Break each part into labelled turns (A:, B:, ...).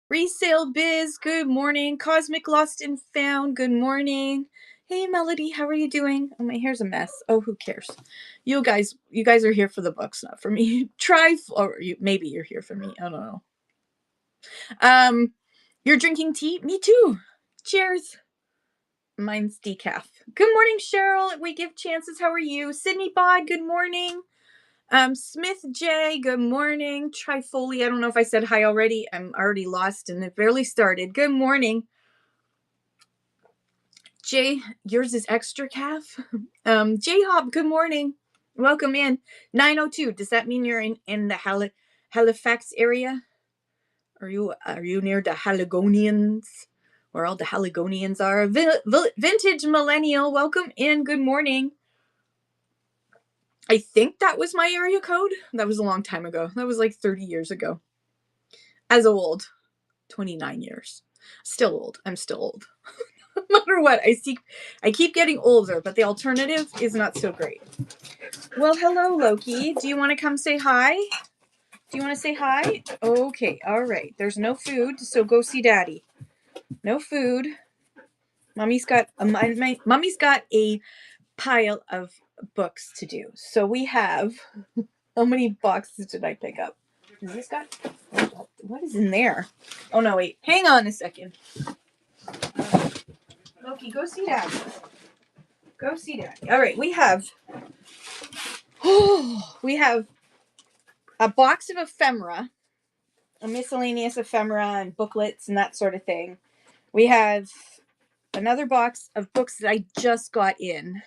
A: Resale Biz, good morning. Cosmic Lost and Found, good morning. Hey Melody, how are you doing? Oh, my hair's a mess. Oh, who cares? You guys are here for the books, not for me. Maybe you're here for me. I don't know. You're drinking tea? Me too. Cheers. Mine's decaf. Good morning, Cheryl. We give chances. How are you? Sydney Bod, good morning. Smith J, good morning. Trifoli, I don't know if I said hi already. I'm already lost and it barely started. Good morning. Jay, yours is extra calf. J Hop, good morning. Welcome in. 902. Does that mean you're in the Halifax area? Are you near the Haligonians? Where all the Haligonians are? Vintage Millennial, welcome in. Good morning. I think that was my area code. That was a long time ago. That was like 30 years ago. As old. 29 years. Still old. I'm still old. No matter what, I keep getting older, but the alternative is not so great. Well, hello, Loki. Do you want to come say hi? Do you want to say hi? Okay, all right. There's no food, so go see Daddy. No food. Mommy's got a pile of books to do. So we have. How many boxes did I pick up? Is this got? What is in there? Oh no, wait. Hang on a second. Loki, go see Daddy. Go see Daddy. All right, we have a box of ephemera, a miscellaneous ephemera and booklets and that sort of thing. We have another box of books that I just got in.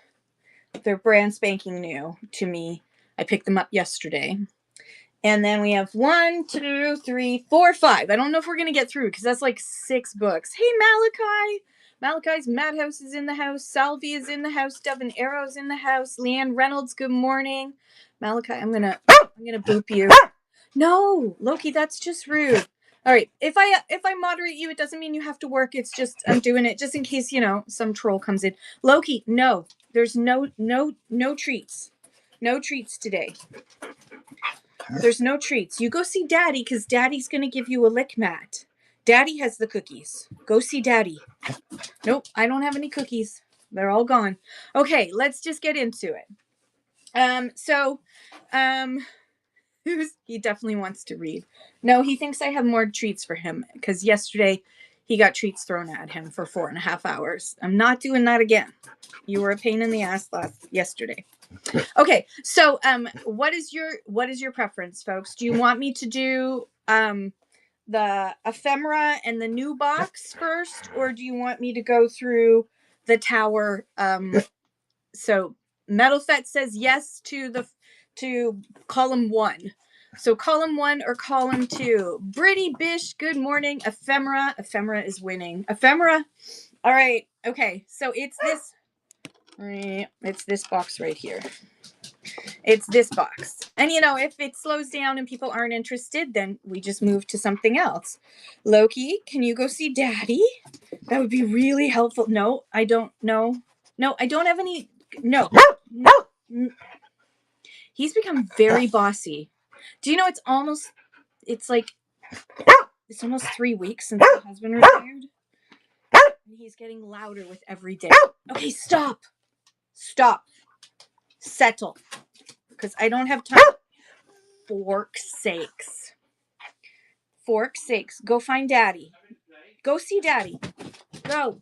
A: They're brand spanking new to me. I picked them up yesterday. And then we have 1, 2, 3, 4, 5. I don't know if we're going to get through because that's like 6 books. Hey, Malachi. Malachi's Madhouse is in the house. Salvi is in the house. Devin Arrow's in the house. Leanne Reynolds, good morning. Malachi, I'm gonna boop you. No, Loki, that's just rude. All right, if I moderate you, it doesn't mean you have to work. It's just I'm doing it just in case some troll comes in. Loki, no, there's no treats, no treats today. There's no treats. You go see Daddy because Daddy's gonna give you a lick mat. Daddy has the cookies. Go see Daddy. Nope, I don't have any cookies. They're all gone. Okay, let's just get into it. He definitely wants to read. No, he thinks I have more treats for him because yesterday he got treats thrown at him for 4.5 hours. I'm not doing that again. You were a pain in the ass yesterday. Okay, so what is your preference, folks? Do you want me to do the ephemera and the new box first, or do you want me to go through the tower? So Metalfet says yes to column 1. So column 1 or column 2. Britty Bish, good morning. Ephemera is winning. Ephemera. All right. Okay. So it's this box right here. It's this box. And if it slows down and people aren't interested, then we just move to something else. Loki, can you go see Daddy? That would be really helpful. No, I don't know. No, I don't have any. No. He's become very bossy. Do you know it's almost 3 weeks since my husband retired? And he's getting louder with every day. Okay, stop. Settle. Because I don't have time. Fork's sakes. Go find Daddy. Go see Daddy. Go.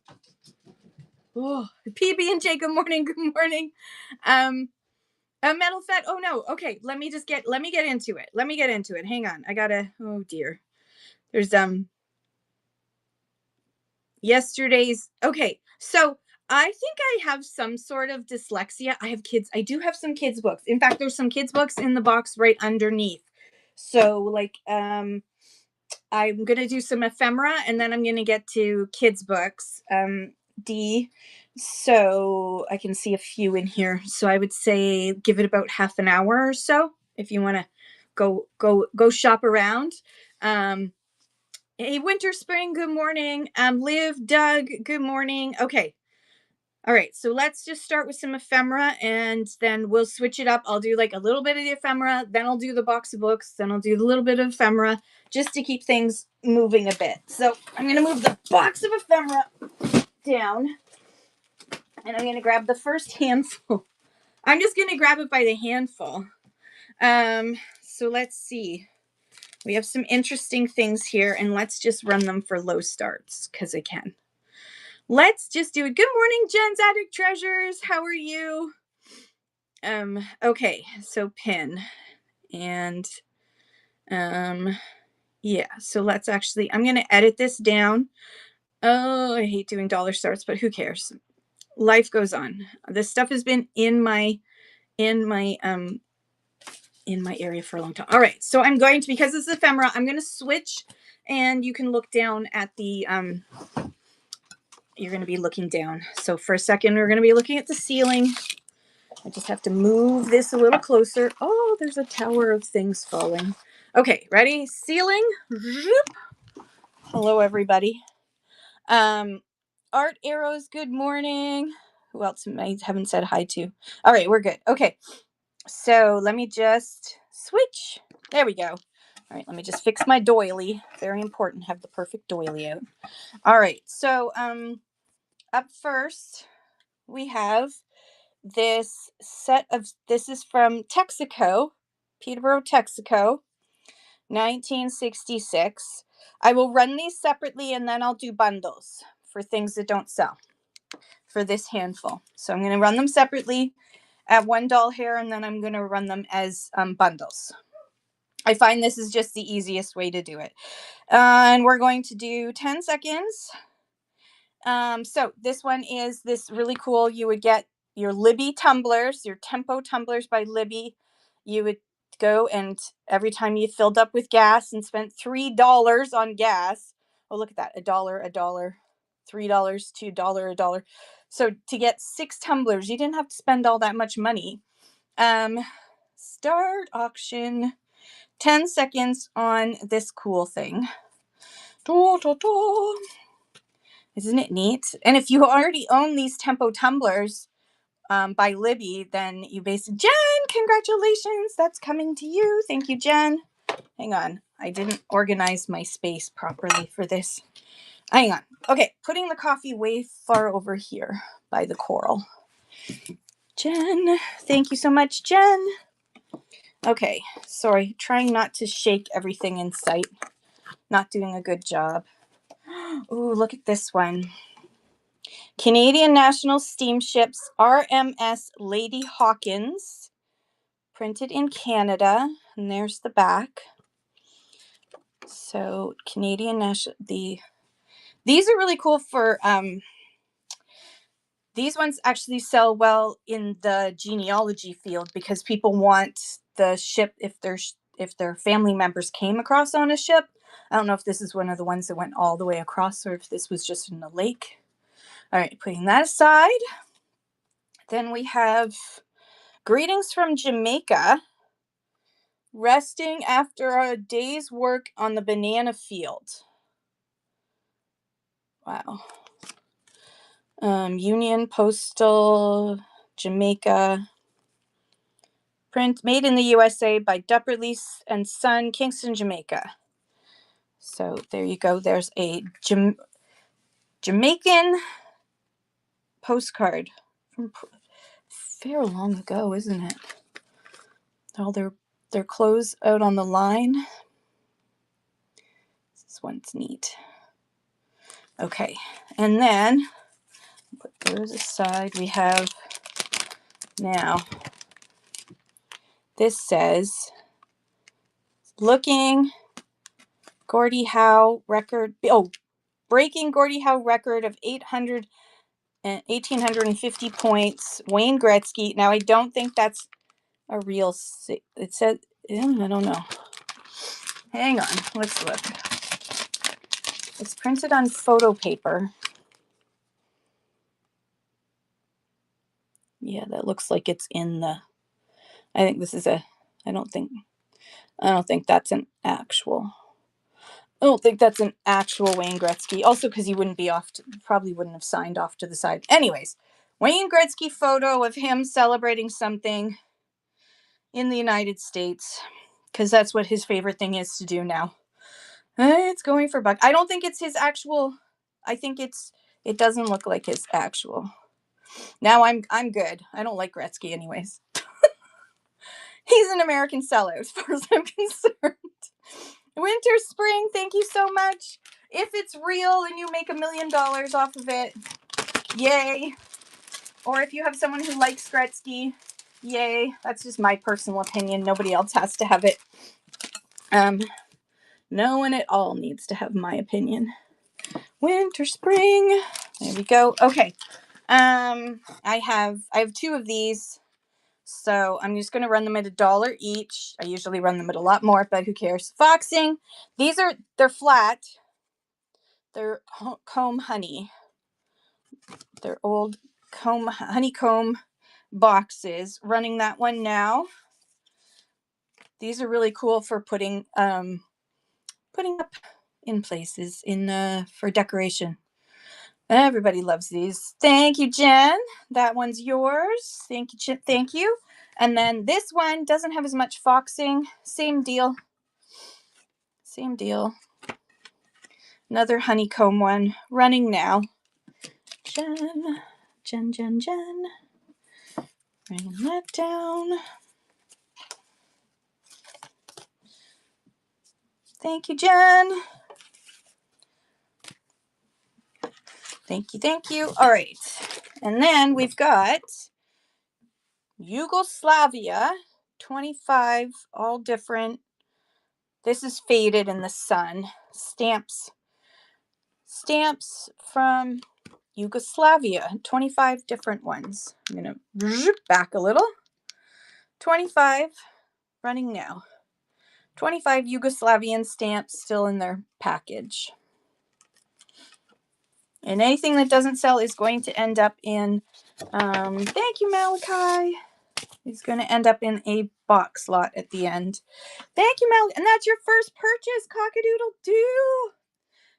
A: Oh, PB&J, good morning. Metal Fat. Oh no. Okay, let me get into it. Hang on. I gotta. Oh dear. There's yesterday's. Okay, so I think I have some sort of dyslexia. I do have some kids books. In fact, there's some kids books in the box right underneath. So I'm gonna do some ephemera and then I'm gonna get to kids books. D. So I can see a few in here. So I would say give it about half an hour or so if you want to go shop around. Hey, Winter Spring, good morning. Liv, Doug, good morning. Okay. All right, so let's just start with some ephemera and then we'll switch it up. I'll do like a little bit of the ephemera, then I'll do the box of books, then I'll do a little bit of ephemera just to keep things moving a bit. So I'm going to move the box of ephemera down and I'm going to grab the first handful. I'm just going to grab it by the handful. So let's see. We have some interesting things here and let's just run them for low starts because I can. Let's just do it. Good morning, Jen's Attic Treasures. How are you? Okay, so pin. And yeah, so let's actually, I'm gonna edit this down. Oh, I hate doing dollar starts, but who cares? Life goes on. This stuff has been in my area for a long time. All right, so I'm going to, because this is ephemera, I'm gonna switch and you can look down at the you're going to be looking down. So for a second, we're going to be looking at the ceiling. I just have to move this a little closer. Oh, there's a tower of things falling. Okay, ready? Ceiling. Hello, everybody. Art Arrows, good morning. Who else I haven't said hi to? All right, we're good. Okay, so let me just switch. There we go. All right, let me just fix my doily. Very important, have the perfect doily out. All right, so up first, we have this set of, this is from Texaco, Peterborough, Texaco, 1966. I will run these separately and then I'll do bundles for things that don't sell for this handful. So I'm going to run them separately at $1 here and then I'm going to run them as bundles. I find this is just the easiest way to do it. And we're going to do 10 seconds. So this one is this really cool. You would get your Libby tumblers, your Tempo tumblers by Libby. You would go and every time you filled up with gas and spent $3 on gas. Oh, look at that. $1, $1, $3, $2, $1. So to get 6 tumblers, you didn't have to spend all that much money. Start auction. 10 seconds on this cool thing. Isn't it neat? And if you already own these Tempo tumblers by Libby, then you basically, Jen, congratulations. That's coming to you. Thank you, Jen. Hang on. I didn't organize my space properly for this. Hang on. Okay, putting the coffee way far over here by the coral. Jen, thank you so much, Jen. Okay, sorry. Trying not to shake everything in sight. Not doing a good job. Ooh, look at this one. Canadian National Steamships RMS Lady Hawkins, printed in Canada, and there's the back. So Canadian National, these are really cool for, these ones actually sell well in the genealogy field because people want the ship if their family members came across on a ship. I don't know if this is one of the ones that went all the way across or if this was just in the lake. All right, putting that aside. Then we have Greetings from Jamaica, resting after a day's work on the banana field. Wow. Union Postal, Jamaica. Print made in the USA by Dupperley and Son, Kingston, Jamaica. So there you go. There's a Jamaican postcard from fair long ago, isn't it? All their clothes out on the line. This one's neat. Okay, and then put those aside. We have now, this says, looking Gordie Howe record, breaking Gordie Howe record of 1,850 points, Wayne Gretzky. Now, I don't think that's a real, it said, I don't know. Hang on, let's look. It's printed on photo paper. Yeah, that looks like it's in the, I think this is I don't think that's an actual. I don't think that's an actual Wayne Gretzky. Also, because he wouldn't be probably wouldn't have signed off to the side. Anyways, Wayne Gretzky photo of him celebrating something in the United States, because that's what his favorite thing is to do now. It's going for buck. I don't think it's his actual. I think it doesn't look like his actual. Now I'm good. I don't like Gretzky anyways. He's an American sellout as far as I'm concerned. Winter, spring, thank you so much. If it's real and you make $1 million off of it, yay. Or if you have someone who likes Gretzky, yay. That's just my personal opinion. Nobody else has to have it. No one at all needs to have my opinion. Winter, spring. There we go. Okay. I have 2 of these. So I'm just going to run them at $1 each. I usually run them at a lot more, but who cares? Foxing. They're flat. They're comb honey. They're old honeycomb boxes. Running that one now. These are really cool for putting up in places for decoration. Everybody loves these. Thank you, Jen. That one's yours. Thank you, Jen. Thank you. And then this one doesn't have as much foxing. Same deal. Same deal. Another honeycomb one running now. Jen. Bringing that down. Thank you, Jen. Thank you. All right. And then we've got Yugoslavia, 25, all different. This is faded in the sun. Stamps from Yugoslavia, 25 different ones. I'm going to back a little. 25 running now. 25 Yugoslavian stamps still in their package. And anything that doesn't sell is going to end up in, thank you, Malachi. It's going to end up in a box lot at the end. Thank you, Malachi. And that's your first purchase, cock-a-doodle-doo.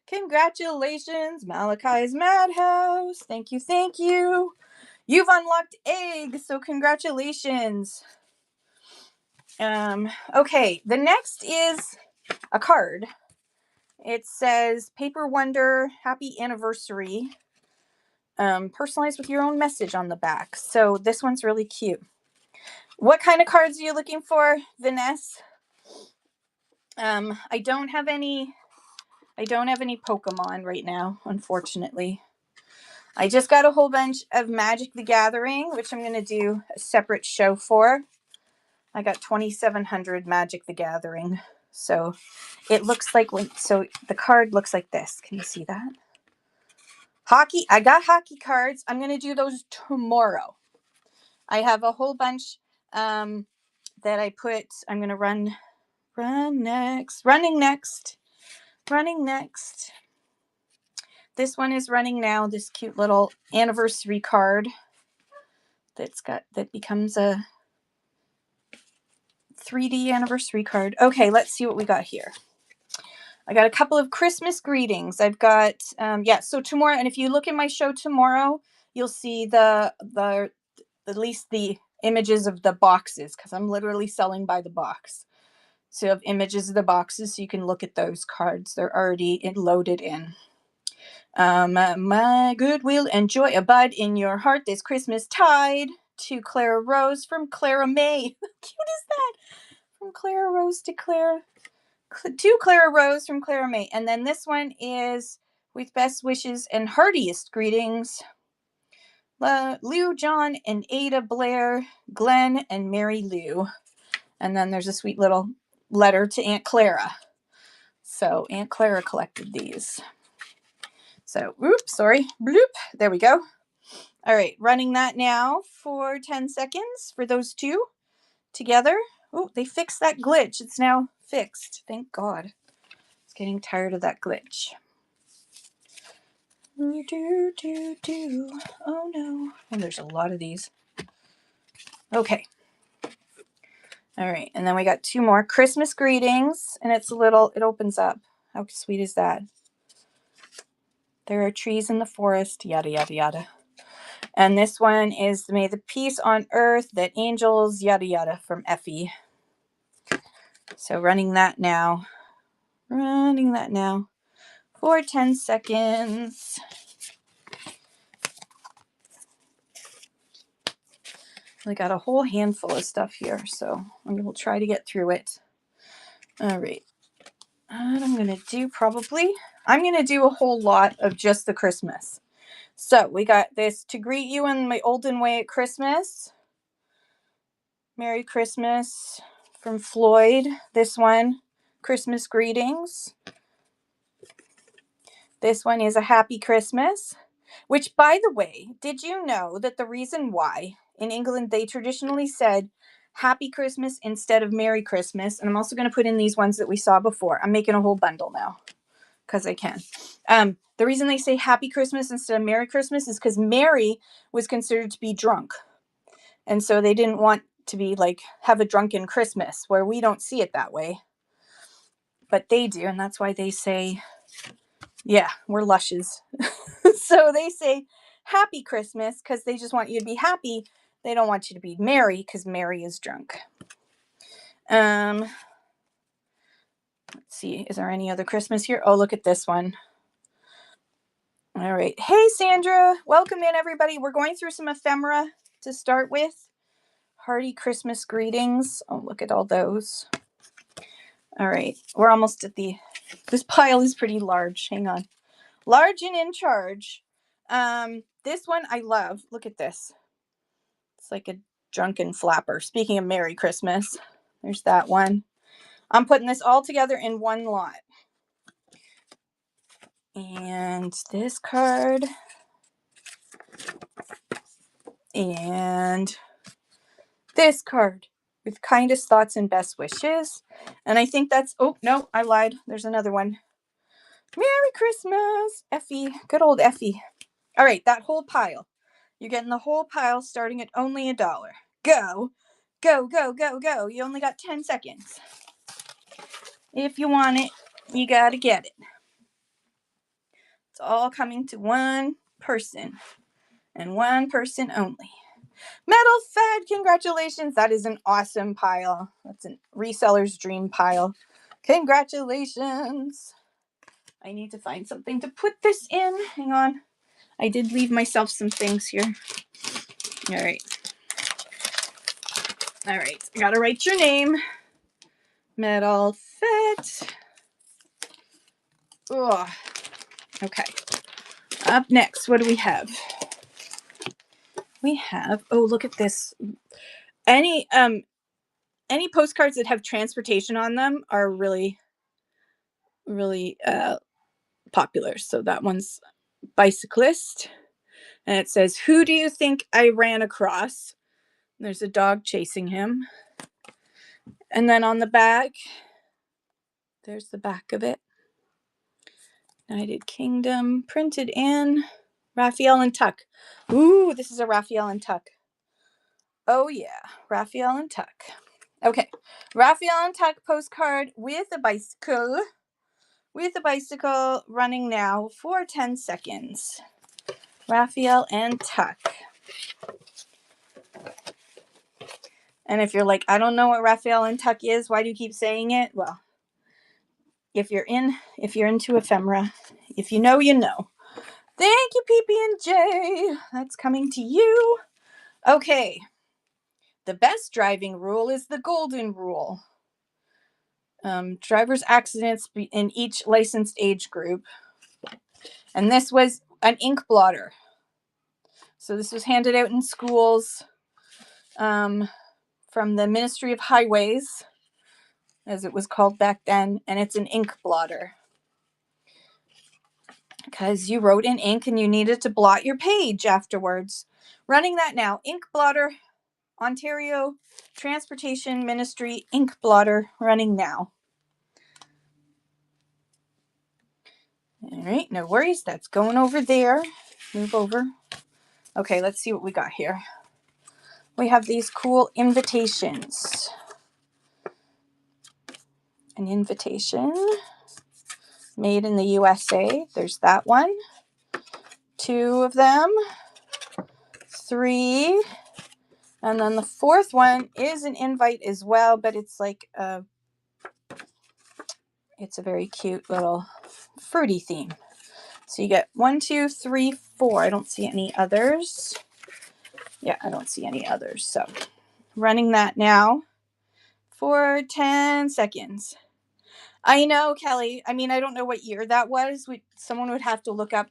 A: Congratulations, Malachi's Madhouse. Thank you. You've unlocked eggs, so congratulations. Okay, the next is a card. It says Paper Wonder Happy Anniversary. Personalized with your own message on the back. So this one's really cute. What kind of cards are you looking for, Vanessa? I don't have any Pokemon right now, unfortunately. I just got a whole bunch of Magic the Gathering, which I'm going to do a separate show for. I got 2,700 Magic the Gathering. So it looks like the card looks like this. Can you see that? Hockey. I got hockey cards. I'm going to do those tomorrow. I have a whole bunch that I put. I'm going to running next. This one is running now. This cute little anniversary card that becomes a 3D anniversary card. Okay, let's see what we got here. I got a couple of Christmas greetings. I've got so tomorrow, and if you look at my show tomorrow, you'll see the at least the images of the boxes, because I'm literally selling by the box. So you have images of the boxes, so you can look at those cards. They're already loaded in. My goodwill and joy abide in your heart this Christmas tide. To Clara Rose from Clara May. How cute is that? From Clara Rose to Clara Rose from Clara May. And then this one is with best wishes and heartiest greetings. Lou, John, and Ada Blair, Glenn, and Mary Lou. And then there's a sweet little letter to Aunt Clara. So Aunt Clara collected these. So, oops, sorry. Bloop. There we go. All right, running that now for 10 seconds for those two together. Oh, they fixed that glitch. It's now fixed. Thank God. I was getting tired of that glitch. Oh no. And there's a lot of these. Okay. All right, and then we got 2 more Christmas greetings, and it opens up. How sweet is that? There are trees in the forest, yada, yada, yada. And this one is May the Peace on Earth that angels, yada yada, from Effie. So running that now for 10 seconds. I got a whole handful of stuff here, so I will try to get through it. All right. And I'm going to do a whole lot of just the Christmas. So we got this: to greet you in my olden way at Christmas. Merry Christmas from Floyd. This one, Christmas greetings. This one is a happy Christmas, which, by the way, did you know that the reason why in England they traditionally said Happy Christmas instead of Merry Christmas, and I'm also going to put in these ones that we saw before. I'm making a whole bundle now because I can. The reason they say Happy Christmas instead of Merry Christmas is because Merry was considered to be drunk. And so they didn't want to be like, have a drunken Christmas, where we don't see it that way. But they do, and that's why they say, yeah, we're lushes. So they say Happy Christmas because they just want you to be happy. They don't want you to be merry because Mary is drunk. Let's see, is there any other Christmas here? Oh, look at this one. All right. Hey, Sandra. Welcome in, everybody. We're going through some ephemera to start with. Hearty Christmas greetings. Oh, look at all those. All right. We're almost at this pile is pretty large. Hang on. Large and in charge. This one I love. Look at this. It's like a drunken flapper. Speaking of Merry Christmas, there's that one. I'm putting this all together in one lot. And this card. And this card with kindest thoughts and best wishes. And I think that's, oh, no, I lied. There's another one. Merry Christmas, Effie. Good old Effie. All right, that whole pile. You're getting the whole pile starting at only $1. Go, go, go, go, go. You only got 10 seconds. If you want it, you got to get it. It's all coming to one person and one person only. Metal Fed, congratulations. That is an awesome pile. That's a reseller's dream pile. Congratulations. I need to find something to put this in. Hang on. I did leave myself some things here. All right. All right. I got to write your name. Metal Fed. Oh, okay. Up next, what do we have? We have, oh, look at this. Any postcards that have transportation on them are really, really popular. So that one's bicyclist. And it says, who do you think I ran across? There's a dog chasing him. And then on the back, there's the back of it. United Kingdom, printed in Raphael and Tuck. Ooh, this is a Raphael and Tuck. Oh yeah, Raphael and Tuck. Okay, Raphael and Tuck postcard with a bicycle. With a bicycle running now for 10 seconds. Raphael and Tuck. And if you're like, I don't know what Raphael and Tuck is, why do you keep saying it? Well, if you're into ephemera, if you know, you know. Thank you, PB&J. That's coming to you. Okay. The best driving rule is the golden rule. Driver's accidents in each licensed age group. And this was an ink blotter. So this was handed out in schools from the Ministry of Highways, as it was called back then. And it's an ink blotter. Because you wrote in ink and you needed to blot your page afterwards. Running that now. Ink blotter, Ontario Transportation Ministry ink blotter, running now. All right, no worries. That's going over there. Move over. Okay, let's see what we got here. We have these cool invitations. An invitation made in the USA. There's that one. 2 of them. 3. And then the 4th one is an invite as well, but it's like it's a very cute little fruity theme. So you get 1, 2, 3, 4. I don't see any others. Yeah, I don't see any others. So running that now for 10 seconds. I know, Kelly. I mean, I don't know what year that was. Someone would have to look up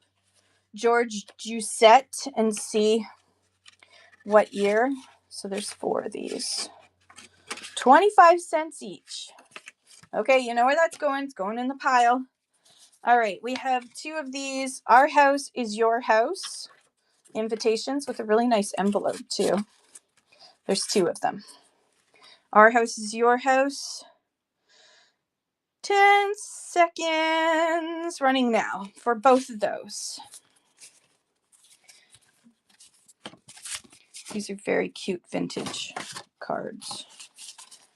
A: George Doucette and see what year. So there's 4 of these. 25 cents each. Okay, you know where that's going. It's going in the pile. All right, we have 2 of these. Our House is Your House invitations with a really nice envelope too. There's 2 of them. Our House is Your House. 10 seconds running now for both of those. These are very cute vintage cards.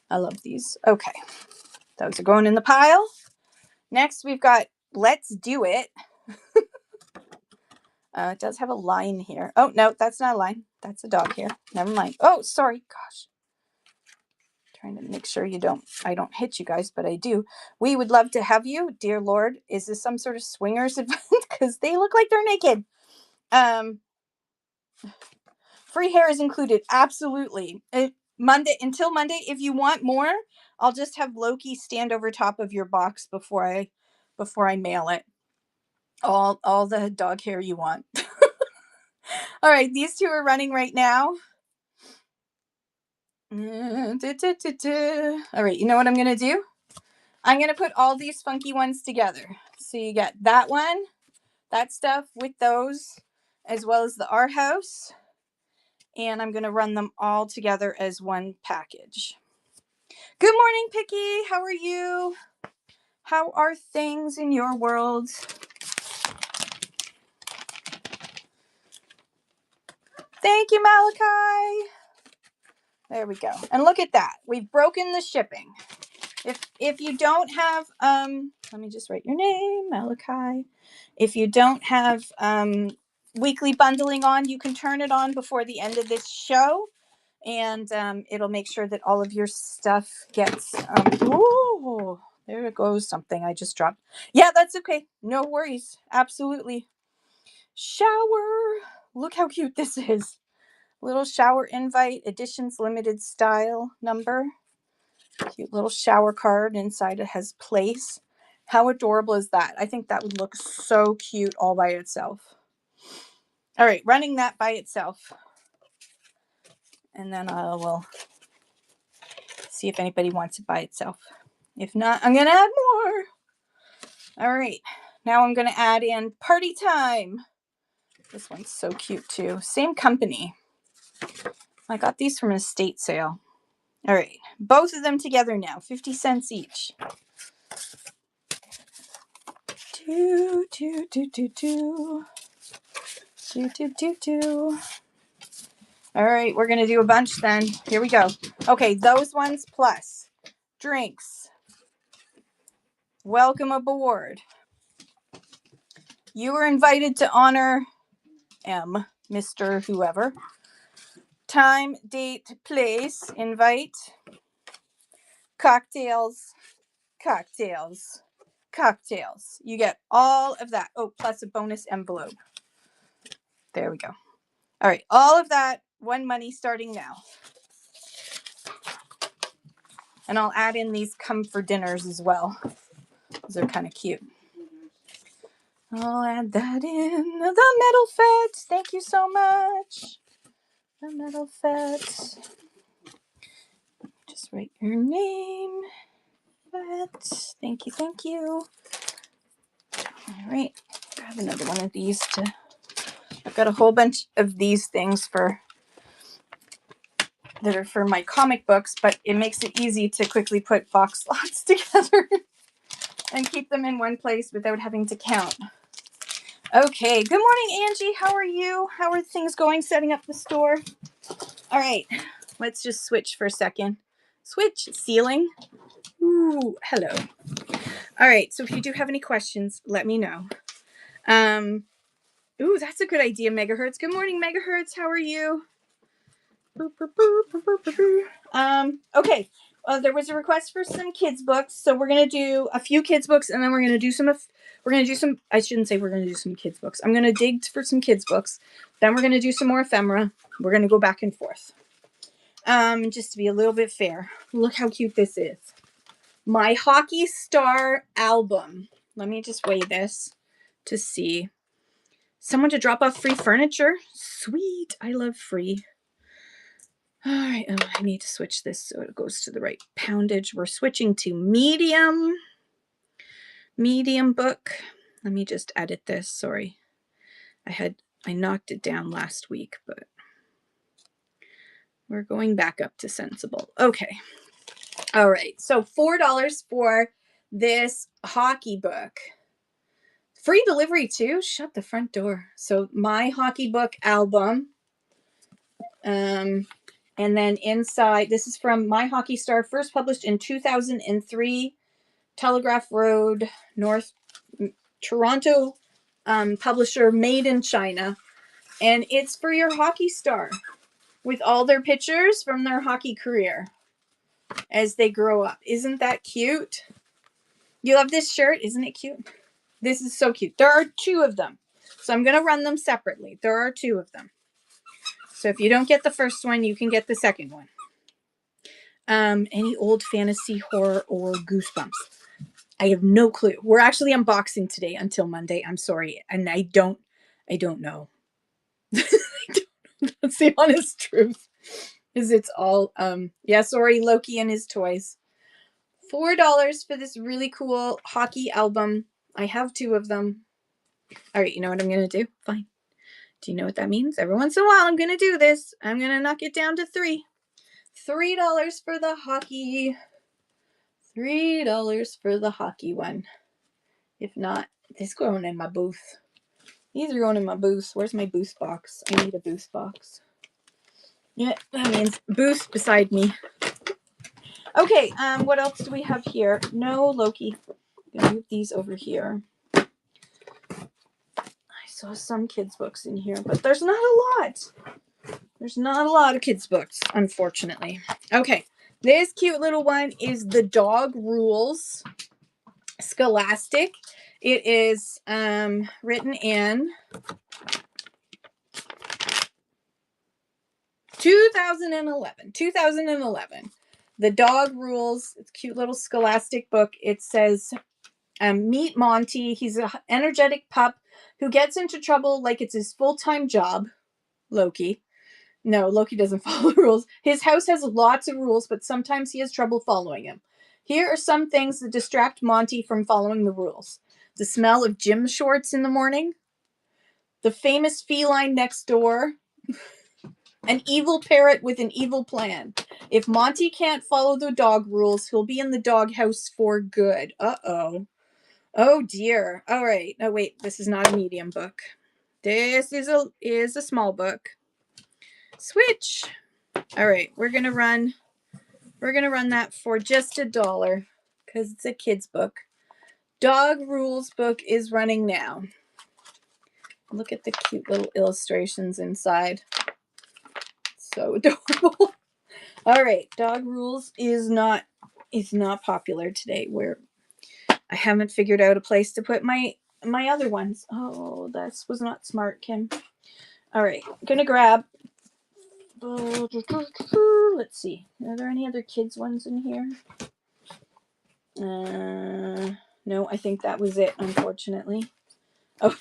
A: I love these. Okay, those are going in the pile. Next, we've got Let's Do It. It does have a line here. Oh, no, that's not a line. That's a dog here. Never mind. Oh, sorry. Gosh. Trying to make sure I don't hit you guys, but I do. We would love to have you, dear Lord. Is this some sort of swingers event? Because they look like they're naked. Free hair is included. Absolutely. Until Monday. If you want more, I'll just have Loki stand over top of your box before I mail it. All the dog hair you want. All right, these 2 are running right now. All right, you know what I'm going to do? I'm going to put all these funky ones together. So you get that one, that stuff with those, as well as the Our House. And I'm going to run them all together as one package. Good morning, Picky. How are you? How are things in your world? Thank you, Malachi. There we go. And look at that. We've broken the shipping. If you don't have, let me just write your name, Malachi. If you don't have weekly bundling on, you can turn it on before the end of this show. And it'll make sure that all of your stuff gets, ooh, there goes something I just dropped. Yeah, that's okay. No worries. Absolutely. Shower. Look how cute this is. Little shower invite, editions limited style number. Cute little shower card. Inside it has place. How adorable is that? I think that would look so cute all by itself. All right, running that by itself. And then I will see if anybody wants it by itself. If not, I'm going to add more. All right, now I'm going to add in Party Time. This one's so cute too. Same company. I got these from an estate sale. All right, both of them together now, 50 cents each. Do, do, do, do, do. Do, do, do, do. All right, we're going to do a bunch then. Here we go. Okay, those ones plus drinks. Welcome aboard. You were invited to honor M, Mr. Whoever. Time, date, place, invite. Cocktails, cocktails, cocktails. You get all of that. Oh, plus a bonus envelope. There we go. All right, all of that, one money starting now. And I'll add in these come for dinners as well. Those are kind of cute. I'll add that in. The Metal Fett. Thank you so much. The Metal Fett. Just write your name. Fett. Thank you, thank you. All right. Grab another one of these to... I've got a whole bunch of these things that are for my comic books, but it makes it easy to quickly put box slots together and keep them in one place without having to count. Okay, good morning, Angie. How are you? How are things going setting up the store? All right, let's just switch for a second. Switch, ceiling. Ooh, hello. All right, so if you do have any questions, let me know. Ooh, that's a good idea, Megahertz. Good morning, Megahertz. How are you? Okay. There was a request for some kids books, so we're gonna do a few kids books, and then we're gonna do some. I shouldn't say we're gonna do some kids books. I'm gonna dig for some kids books. Then we're gonna do some more ephemera. We're gonna go back and forth. Just to be a little bit fair. Look how cute this is. My Hockey Star album. Let me just weigh this to see. Someone to drop off free furniture. Sweet. I love free. All right. Oh, I need to switch this so it goes to the right poundage. We're switching to medium. Medium book. Let me just edit this. Sorry. I knocked it down last week, but we're going back up to sensible. Okay. All right. So $4 for this hockey book. Free delivery too. Shut the front door. So my hockey book album. And then inside, this is from My Hockey Star, first published in 2003, Telegraph Road, North Toronto, publisher, made in China. And it's for your hockey star with all their pictures from their hockey career as they grow up. Isn't that cute? You love this shirt? Isn't it cute? This is so cute. There are 2 of them. So I'm going to run them separately. There are 2 of them. So if you don't get the first one, you can get the second one. Any old fantasy, horror, or Goosebumps? I have no clue. We're actually unboxing today until Monday. I'm sorry. And I don't know. That's the honest truth. Is it's all, sorry, Loki and his toys. $4 for this really cool hockey album. I have 2 of them. All right, you know what I'm going to do? Fine. Do you know what that means? Every once in a while, I'm going to do this. I'm going to knock it down to 3. $3 for the hockey. $3 for the hockey one. If not, this is going in my booth. These are going in my booth. Where's my booth box? I need a booth box. Yeah, that means booth beside me. Okay, what else do we have here? No Loki. I'm gonna move these over here. I saw some kids' books in here, but there's not a lot. There's not a lot of kids' books, unfortunately. Okay, this cute little one is The Dog Rules, Scholastic. It is written in 2011. The Dog Rules. It's a cute little Scholastic book. It says, meet Monty. He's an energetic pup who gets into trouble like it's his full-time job. Loki. No, Loki doesn't follow the rules. His house has lots of rules, but sometimes he has trouble following them. Here are some things that distract Monty from following the rules. The smell of gym shorts in the morning. The famous feline next door. An evil parrot with an evil plan. If Monty can't follow the dog rules, he'll be in the doghouse for good. Uh-oh. Oh, dear. All right. Oh, wait. This is not a medium book. This is a small book. Switch. All right. We're going to run that for just $1 because it's a kid's book. Dog Rules book is running now. Look at the cute little illustrations inside. So adorable. All right, Dog Rules is not popular today. Where I haven't figured out a place to put my other ones. Oh, that was not smart, Kim. All right, I'm gonna grab. Let's see. Are there any other kids ones in here? No, I think that was it. Unfortunately. Oh,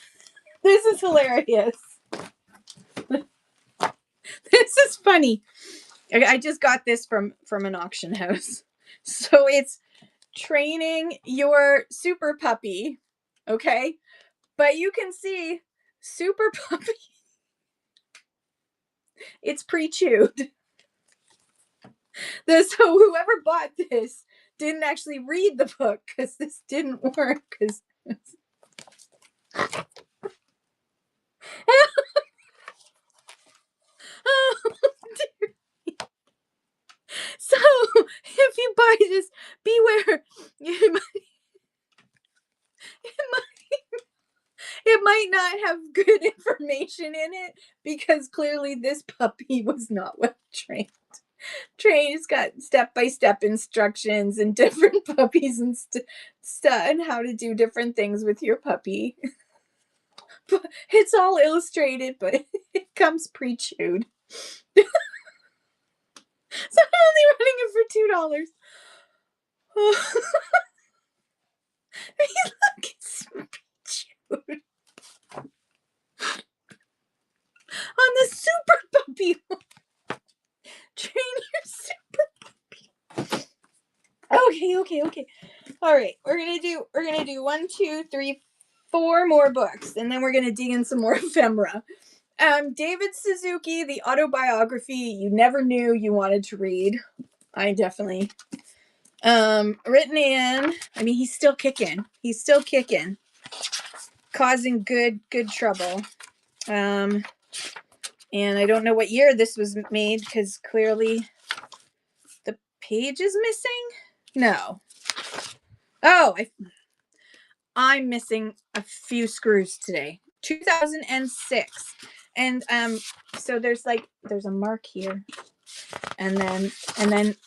A: this is hilarious. This is funny. I just got this from an auction house. So it's training your super puppy, okay? But you can see super puppy. It's pre-chewed. So whoever bought this didn't actually read the book because this didn't work. Because oh, dear. So if you buy this, beware. It might not have good information in it because clearly this puppy was not well trained. Train's got step-by-step instructions and different puppies and and how to do different things with your puppy. It's all illustrated, but it comes pre-chewed. So I'm only running it for $2. Look, it's pre-chewed. On the super puppy. Train your super puppy. Okay. All right, we're gonna do 1, 2, 3, 4 more books, and then we're gonna dig in some more ephemera. David Suzuki, the autobiography you never knew you wanted to read. I definitely. Written in. I mean, he's still kicking. Causing good trouble. And I don't know what year this was made because clearly the page is missing. No. Oh, I'm missing a few screws today. 2006. And so there's a mark here. And then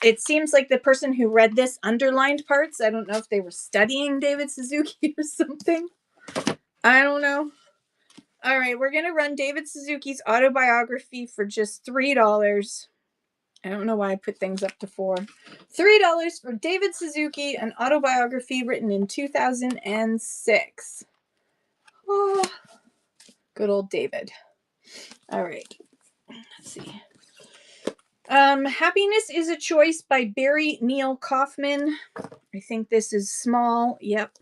A: it seems like the person who read this underlined parts. I don't know if they were studying David Suzuki or something. I don't know. All right, we're going to run David Suzuki's autobiography for just $3. I don't know why I put things up to $4. $3 for David Suzuki, an autobiography written in 2006. Oh, good old David. All right. Let's see. Happiness is a Choice by Barry Neil Kaufman. I think this is small. Yep.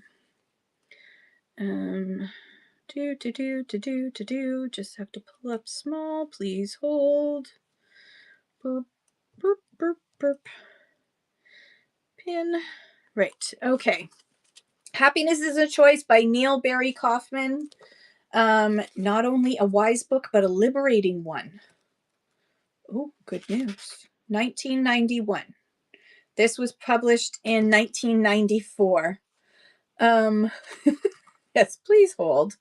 A: Just have to pull up small. Please hold. Boop, boop, boop, boop. Pin. Right. Okay. Happiness is a Choice by Neil Barry Kaufman. Not only a wise book, but a liberating one. Oh, good news. 1991. This was published in 1994. Yes, please hold.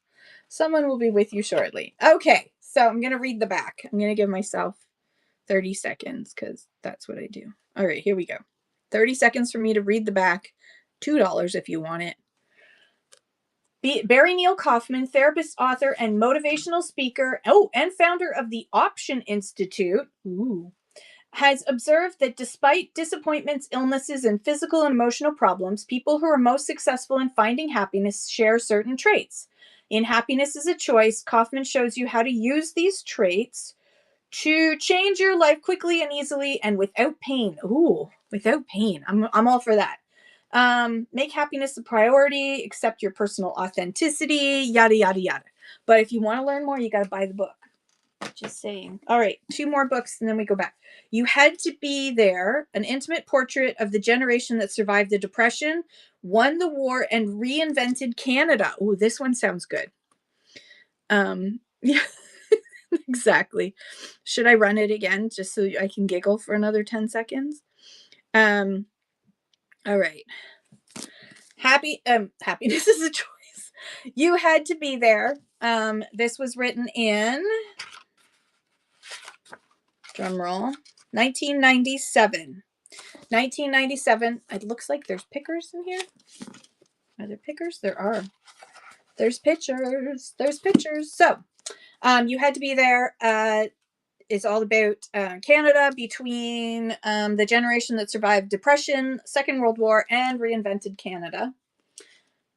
A: Someone will be with you shortly. Okay, so I'm going to read the back. I'm going to give myself 30 seconds because that's what I do. All right, here we go. 30 seconds for me to read the back. $2 if you want it. Barry Neil Kaufman, therapist, author, and motivational speaker, and founder of the Option Institute, has observed that despite disappointments, illnesses, and physical and emotional problems, people who are most successful in finding happiness share certain traits. In Happiness is a Choice, Kaufman shows you how to use these traits to change your life quickly and easily and without pain. Ooh, without pain. I'm all for that. Make happiness a priority, accept your personal authenticity, yada, yada, yada. But if you want to learn more, you got to buy the book. Just saying. All right, 2 more books and then we go back. You Had to Be There, an intimate portrait of the generation that survived the Depression, won the war, and reinvented Canada. Oh, this one sounds good. Yeah, exactly. Should I run it again just so I can giggle for another 10 seconds? All right. Happiness is a Choice. You Had to Be There. This was written in, drum roll, 1997. 1997. It looks like there's pickers in here. Are there pickers? There are. There's pictures. So, You Had to Be There is all about Canada between the generation that survived Depression, Second World War, and reinvented Canada.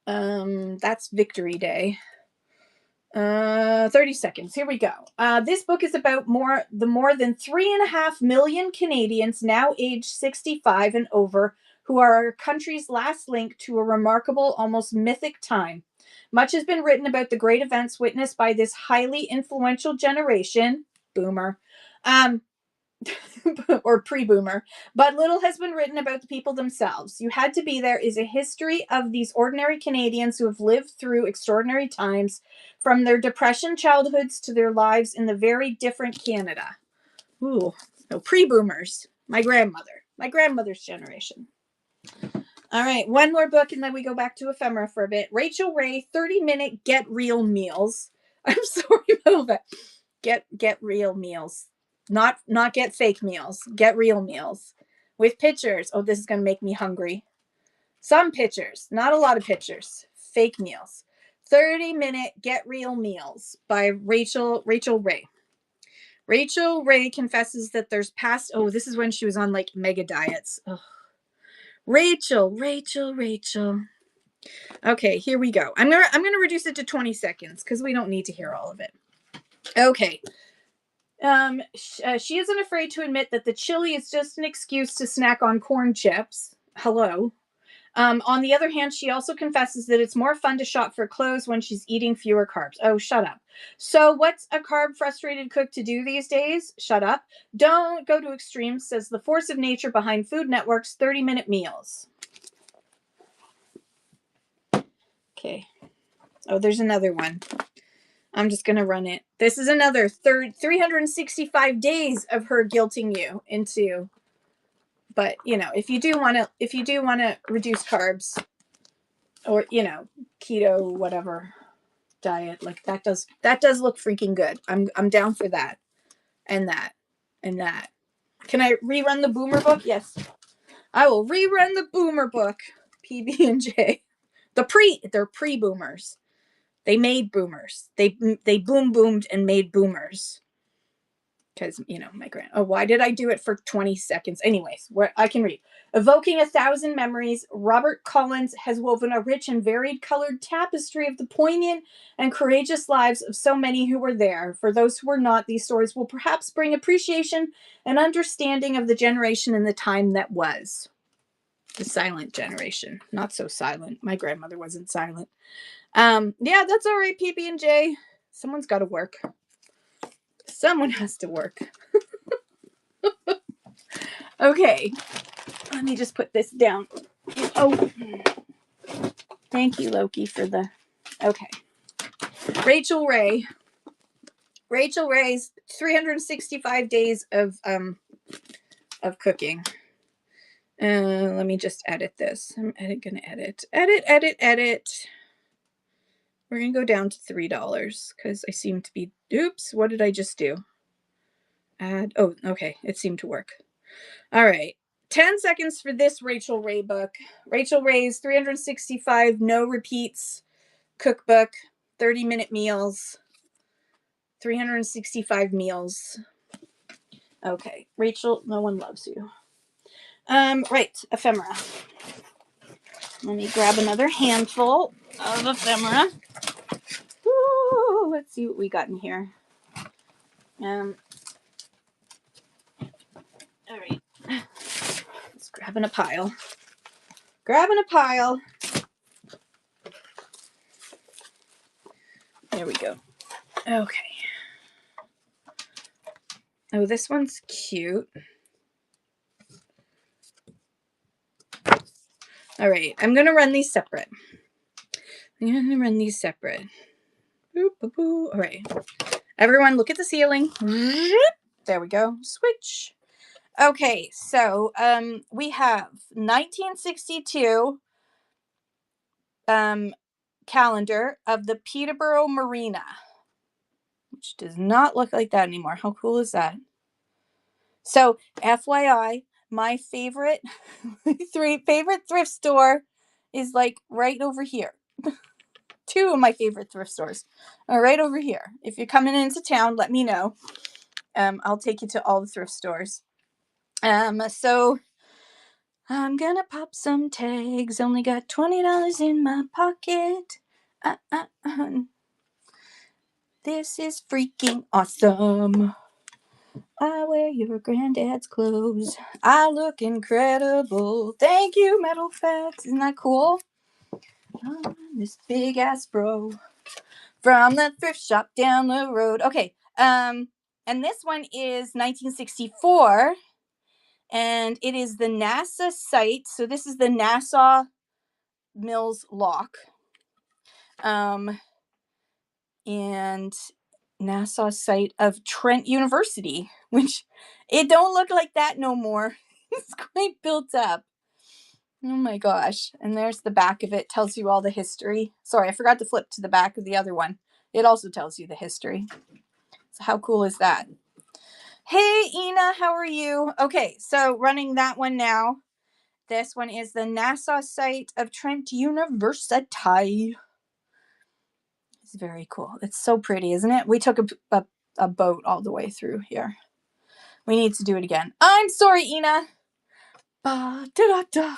A: That's Victory Day. 30 seconds. Here we go. This book is about more than 3.5 million Canadians now aged 65 and over who are our country's last link to a remarkable, almost mythic time. Much has been written about the great events witnessed by this highly influential generation, boomer, or pre-boomer, but little has been written about the people themselves. You Had to Be There is a history of these ordinary Canadians who have lived through extraordinary times, from their depression childhoods to their lives in the very different Canada. Ooh, no, pre-boomers. My grandmother's generation. All right, 1 more book and then we go back to ephemera for a bit. Rachel Ray, 30-minute Get Real Meals. I'm sorry about that. Get real meals. Not get fake meals. Get real meals. With pictures. Oh, this is gonna make me hungry. Some pictures, not a lot of pictures. Fake meals. 30-minute Get Real Meals by Rachel Ray. Rachel Ray confesses that there's past. Oh, this is when she was on like mega diets. Ugh. Rachel. Okay, here we go. I'm gonna reduce it to 20 seconds because we don't need to hear all of it. Okay. She isn't afraid to admit that the chili is just an excuse to snack on corn chips. Hello. On the other hand, she also confesses that it's more fun to shop for clothes when she's eating fewer carbs. Oh, shut up. So, what's a carb frustrated cook to do these days? Shut up. Don't go to extremes, says the force of nature behind Food Network's 30-minute meals. Okay. Oh, there's another one. I'm just going to run it. This is another 365 days of her guilting you into. But, you know, if you do want to reduce carbs or, you know, keto, whatever diet, like that does look freaking good. I'm down for that. And that. And that. Can I rerun the Boomer book? Yes. I will rerun the Boomer book. PB&J. They're pre-boomers. They made boomers. They boomed and made boomers. Because, you know, my grand. Oh, why did I do it for 20 seconds? Anyways, where I can read. Evoking 1,000 memories, Robert Collins has woven a rich and varied colored tapestry of the poignant and courageous lives of so many who were there. For those who were not, these stories will perhaps bring appreciation and understanding of the generation and the time that was. The silent generation. Not so silent. My grandmother wasn't silent. Yeah, that's all right, PB&J. Someone's got to work. Someone has to work. Okay. Let me just put this down. Oh. Thank you, Loki, for the... Okay. Rachel Ray. Rachel Ray's 365 days of cooking. Let me just edit this. I'm gonna edit. Edit. We're gonna go down to $3 because I seem to be... Oops, what did I just do? Add... Oh, okay. It seemed to work. All right. 10 seconds for this Rachel Ray book. Rachel Ray's 365 no repeats cookbook, 30-minute meals, 365 meals. Okay. Rachel, no one loves you. Right. Ephemera. Let me grab another handful of ephemera. Woo, let's see what we got in here. All right. Let's grabbing a pile. There we go. Okay. Oh, this one's cute. All right. I'm going to run these separate. Boop, boop, boop. All right. Everyone, look at the ceiling. There we go. Switch. Okay, so we have 1962 calendar of the Peterborough Marina, which does not look like that anymore. How cool is that? So, FYI, my favorite thrift store is like right over here. Two of my favorite thrift stores are right over here. If you're coming into town, let me know. I'll take you to all the thrift stores. So I'm gonna pop some tags. Only got $20 in my pocket. This is freaking awesome. I wear your granddad's clothes. I look incredible. Thank you, Metal Facts. Isn't that cool? This big ass bro from the thrift shop down the road. Okay. And this one is 1964. And it is the NASA site. So this is the Nassau Mills Lock. And NASA site of Trent University, which it don't look like that no more. It's quite built up. Oh my gosh. And there's the back of it. Tells you all the history. Sorry, I forgot to flip to the back of the other one. it also tells you the history. So how cool is that? Hey, Ina, how are you? Okay, so running that one now. This one is the NASA site of Trent University. It's very cool. It's so pretty, isn't it? We took a boat all the way through here. We need to do it again. I'm sorry, Ina. Ba-da-da-da.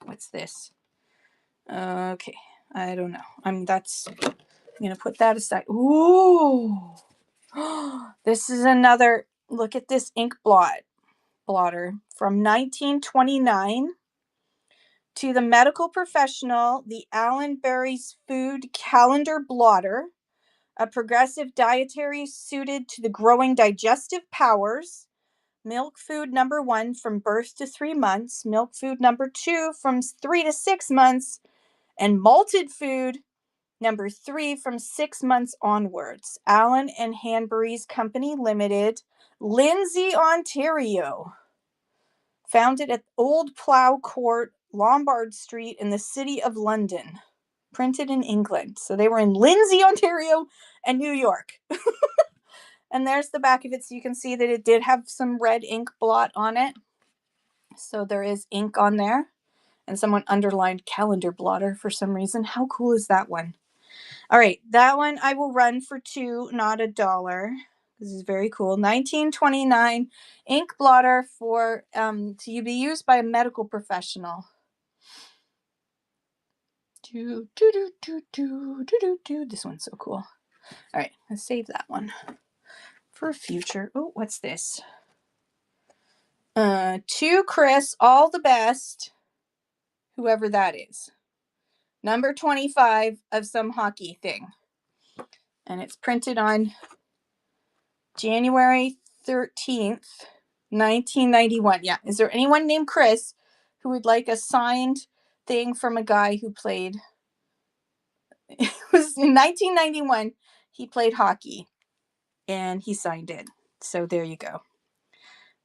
A: What's this? Okay, I don't know. I'm gonna put that aside. Ooh, this is another. Look at this ink blotter from 1929 to the medical professional. The Allen Berry's Food Calendar Blotter, a progressive dietary suited to the growing digestive powers. Milk food number 1 from birth to 3 months. Milk food number 2 from 3 to 6 months. And malted food number 3 from 6 months onwards. Allen and Hanbury's Company Limited, Lindsay, Ontario. Founded at Old Plough Court, Lombard Street in the City of London. Printed in England. So they were in Lindsay, Ontario and New York. And there's the back of it, so you can see that it did have some red ink blot on it. So there is ink on there. And someone underlined calendar blotter for some reason. How cool is that one? All right, that one I will run for $2, not $1. This is very cool. 1929 ink blotter for to be used by a medical professional. This one's so cool. All right, let's save that one for future. Oh, what's this? To Chris, all the best, whoever that is. Number 25 of some hockey thing. And it's printed on January 13th, 1991. Yeah. Is there anyone named Chris who would like a signed thing from a guy who played? It was in 1991. He played hockey and he signed it. So there you go.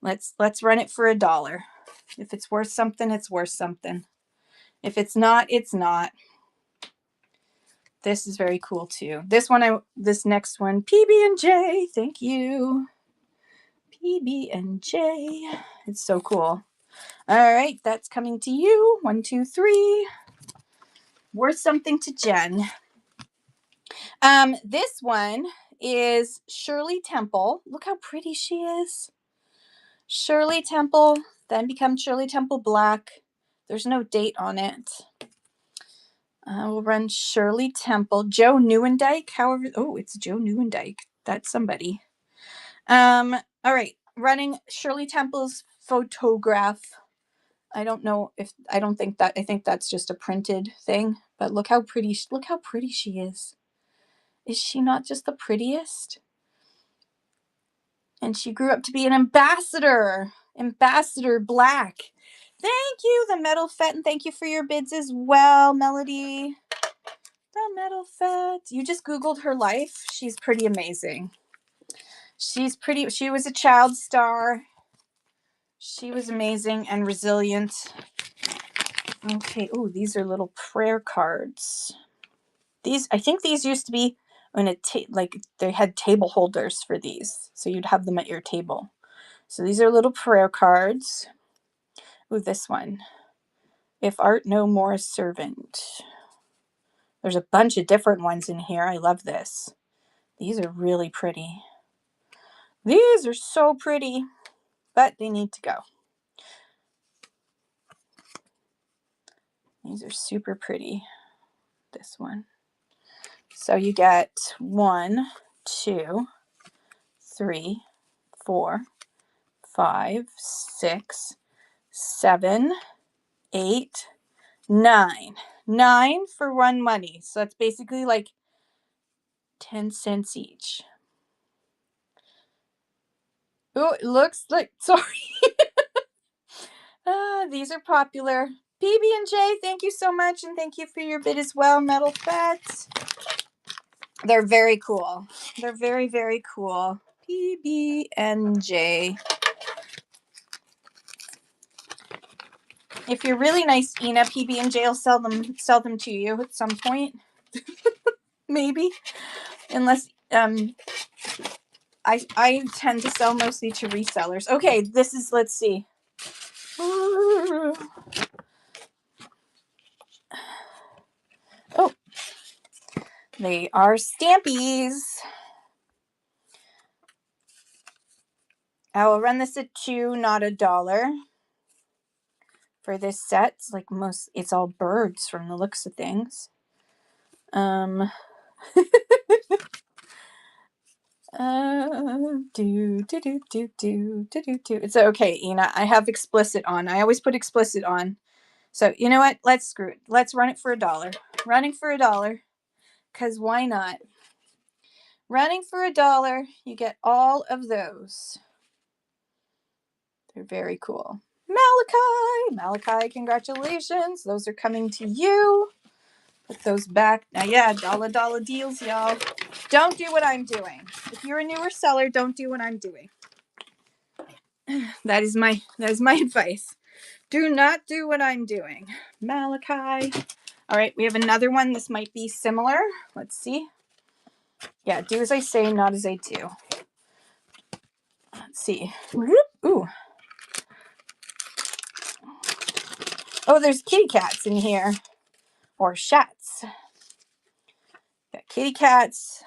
A: Let's run it for $1. If it's worth something, it's worth something. If it's not, it's not. This is very cool too. This next one, PB&J. Thank you. PB&J. It's so cool. All right, that's coming to you. 1, 2, 3. Worth something to Jen. This one is Shirley Temple. Look how pretty she is. Shirley Temple, then become Shirley Temple Black. There's no date on it. We'll run Shirley Temple. Joe Nieuwendyk, however. Oh, it's Joe Nieuwendyk. That's somebody. All right. Running Shirley Temple's photograph. I think that's just a printed thing. But look how pretty she is. Is she not just the prettiest? And she grew up to be an ambassador. Ambassador Black. Thank you, the Metal Fett, and thank you for your bids as well, Melody. The Metal Fett. You just Googled her life. She's pretty amazing. She was a child star. She was amazing and resilient. Okay. Oh, these are little prayer cards. I think these used to be they had table holders for these, so you'd have them at your table. So these are little prayer cards. Ooh, this one. If art no more a servant. There's a bunch of different ones in here. I love this. These are really pretty. These are so pretty, but they need to go. These are super pretty. This one. So you get 1, 2, 3, 4, 5, 6, 7, 8, 9. 9 for 1 money. So that's basically like 10 cents each. Oh, it looks like, sorry. These are popular. PB&J, thank you so much. And thank you for your bid as well, Metal Fett. They're very cool. They're very, very cool. PB&J. If you're really nice, Ina, PB&J will sell them to you at some point. maybe, unless I tend to sell mostly to resellers. Okay, this is, let's see. Oh, they are Stampies. I will run this at $2, not $1 for this set. It's like it's all birds from the looks of things. It's okay, Ina. I have explicit on. I always put explicit on. So you know what? Let's screw it. Let's run it for $1. Running for $1. Because why not? Running for $1, you get all of those. They're very cool. Malachi, congratulations. Those are coming to you. Put those back. Now, yeah, dollar deals, y'all. Don't do what I'm doing. If you're a newer seller, don't do what I'm doing. That is my advice. Do not do what I'm doing. Malachi. All right, we have another one. This might be similar. Let's see. Yeah, do as I say, not as I do. Let's see. Ooh. Oh, there's kitty cats in here. Or shats. Got kitty cats.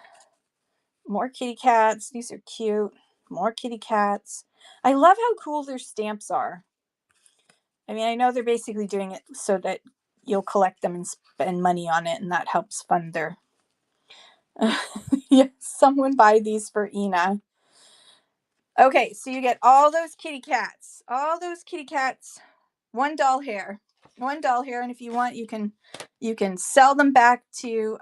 A: More kitty cats. These are cute. More kitty cats. I love how cool their stamps are. I mean, I know they're basically doing it so that you'll collect them and spend money on it, and that helps fund their... Yes, someone buy these for Ina. Okay, so you get all those kitty cats. All those kitty cats. One doll hair. One doll hair, and if you want, you can sell them back to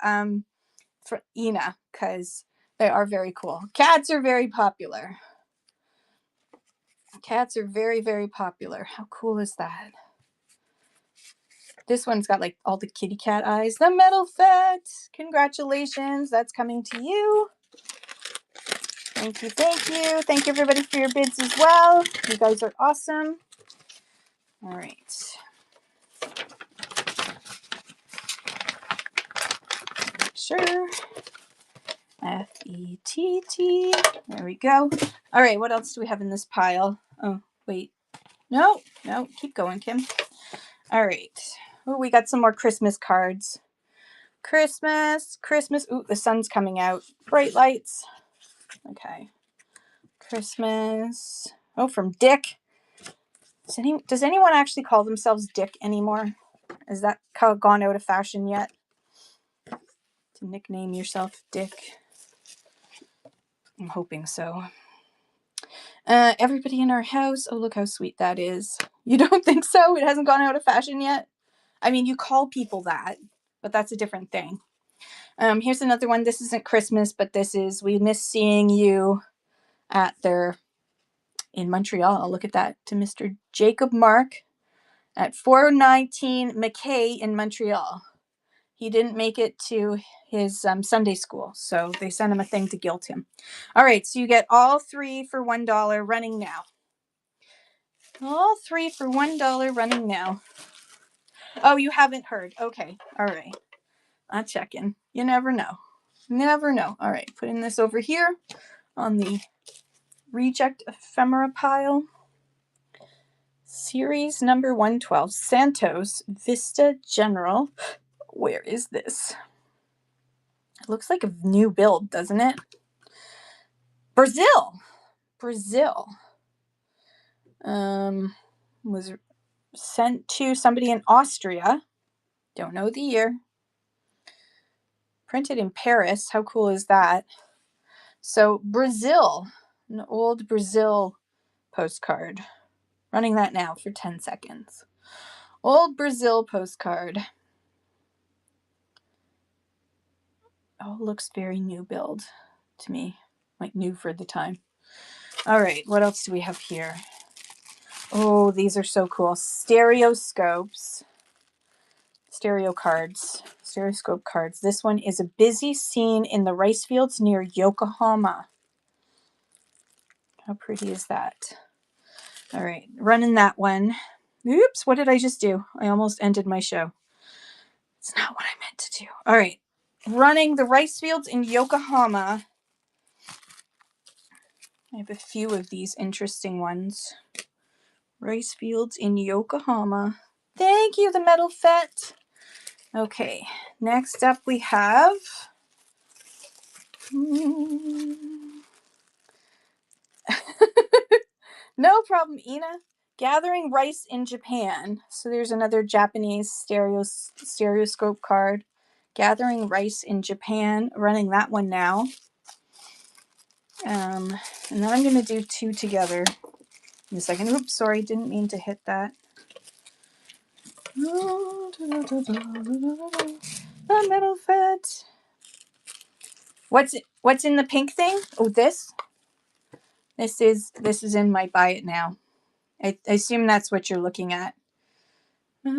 A: for Ina, because they are very cool. Cats are very popular. Cats are very, very popular. How cool is that? This one's got like all the kitty cat eyes. The metal fet. Congratulations. That's coming to you. Thank you. Thank you. Thank you, everybody, for your bids as well. You guys are awesome. All right. Sure. F-E-T-T. There we go. All right. What else do we have in this pile? Oh, wait. No. Keep going, Kim. All right. Oh, we got some more Christmas cards. Christmas. Ooh, the sun's coming out. Bright lights. Okay. Christmas. Oh, from Dick. Does anyone actually call themselves Dick anymore? Is that gone out of fashion yet? To nickname yourself Dick? I'm hoping so. Everybody in our house. Oh, look how sweet that is. You don't think so? It hasn't gone out of fashion yet? I mean, you call people that, but that's a different thing. Here's another one. This isn't Christmas, but this is We Miss Seeing You at in Montreal. Look at that. To Mr. Jacob Mark at 419 McKay in Montreal. He didn't make it to his Sunday school, so they sent him a thing to guilt him. All right, so you get all 3 for $1 running now. All 3 for $1 running now. Oh, you haven't heard. Okay, all right. I'm checking. You never know. Never know. All right, putting this over here on the reject ephemera pile. Series number 112, Santos Vista General. Where is this? It looks like a new build, doesn't it? Brazil. Was sent to somebody in Austria. Don't know the year. Printed in Paris. How cool is that? So Brazil, an old Brazil postcard. Running that now for 10 seconds. Old Brazil postcard. Oh, looks very new build to me. Like new for the time. All right, what else do we have here? Oh, these are so cool. Stereoscopes. Stereoscope cards. This one is A Busy Scene in the Rice Fields near Yokohama. How pretty is that? All right, running that one. Oops, what did I just do? I almost ended my show. It's not what I meant to do. All right, running the rice fields in Yokohama. I have a few of these interesting ones. Rice fields in Yokohama. Thank you, the Metal Fet. Okay, next up we have... No problem, Ina. Gathering rice in Japan. So there's another Japanese stereoscope card. Gathering rice in Japan. Running that one now. And then I'm going to do two together in a second. Oops, sorry, didn't mean to hit that. The Metal Fet. What's in the pink thing? Oh, this. This is in my buy it now. I assume that's what you're looking at. Let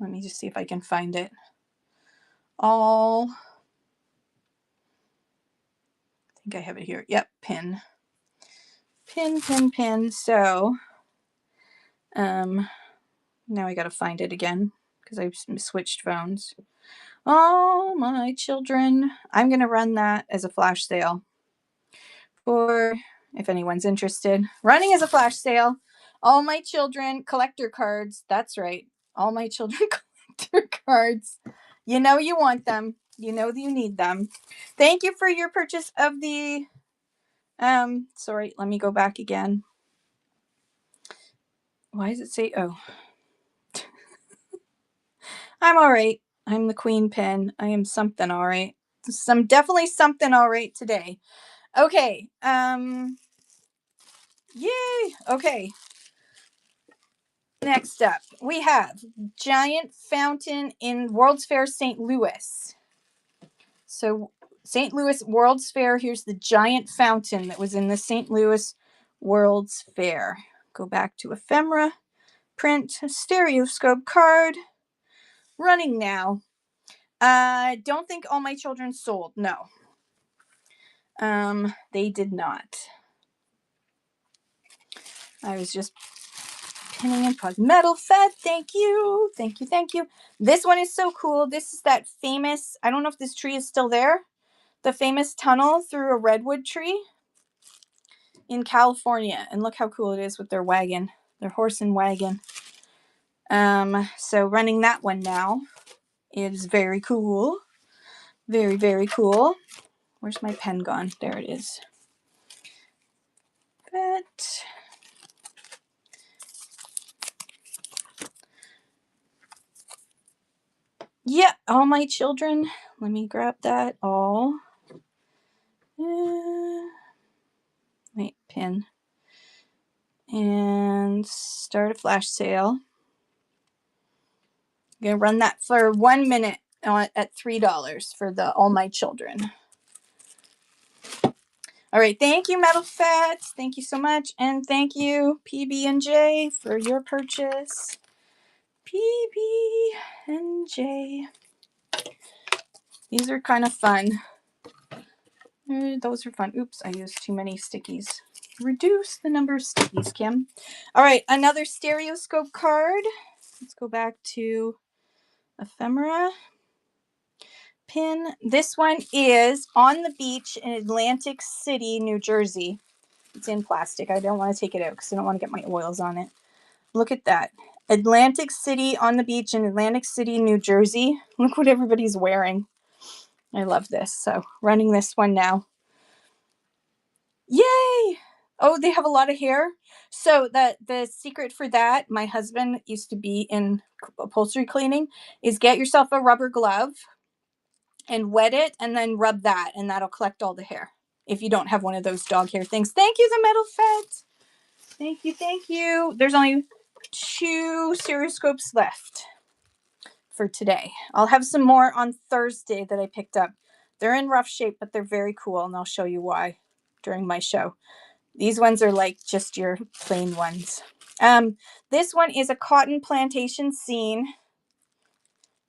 A: me just see if I can find it. I think I have it here. Yep, pin. So, now I got to find it again because I've switched phones. All my children. I'm going to run that as a flash sale for, if anyone's interested. Running as a flash sale. All my children collector cards. That's right. All my children collector cards. You know you want them. You know that you need them. Thank you for your purchase of the... sorry, let me go back again. Why does it say... Oh. I'm all right. I'm the queen pin. I am something all right. Definitely something all right today. Okay. Yay. Okay. Next up, we have Giant Fountain in World's Fair St. Louis. So St. Louis World's Fair, here's the giant fountain that was in the St. Louis World's Fair. Go back to ephemera, print, stereoscope card, running now. Don't think all my children sold. No. They did not. I was just pinning and pause. Metal Fet, thank you. Thank you, thank you. This one is so cool. This is that famous, I don't know if this tree is still there, the famous tunnel through a redwood tree in California. And look how cool it is with their wagon, their horse and wagon. So running that one now is very cool. Very, very cool. Where's my pen gone? There it is. Fet. Yeah, all my children. Let me grab that all. Wait, pin. And start a flash sale. I'm going to run that for 1 minute at $3 for the all my children. All right, thank you, Metal Fet. Thank you so much. And thank you, PB&J, for your purchase. PB&J. These are kind of fun. Those are fun. Oops, I used too many stickies. Reduce the number of stickies, Kim. All right, another stereoscope card. Let's go back to ephemera. Pin. This one is On the Beach in Atlantic City, New Jersey. It's in plastic. I don't want to take it out because I don't want to get my oils on it. Look at that. Atlantic City on the beach in Atlantic City, New Jersey. Look what everybody's wearing. I love this. So running this one now. Yay! Oh, they have a lot of hair. So the secret for that, my husband used to be in upholstery cleaning, is get yourself a rubber glove and wet it and then rub that, and that'll collect all the hair. If you don't have one of those dog hair things. Thank you, the Metal Fet. Thank you, thank you. There's only 2 stereoscopes left for today. I'll have some more on Thursday that I picked up. They're in rough shape, but they're very cool, and I'll show you why during my show. These ones are like just your plain ones. This one is a cotton plantation scene.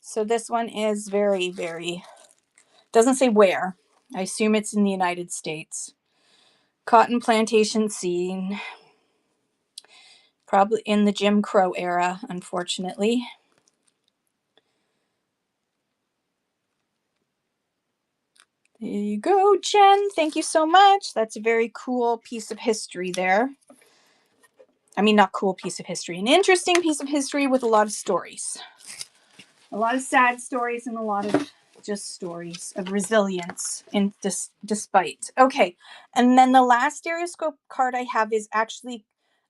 A: So this one is very, very, doesn't say where. I assume it's in the United States. Cotton plantation scene. Probably in the Jim Crow era, unfortunately. There you go, Jen. Thank you so much. That's a very cool piece of history there. I mean, not cool piece of history, an interesting piece of history with a lot of stories. A lot of sad stories and a lot of just stories of resilience and despite. Okay, and then the last stereoscope card I have is actually,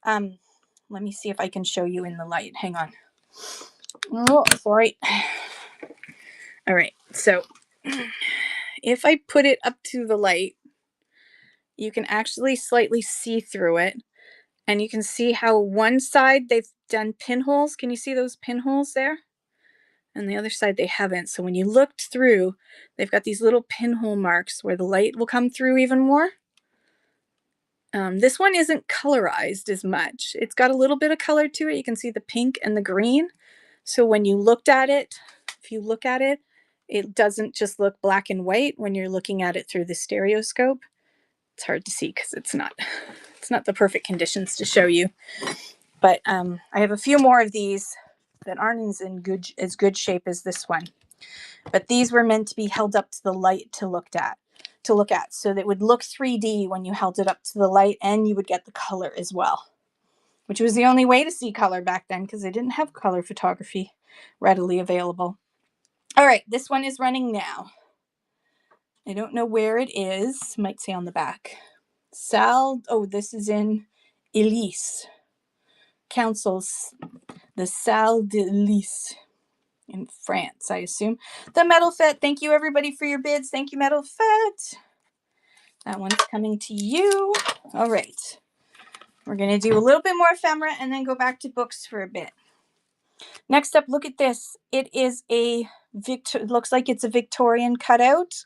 A: let me see if I can show you in the light. Hang on. Oh, sorry. All right, so if I put it up to the light, you can actually slightly see through it. And you can see how one side they've done pinholes. Can you see those pinholes there? And the other side they haven't. So when you looked through, they've got these little pinhole marks where the light will come through even more. This one isn't colorized as much. It's got a little bit of color to it. You can see the pink and the green. So when you looked at it, if you look at it, it doesn't just look black and white when you're looking at it through the stereoscope. It's hard to see because it's not the perfect conditions to show you. But I have a few more of these that aren't as good shape as this one. But these were meant to be held up to the light to look at. So that it would look 3D when you held it up to the light, and you would get the color as well, which was the only way to see color back then because they didn't have color photography readily available. All right, this one is running now. I don't know where it is. Might say on the back. This is in Elise. Councils, the Salle d'Elise in France, I assume. The Metal Fet. Thank you, everybody, for your bids. Thank you, Metal Fet. That one's coming to you. All right. We're going to do a little bit more ephemera and then go back to books for a bit. Next up, look at this. It is looks like it's a Victorian cutout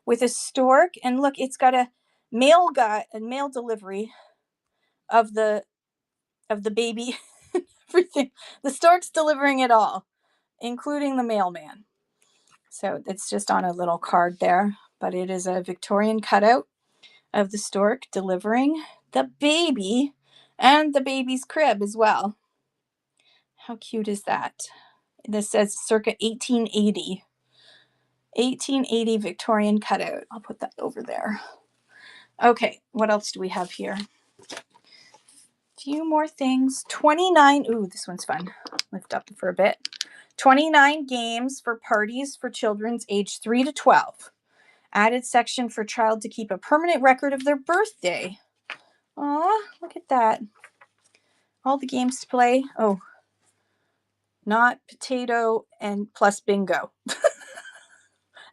A: with a stork. And look, it's got a mail delivery of the baby. Everything. The stork's delivering it all, including the mailman. So it's just on a little card there, but it is a Victorian cutout of the stork delivering the baby and the baby's crib as well. How cute is that? This says circa 1880. 1880 Victorian cutout. I'll put that over there. Okay, what else do we have here? Few more things. 29. Ooh, this one's fun. Lift up for a bit. 29 games for parties for children's age 3 to 12. Added section for child to keep a permanent record of their birthday. Aw, look at that. All the games to play. Oh, not potato and plus bingo.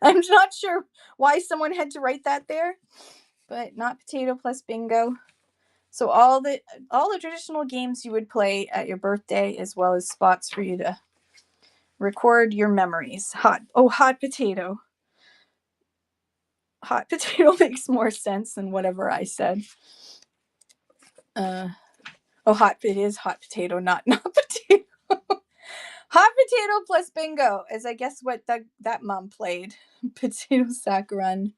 A: I'm not sure why someone had to write that there, but not potato plus bingo. So all the traditional games you would play at your birthday, as well as spots for you to record your memories. Hot potato. Hot potato makes more sense than whatever I said. It is hot potato, not potato. Hot potato plus bingo is, I guess, what that mom played. Potato sack run.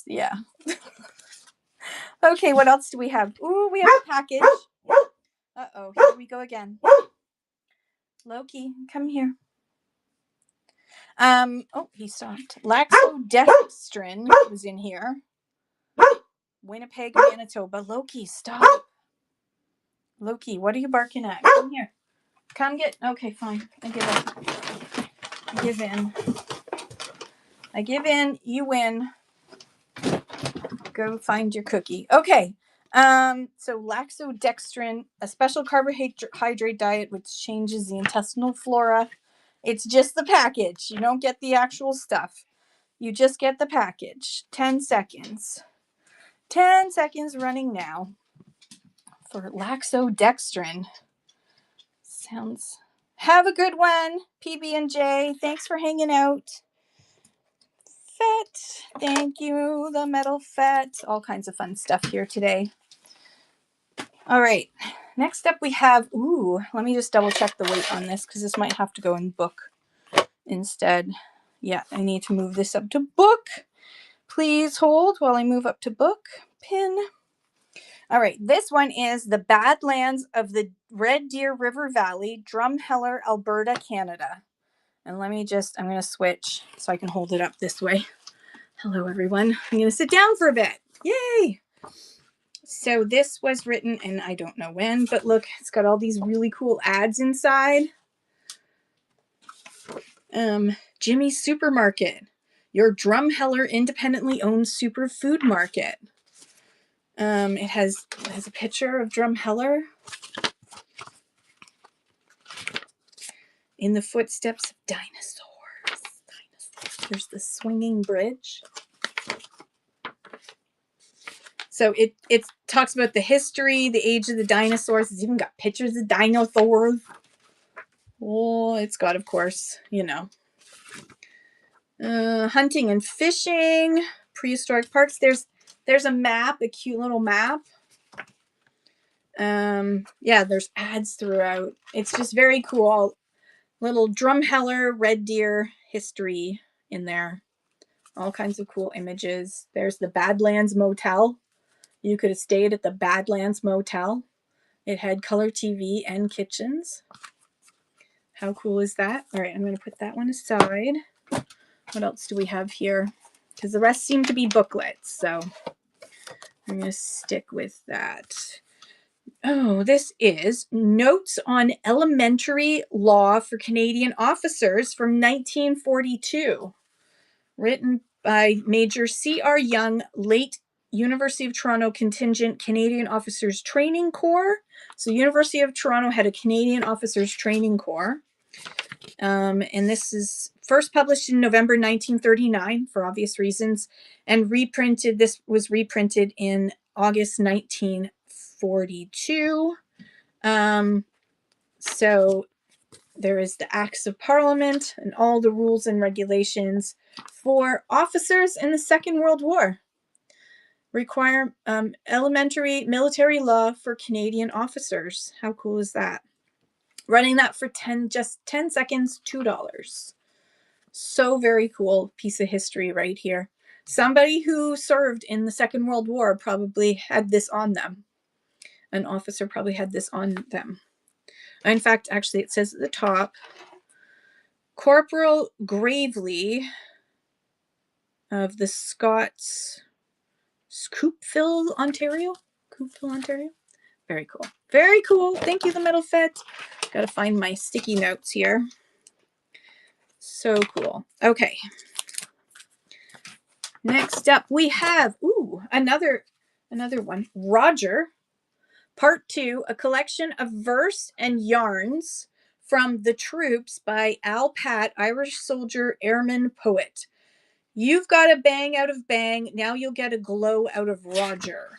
A: Yeah. Okay, what else do we have? Ooh, we have a package. Uh-oh, here we go again. Loki, come here. He stopped. Laxodextrin was in here. Winnipeg, Manitoba. Loki, stop. Loki, what are you barking at? Come here. Come get. Okay, fine. I give up. I give in. I give in. You win. Go find your cookie. Okay. So laxodextrin, a special carbohydrate diet which changes the intestinal flora. It's just the package. You don't get the actual stuff. You just get the package. 10 seconds. 10 seconds running now for laxodextrin. Sounds. Have a good one, PB&J. Thanks for hanging out. Fet. Thank you, the Metal Fet. All kinds of fun stuff here today. All right. Next up we have, let me just double check the weight on this because this might have to go in book instead. Yeah, I need to move this up to book. Please hold while I move up to book. Pin. All right, this one is the Badlands of the Red Deer River Valley, Drumheller, Alberta, Canada. And I'm going to switch so I can hold it up this way Hello, everyone. I'm going to sit down for a bit. Yay! So this was written, and I don't know when, but look, it's got all these really cool ads inside. Jimmy's Supermarket, your Drumheller independently owned superfood market. It has a picture of Drumheller in the footsteps of dinosaurs. There's the swinging bridge. So it talks about the history, the age of the dinosaurs. It's even got pictures of dinosaurs. Oh, it's got, of course, hunting and fishing, prehistoric parks. There's a map, a cute little map. Yeah, there's ads throughout. It's just very cool. Little Drumheller, Red Deer history in there. All kinds of cool images. There's the Badlands Motel. You could have stayed at the Badlands Motel. It had color TV and kitchens. How cool is that? All right, I'm going to put that one aside. What else do we have here? Because the rest seem to be booklets, so I'm going to stick with that. Oh, this is Notes on Elementary Law for Canadian Officers from 1942, written by Major C.R. Young, late University of Toronto Contingent Canadian Officers Training Corps. So University of Toronto had a Canadian Officers Training Corps. And this is first published in November 1939 for obvious reasons, and reprinted. This was reprinted in August 1942. So there is the Acts of Parliament and all the rules and regulations for officers in the Second World War. Require elementary military law for Canadian officers. How cool is that? Running that for just 10 seconds, $2. So very cool piece of history right here. Somebody who served in the Second World War probably had this on them. An officer probably had this on them. In fact, actually, it says at the top, Corporal Gravely of the Scots, Coupeville, Ontario. Coupeville, Ontario. Very cool. Very cool. Thank you, the Metal Fet. Got to find my sticky notes here. So cool. Okay. Next up, we have another one. Roger, Part 2, a collection of verse and yarns from the troops by Al Pat, Irish soldier, airman, poet. You've got a bang out of bang. Now you'll get a glow out of Roger.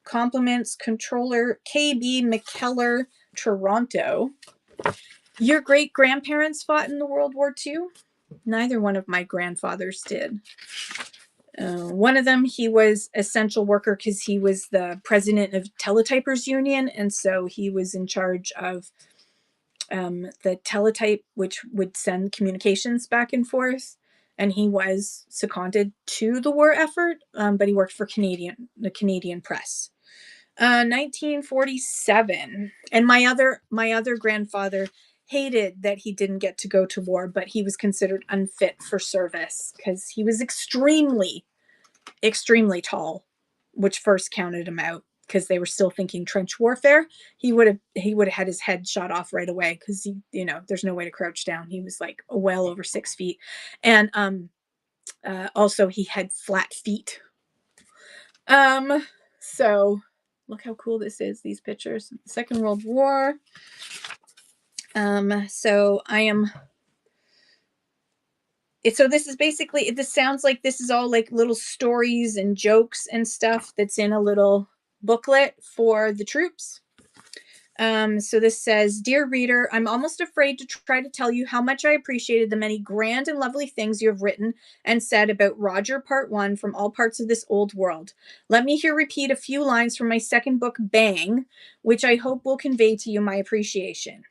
A: Compliments, Controller KB McKellar, Toronto. Your great grandparents fought in the World War II? Neither one of my grandfathers did. One of them, he was essential worker because he was the president of Teletypers Union, and so he was in charge of the teletype, which would send communications back and forth. And he was seconded to the war effort, but he worked for the Canadian Press. 1947, and my other grandfather hated that he didn't get to go to war, but he was considered unfit for service because he was extremely tall, which first counted him out because they were still thinking trench warfare. He would have had his head shot off right away because there's no way to crouch down. He was like well over 6 feet, and also he had flat feet. So look how cool this is. These pictures, Second World War. So this is basically, this sounds like this is all like little stories and jokes and stuff that's in a little booklet for the troops. So this says, Dear reader, I'm almost afraid to try to tell you how much I appreciated the many grand and lovely things you have written and said about Roger Part 1 from all parts of this old world. Let me here repeat a few lines from my second book, Bang, which I hope will convey to you my appreciation.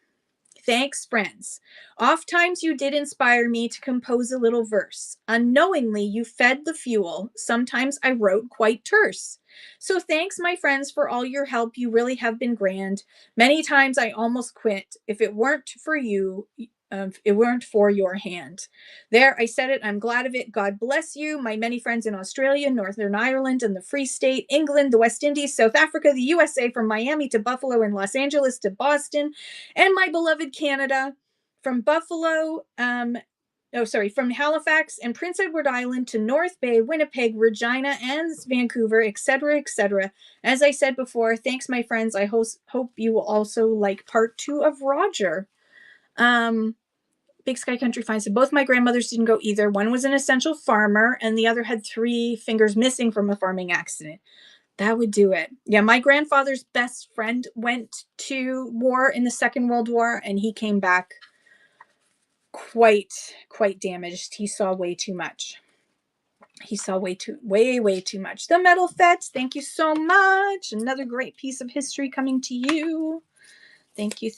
A: Thanks, friends. Oft-times you did inspire me to compose a little verse. Unknowingly, you fed the fuel. Sometimes I wrote quite terse. So thanks, my friends, for all your help. You really have been grand. Many times I almost quit. If it weren't for you, it weren't for your hand. There, I said it. I'm glad of it. God bless you. My many friends in Australia, Northern Ireland, and the Free State, England, the West Indies, South Africa, the USA, from Miami to Buffalo and Los Angeles to Boston, and my beloved Canada, from Buffalo, from Halifax and Prince Edward Island to North Bay, Winnipeg, Regina, and Vancouver, etc., etc. As I said before, thanks, my friends. I hope you will also like part 2 of Roger. Big Sky Country finds that both my grandmothers didn't go either. One was an essential farmer, and the other had 3 fingers missing from a farming accident. That would do it. Yeah, my grandfather's best friend went to war in the Second World War, and he came back quite damaged. He saw way too much. He saw way too much. The Metal Fets, thank you so much. Another great piece of history coming to you. Thank you.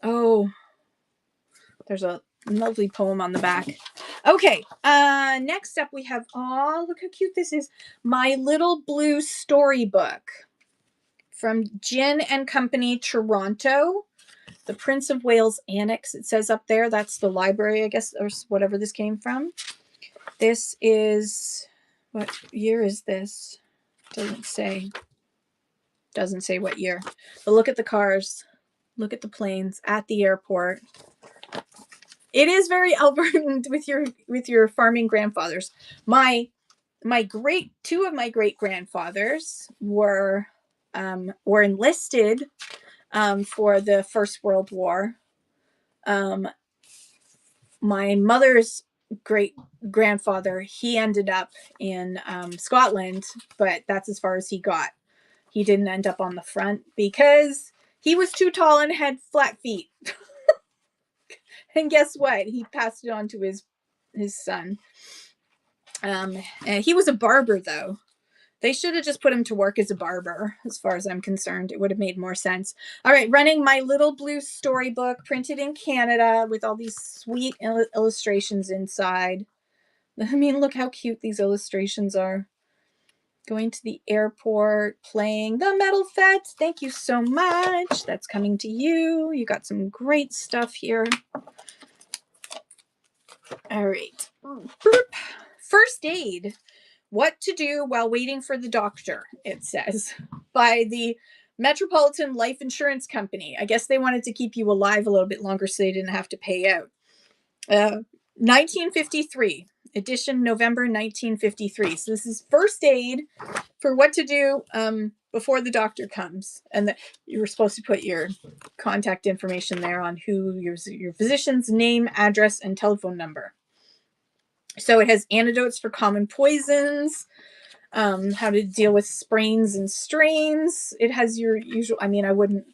A: Oh, there's a lovely poem on the back. Okay, next up we have, oh, look how cute this is. My Little Blue Storybook from Gin and Company, Toronto. The Prince of Wales Annex, it says up there. That's the library, I guess, or whatever this came from. This is, what year is this? Doesn't say what year. But look at the cars. Look at the planes at the airport. It is very Albertan with your farming grandfathers. Two of my great grandfathers were enlisted for the First World War. My mother's great grandfather, he ended up in Scotland, but that's as far as he got. He didn't end up on the front because he was too tall and had flat feet. And guess what? He passed it on to his son. And he was a barber, though. They should have just put him to work as a barber, as far as I'm concerned. It would have made more sense. All right, running My Little Blue Storybook, printed in Canada with all these sweet illustrations inside. I mean, look how cute these illustrations are. Going to the airport, playing the Metal Fets. Thank you so much. That's coming to you. You got some great stuff here. All right. First Aid. What to do while waiting for the doctor, it says, by the Metropolitan Life Insurance Company. I guess they wanted to keep you alive a little bit longer so they didn't have to pay out. 1953, edition November 1953. So this is first aid for what to do before the doctor comes. And you were supposed to put your contact information there on who your physician's name, address, and telephone number. So it has antidotes for common poisons, how to deal with sprains and strains. It has your usual, I mean, I would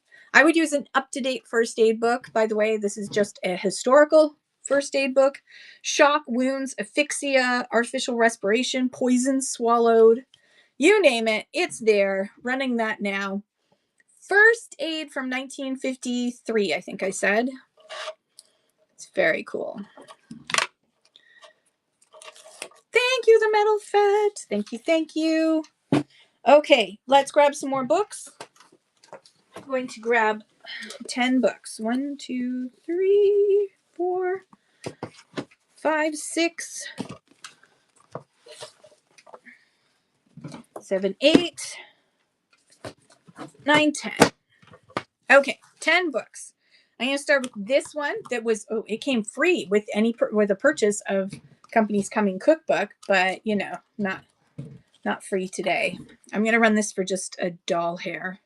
A: use an up-to-date first aid book. By the way, this is just a historical first aid book. Shock, wounds, asphyxia, artificial respiration, poison swallowed, you name it, it's there. Running that now. First aid from 1953, I think I said. It's very cool. Thank you, the Metal Fett. Thank you. Okay, let's grab some more books. I'm going to grab 10 books. 1, 2, 3, 4, 5, 6, 7, 8, 9, 10. Okay, 10 books. I'm going to start with this one that was, it came free with with a purchase of Company's Coming cookbook, but you know, not free today. I'm going to run this for just $1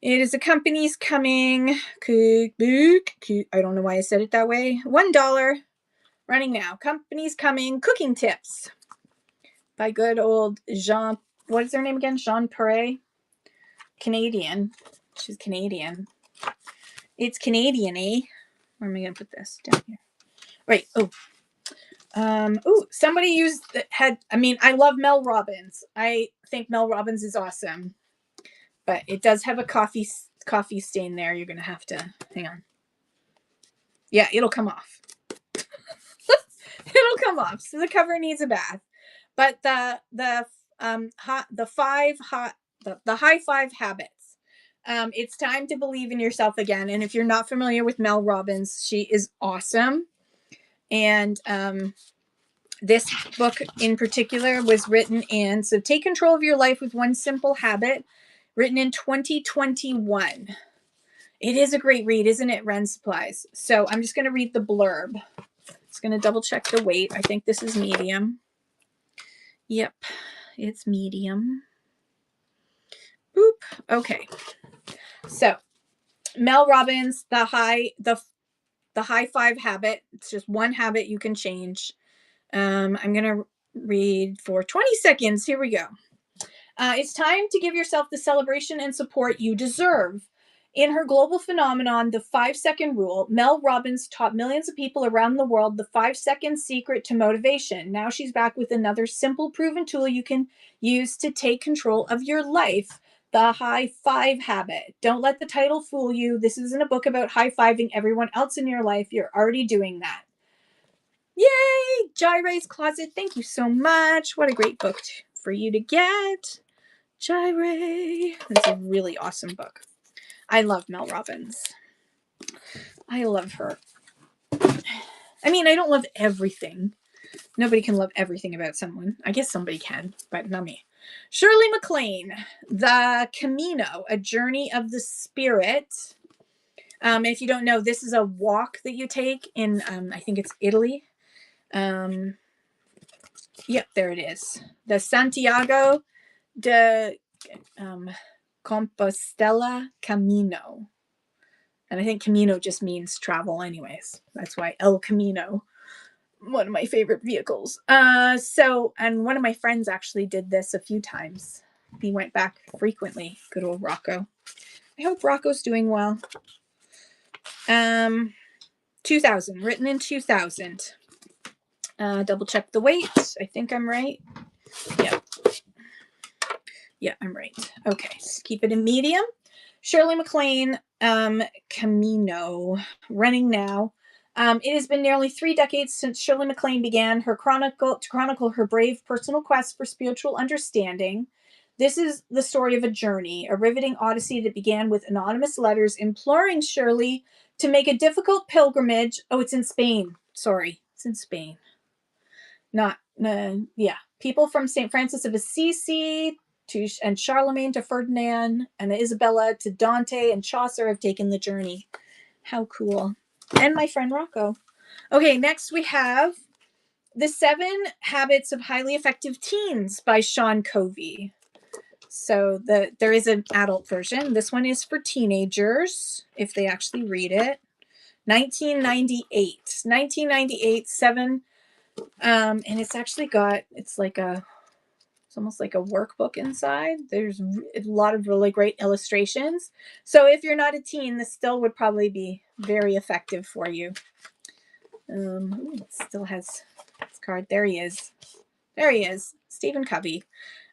A: It is a Company's Coming cookbook. I don't know why I said it that way. $1 running now. Company's Coming cooking tips by good old Jean. What is her name again? Jean Perret. Canadian. She's Canadian. It's Canadian, eh? Where am I going to put this? Down here. Right. Somebody I love Mel Robbins. I think Mel Robbins is awesome. But it does have a coffee stain there. You're going to have to, hang on. Yeah, it'll come off. It'll come off. So the cover needs a bath. But the high five habits It's time to believe in yourself again. And if you're not familiar with Mel Robbins, she is awesome. And this book in particular was written in, so Take Control of Your Life with One Simple Habit, written in 2021. It is a great read, isn't it, Ren Supplies? So I'm just going to read the blurb. It's going to double check the weight. I think this is medium. Yep, it's medium. Boop. Okay. So Mel Robbins, the high five habit. It's just one habit you can change. I'm going to read for 20 seconds. Here we go. It's time to give yourself the celebration and support you deserve. In her global phenomenon, The 5-Second Rule, Mel Robbins taught millions of people around the world the 5-second secret to motivation. Now she's back with another simple, proven tool you can use to take control of your life. The High Five Habit. Don't let the title fool you. This isn't a book about high-fiving everyone else in your life. You're already doing that. Yay! Jaire's Closet. Thank you so much. What a great book for you to get. Jaire. It's a really awesome book. I love Mel Robbins. I love her. I mean, I don't love everything. Nobody can love everything about someone. I guess somebody can, but not me. Shirley MacLaine, The Camino, A Journey of the Spirit. If you don't know, this is a walk that you take in, I think it's Italy. Yep, there it is. The Santiago de Compostela Camino. And I think Camino just means travel anyways. That's why El Camino, one of my favorite vehicles. And one of my friends actually did this a few times. He went back frequently. Good old Rocco. I hope Rocco's doing well. 2000, written in 2000. Double check the weight. I think I'm right. Yep. Yeah, I'm right. Okay, so keep it in medium. Shirley MacLaine, Camino, running now. It has been nearly 3 decades since Shirley MacLaine began her chronicle her brave personal quest for spiritual understanding. This is the story of a journey, a riveting odyssey that began with anonymous letters imploring Shirley to make a difficult pilgrimage. Oh, it's in Spain. Sorry, it's in Spain. People from St. Francis of Assisi and Charlemagne to Ferdinand and Isabella to Dante and Chaucer have taken the journey. How cool. And my friend Rocco. Okay, next we have The 7 Habits of Highly Effective Teens by Sean Covey. So there is an adult version. This one is for teenagers, if they actually read it. 1998, 7. And it's actually got, it's almost like a workbook inside. There's a lot of really great illustrations. So if you're not a teen, this still would probably be very effective for you. It still has his card. There he is. Stephen Covey.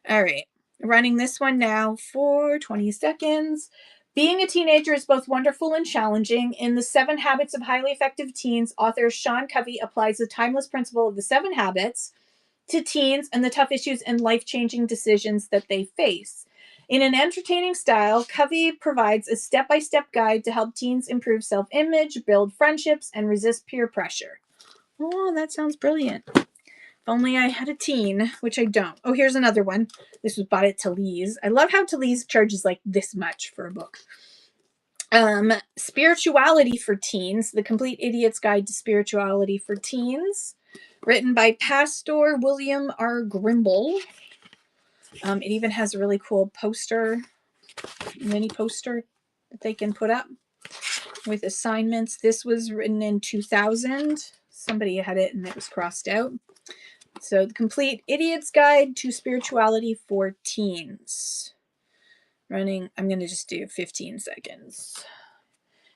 A: All right. Running this one now for 20 seconds. Being a teenager is both wonderful and challenging. In The 7 Habits of Highly Effective Teens, author Sean Covey applies the timeless principle of the 7 habits to teens and the tough issues and life-changing decisions that they face. In an entertaining style, Covey provides a step-by-step guide to help teens improve self-image, build friendships, and resist peer pressure. Oh, that sounds brilliant. If only I had a teen, which I don't. Oh, here's another one. This was bought at Talese. I love how Talese charges like this much for a book. Spirituality for Teens, The Complete Idiot's Guide to Spirituality for Teens. Written by Pastor William R. Grimble. It even has a really cool mini poster that they can put up with assignments. This was written in 2000. Somebody had it and it was crossed out. So The Complete Idiot's Guide to Spirituality for Teens. Running, I'm going to just do 15 seconds.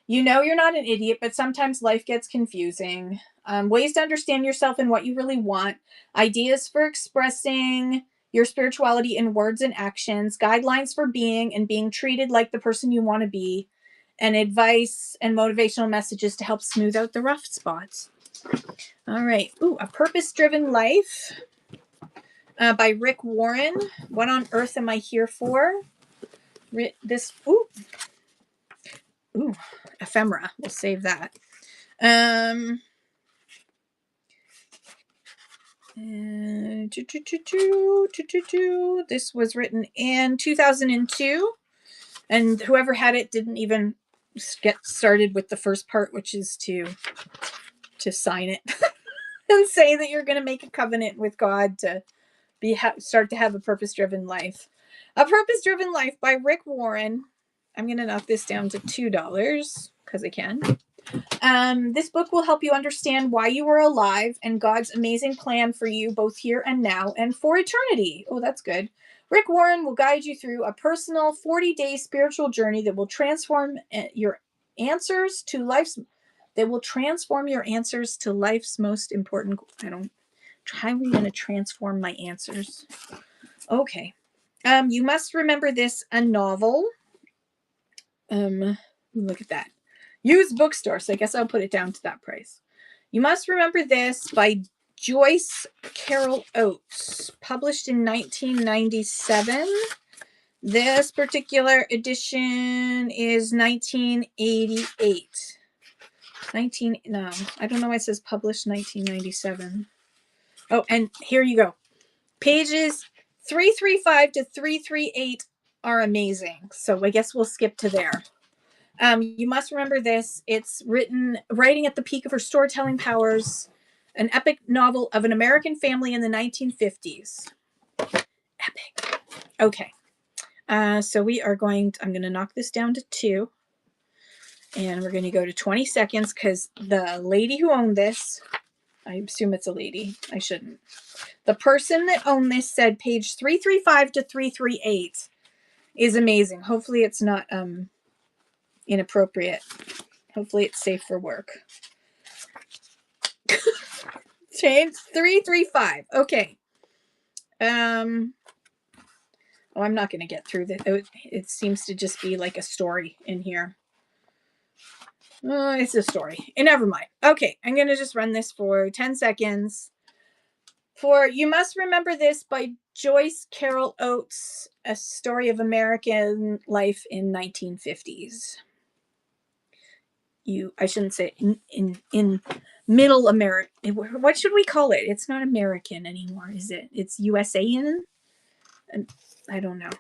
A: You know you're not an idiot, but sometimes life gets confusing. Ways to understand yourself and what you really want. Ideas for expressing your spirituality in words and actions. Guidelines for being and being treated like the person you want to be. And advice and motivational messages to help smooth out the rough spots. All right. Ooh, A Purpose-Driven Life by Rick Warren. What on earth am I here for? Ooh, ephemera. We'll save that. This was written in 2002, and whoever had it didn't even get started with the first part, which is to sign it and say that you're going to make a covenant with God to start to have a purpose-driven life. A Purpose-Driven Life by Rick Warren. I'm going to knock this down to $2 because I can. This book will help you understand why you are alive and God's amazing plan for you both here and now and for eternity. Oh, that's good. Rick Warren will guide you through a personal 40-day spiritual journey that will transform your answers to life's most important. How are we going to transform my answers? Okay. You must remember this, a novel. Look at that. Used bookstore, so I guess I'll put it down to that price. You Must Remember This by Joyce Carol Oates, published in 1997. This particular edition is 1988. No, I don't know why it says published 1997. Oh, and here you go. Pages 335 to 338 are amazing. So I guess we'll skip to there. You must remember this. It's writing at the peak of her storytelling powers, an epic novel of an American family in the 1950s. Epic. Okay. So I'm going to knock this down to 2. And we're going to go to 20 seconds because the lady who owned this, I assume it's a lady. I shouldn't. The person that owned this said page 335 to 338 is amazing. Hopefully it's not inappropriate. Hopefully it's safe for work. Change 335. Okay. I'm not going to get through this. It seems to just be like a story in here. It's a story. Never mind. Okay, I'm going to just run this for 10 seconds. For You Must Remember This by Joyce Carol Oates, a story of American life in 1950s. I shouldn't say in middle America. What should we call it? It's not American anymore, is it? It's USAN? I don't know.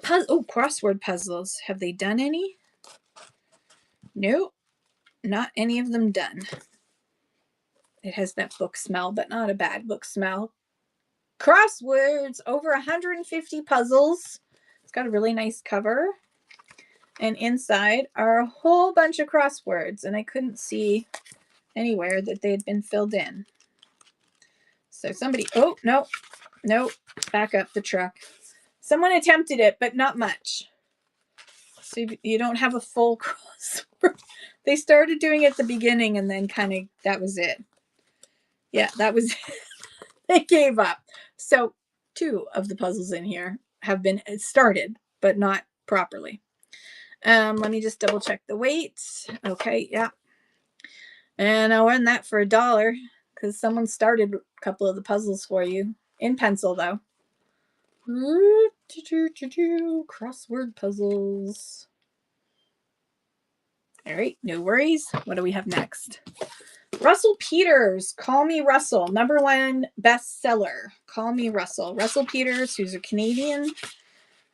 A: Crossword puzzles. Have they done any? Nope. Not any of them done. It has that book smell, but not a bad book smell. Crosswords. Over 150 puzzles. It's got a really nice cover. And inside are a whole bunch of crosswords. And I couldn't see anywhere that they had been filled in. So somebody... Oh, no. Back up the truck. Someone attempted it, but not much. So you don't have a full crossword. They started doing it at the beginning and then that was it. Yeah, that was it. They gave up. So 2 of the puzzles in here have been started, but not properly. Let me just double check the weight. Okay, yeah. And I'll run that for $1 because someone started a couple of the puzzles for you. In pencil, though. Crossword puzzles. All right, no worries. What do we have next? Russell Peters, Call Me Russell, #1 bestseller. Call Me Russell. Russell Peters, who's a Canadian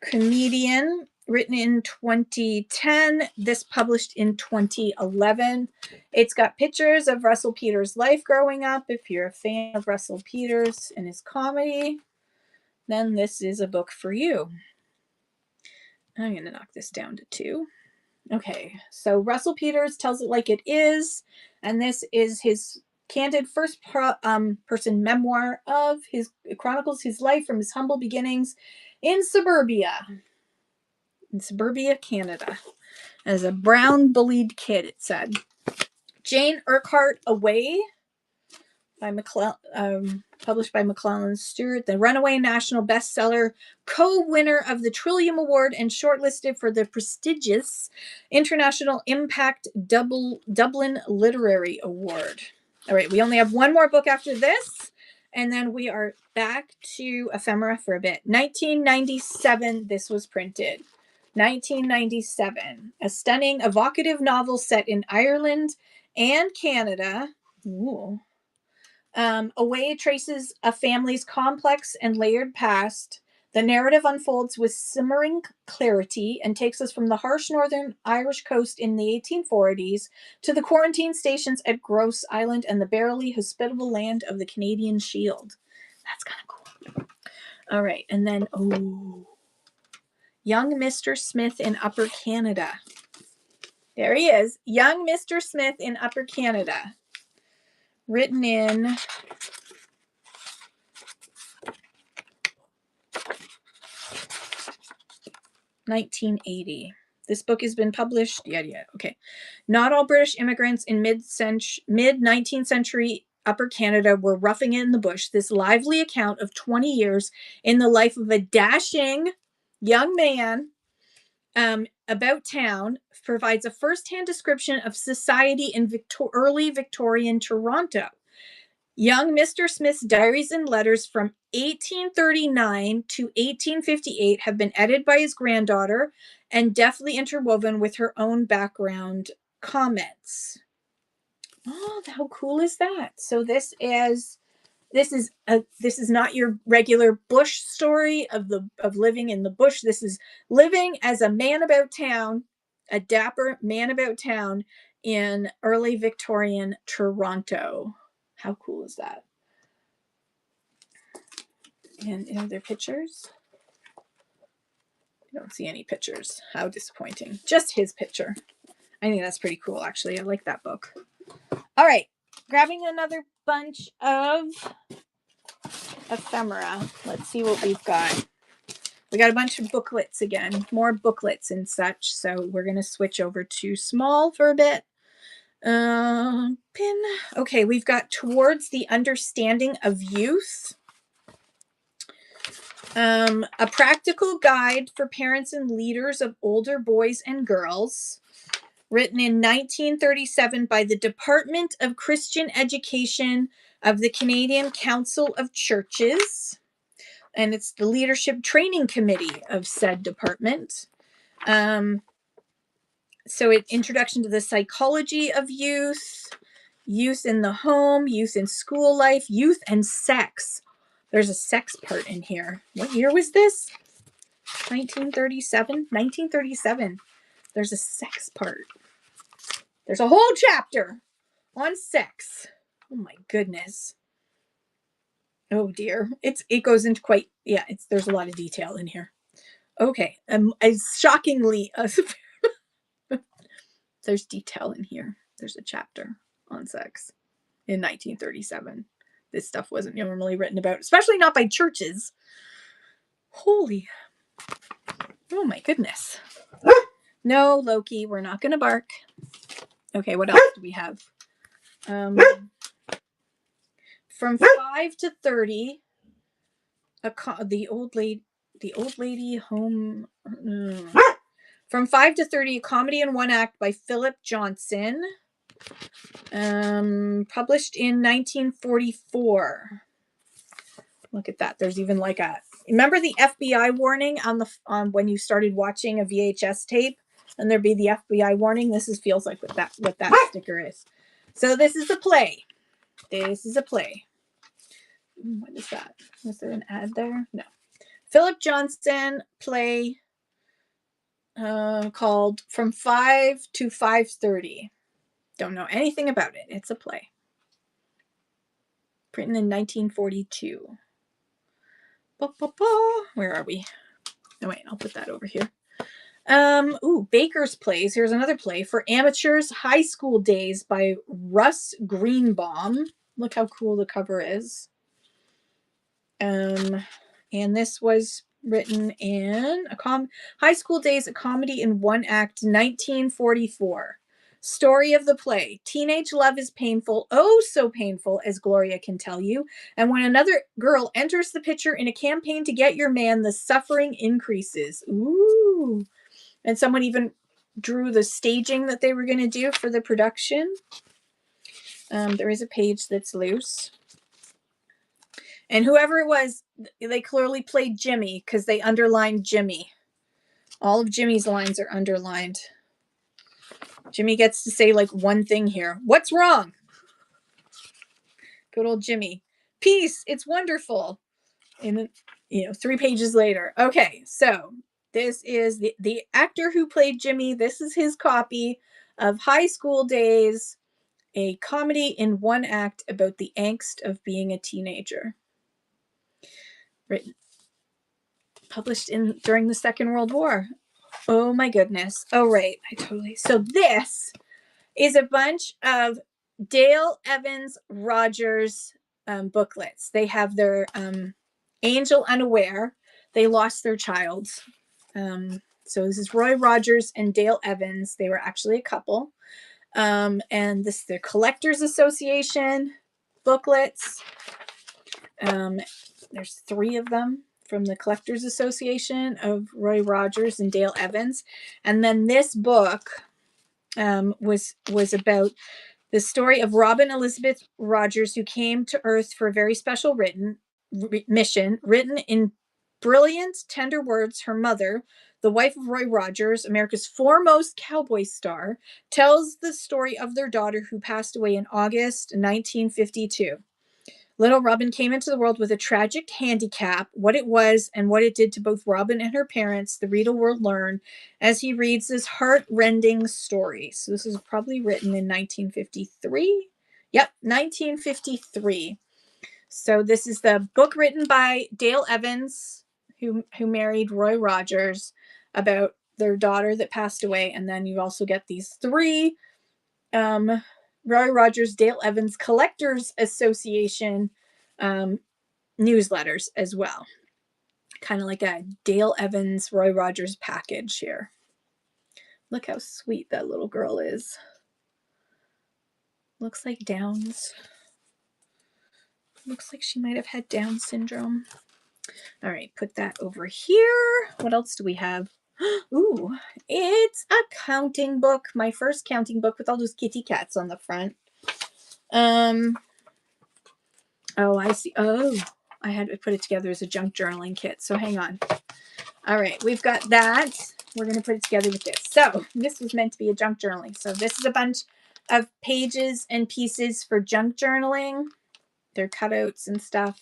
A: comedian, written in 2010. This published in 2011. It's got pictures of Russell Peters' life growing up. If you're a fan of Russell Peters and his comedy, then this is a book for you. I'm going to knock this down to 2. Okay, so Russell Peters tells it like it is, and this is his candid first person memoir of chronicles his life from his humble beginnings in suburbia, Canada, as a brown bullied kid. It said. Jane Urquhart, Away, by published by McClellan Stewart, the runaway national bestseller, co-winner of the Trillium Award and shortlisted for the prestigious International Impact Dublin Literary Award. All right, we only have one more book after this, and then we are back to ephemera for a bit. 1997, this was printed. 1997. A stunning, evocative novel set in Ireland and Canada. Ooh. Away traces a family's complex and layered past. The narrative unfolds with simmering clarity and takes us from the harsh northern Irish coast in the 1840s to the quarantine stations at Gross Island and the barely hospitable land of the Canadian Shield. That's kind of cool. All right, and then, Young Mr. Smith in Upper Canada. There he is. Young Mr. Smith in Upper Canada. Written in 1980. This book has been published. Okay. Not all British immigrants in mid-19th century Upper Canada were roughing it in the bush. This lively account of 20 years in the life of a dashing young man about town provides a first-hand description of society in early Victorian Toronto. Young Mr. Smith's diaries and letters from 1839 to 1858 have been edited by his granddaughter and deftly interwoven with her own background comments. Oh, how cool is that? So this is not your regular bush story of living in the bush. This is living as a man about town, a dapper man about town in early Victorian Toronto. How cool is that? And are there pictures? I don't see any pictures. How disappointing. Just his picture. I think that's pretty cool, actually. I like that book. All right. Grabbing another bunch of ephemera. Let's see what we've got. We got a bunch of booklets again. More booklets and such. So we're going to switch over to small for a bit. Pin. Okay, we've got Towards the Understanding of Youth. A practical guide for parents and leaders of older boys and girls, written in 1937 by the Department of Christian Education of the Canadian Council of Churches, and it's the Leadership Training Committee of said department. So it introduction to the psychology of youth, youth in the home, youth in school life, youth and sex. There's a sex part in here. What year was this? 1937? 1937. There's a sex part. There's a whole chapter on sex. Oh my goodness. Oh dear. It goes into quite, there's a lot of detail in here. Okay. Shockingly, there's detail in here. There's a chapter on sex in 1937. This stuff wasn't normally written about, especially not by churches. Holy. Oh my goodness. No, Loki, we're not going to bark. Okay, what else do we have? From 5 to 30, the old lady home. From 5 to 30, a comedy in one act by Philip Johnson. Published in 1944. Look at that. There's even like remember the FBI warning on when you started watching a VHS tape, and there'd be the FBI warning. This feels like what that sticker is. So this is a play. This is a play. What is that? Was there an ad there? No. Philip Johnson play called From 5 to 5:30. Don't know anything about it. It's a play. Written in 1942. Where are we? Oh wait, I'll put that over here. Baker's Plays. Here's another play for amateurs. High School Days by Russ Greenbaum. Look how cool the cover is. And this was written in High School Days, a comedy in one act, 1944. Story of the play. Teenage love is painful, oh so painful, as Gloria can tell you. And when another girl enters the picture in a campaign to get your man, the suffering increases. Ooh. And someone even drew the staging that they were going to do for the production. There is a page that's loose. And whoever it was, they clearly played Jimmy because they underlined Jimmy. All of Jimmy's lines are underlined. Jimmy gets to say like one thing here. What's wrong? Good old Jimmy. Peace. It's wonderful. And 3 pages later. Okay, so this is the actor who played Jimmy. This is his copy of High School Days, a comedy in one act about the angst of being a teenager. Published during the Second World War. Oh my goodness. Oh, right. So this is a bunch of Dale Evans Rogers booklets. They have their Angel Unaware. They lost their child. So this is Roy Rogers and Dale Evans. They were actually a couple. And this is the Collectors Association booklets. There's 3 of them from the Collectors Association of Roy Rogers and Dale Evans. And then this book was about the story of Robin Elizabeth Rogers, who came to Earth for a very special mission. Written in brilliant, tender words, her mother, the wife of Roy Rogers, America's foremost cowboy star, tells the story of their daughter who passed away in August 1952. Little Robin came into the world with a tragic handicap. What it was and what it did to both Robin and her parents, the reader will learn as he reads this heart-rending story. So this is probably written in 1953. Yep, 1953. So this is the book written by Dale Evans, who married Roy Rogers, about their daughter that passed away. And then you also get these 3 Roy Rogers, Dale Evans Collectors Association newsletters as well. Kind of like a Dale Evans, Roy Rogers package here. Look how sweet that little girl is. Looks like Downs. Looks like she might have had Down syndrome. All right, put that over here. What else do we have? Ooh, it's a counting book. My first counting book with all those kitty cats on the front. Oh, I see. Oh, I had to put it together as a junk journaling kit. So hang on. All right, we've got that. We're going to put it together with this. So this was meant to be a junk journaling. So this is a bunch of pages and pieces for junk journaling. They're cutouts and stuff,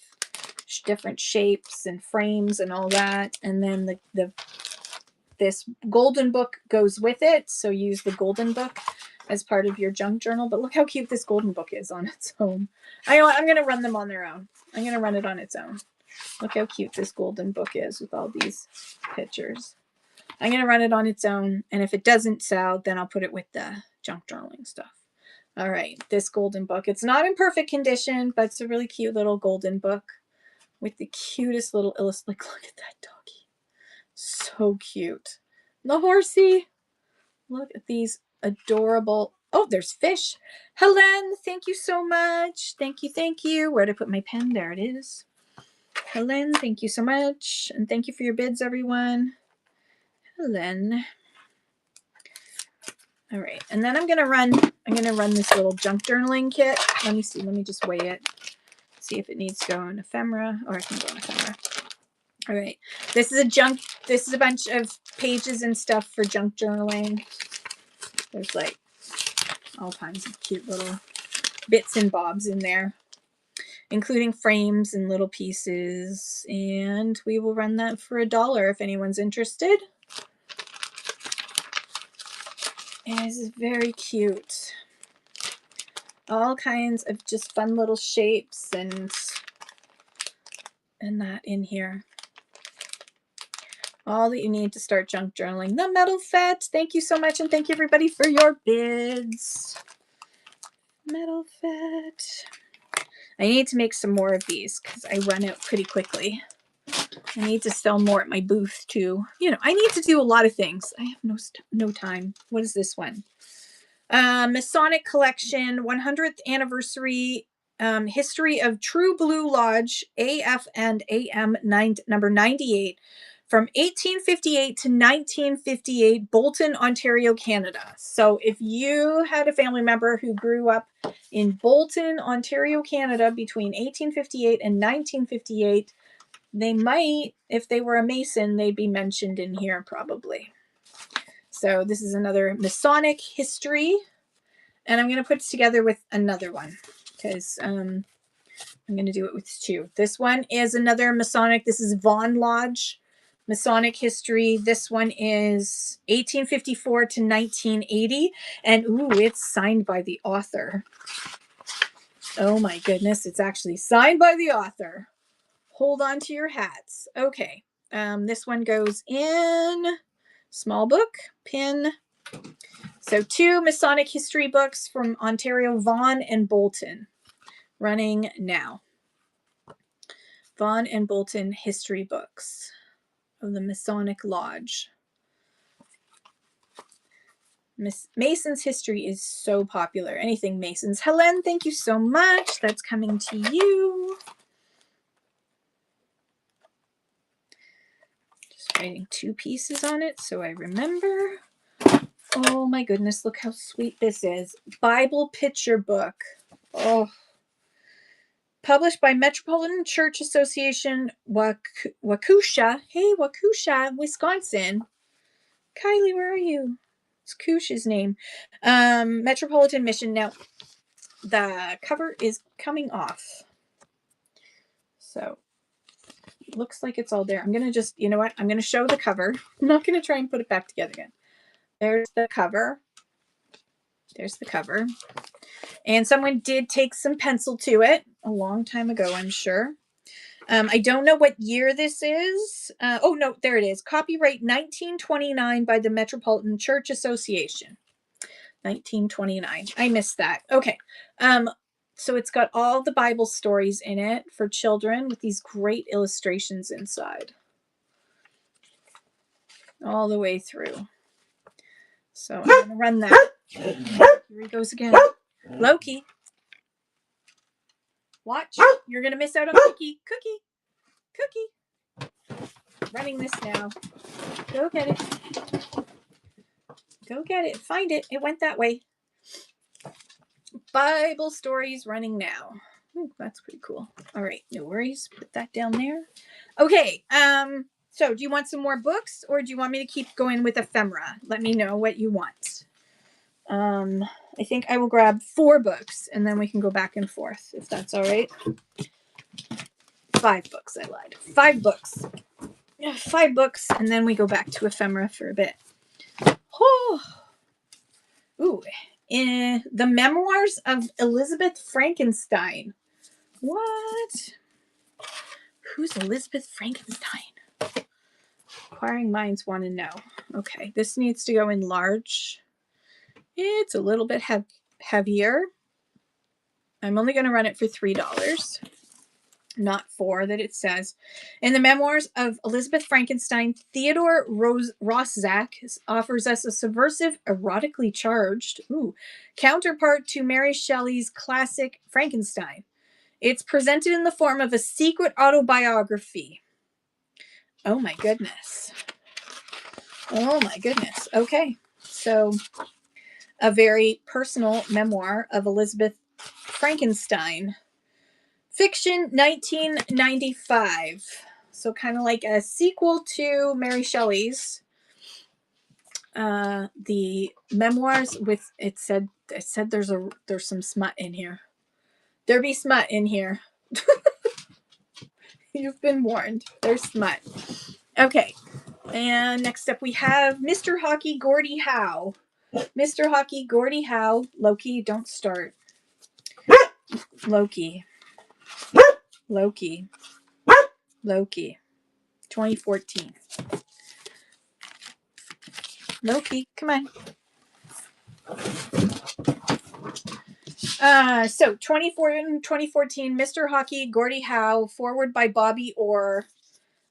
A: different shapes and frames and all that. And then this golden book goes with it. So use the golden book as part of your junk journal. But look how cute this golden book is on its own. I'm going to run them on their own. I'm going to run it on its own. Look how cute this golden book is with all these pictures. I'm going to run it on its own. And if it doesn't sell, then I'll put it with the junk journaling stuff. All right, this golden book. It's not in perfect condition, but it's a really cute little golden book with the cutest little illustration. Like, look at that doggy. So cute. The horsey. Look at these adorable. Oh, there's fish. Helen, thank you so much. Thank you. Where did I put my pen? There it is. Helen, thank you so much. And thank you for your bids, everyone. Helen. All right. And then I'm going to run this little junk journaling kit. Let me see. Let me just weigh it. See if it needs to go in ephemera, or I can go in ephemera. All right. This is a bunch of pages and stuff for junk journaling. There's like all kinds of cute little bits and bobs in there, including frames and little pieces. And we will run that for $1 if anyone's interested. It is very cute. All kinds of just fun little shapes and that in here. All that you need to start junk journaling. The Metal Fet, thank you so much, and thank you everybody for your bids. Metal Fet. I need to make some more of these because I run out pretty quickly. I need to sell more at my booth too. I need to do a lot of things. I have no time. What is this one? Masonic Collection 100th Anniversary History of True Blue Lodge AF and AM number 98 from 1858 to 1958, Bolton, Ontario, Canada. So if you had a family member who grew up in Bolton, Ontario, Canada between 1858 and 1958, they might, if they were a Mason, they'd be mentioned in here probably. So this is another Masonic history, and I'm going to put it together with another one because I'm going to do it with two. This one is another Masonic. This is Vaughan Lodge Masonic history. This one is 1854 to 1980, and ooh, it's signed by the author. Oh my goodness, it's actually signed by the author. Hold on to your hats. Okay, this one goes in small book, pin. So 2 Masonic history books from Ontario, Vaughan and Bolton, running now. Vaughan and Bolton history books of the Masonic Lodge. Mason's history is so popular. Anything Masons. Helen, thank you so much. That's coming to you. Just writing 2 pieces on it so I remember. Oh my goodness, look how sweet this is. Bible picture book. Oh. Published by Metropolitan Church Association, Waukesha. Hey, Waukesha, Wisconsin. Kylie, where are you? It's Kush's name. Metropolitan Mission. Now, the cover is coming off. So, looks like it's all there. I'm going to just, you know what? I'm going to show the cover. I'm not going to try and put it back together again. There's the cover. There's the cover. And someone did take some pencil to it a long time ago, I'm sure. I don't know what year this is. Oh, no, there it is. Copyright 1929 by the Metropolitan Church Association. 1929. I missed that. Okay. So it's got all the Bible stories in it for children with these great illustrations inside. All the way through. So I'm going to run that. Here he goes again. Loki. Watch. You're going to miss out on Cookie. Cookie. Running this now. Go get it. Go get it. Find it. It went that way. Bible stories running now. Ooh, that's pretty cool. All right. No worries. Put that down there. Okay. So do you want some more books or do you want me to keep going with ephemera? Let me know what you want. I think I will grab 4 books and then we can go back and forth if that's all right. 5 books. I lied. 5 books. 5 books and then we go back to ephemera for a bit. Oh. Ooh. In the Memoirs of Elizabeth Frankenstein. What? Who's Elizabeth Frankenstein? Inquiring minds want to know. Okay, this needs to go in large. It's a little bit heavier. I'm only going to run it for $3, not 4 that it says. In the Memoirs of Elizabeth Frankenstein, Theodore Roszak offers us a subversive, erotically charged counterpart to Mary Shelley's classic Frankenstein. It's presented in the form of a secret autobiography. Oh my goodness. Oh my goodness. Okay. So a very personal memoir of Elizabeth Frankenstein. Fiction, 1995. So kind of like a sequel to Mary Shelley's. The memoirs with it said there's some smut in here. There be smut in here. You've been warned. There's smut. Okay. And next up we have Mr. Hockey Gordie Howe. Mr. Hockey Gordie Howe. Loki, don't start. Loki. 2014. Loki, come on. So 2014, Mr. Hockey, Gordie Howe, forward by Bobby Orr.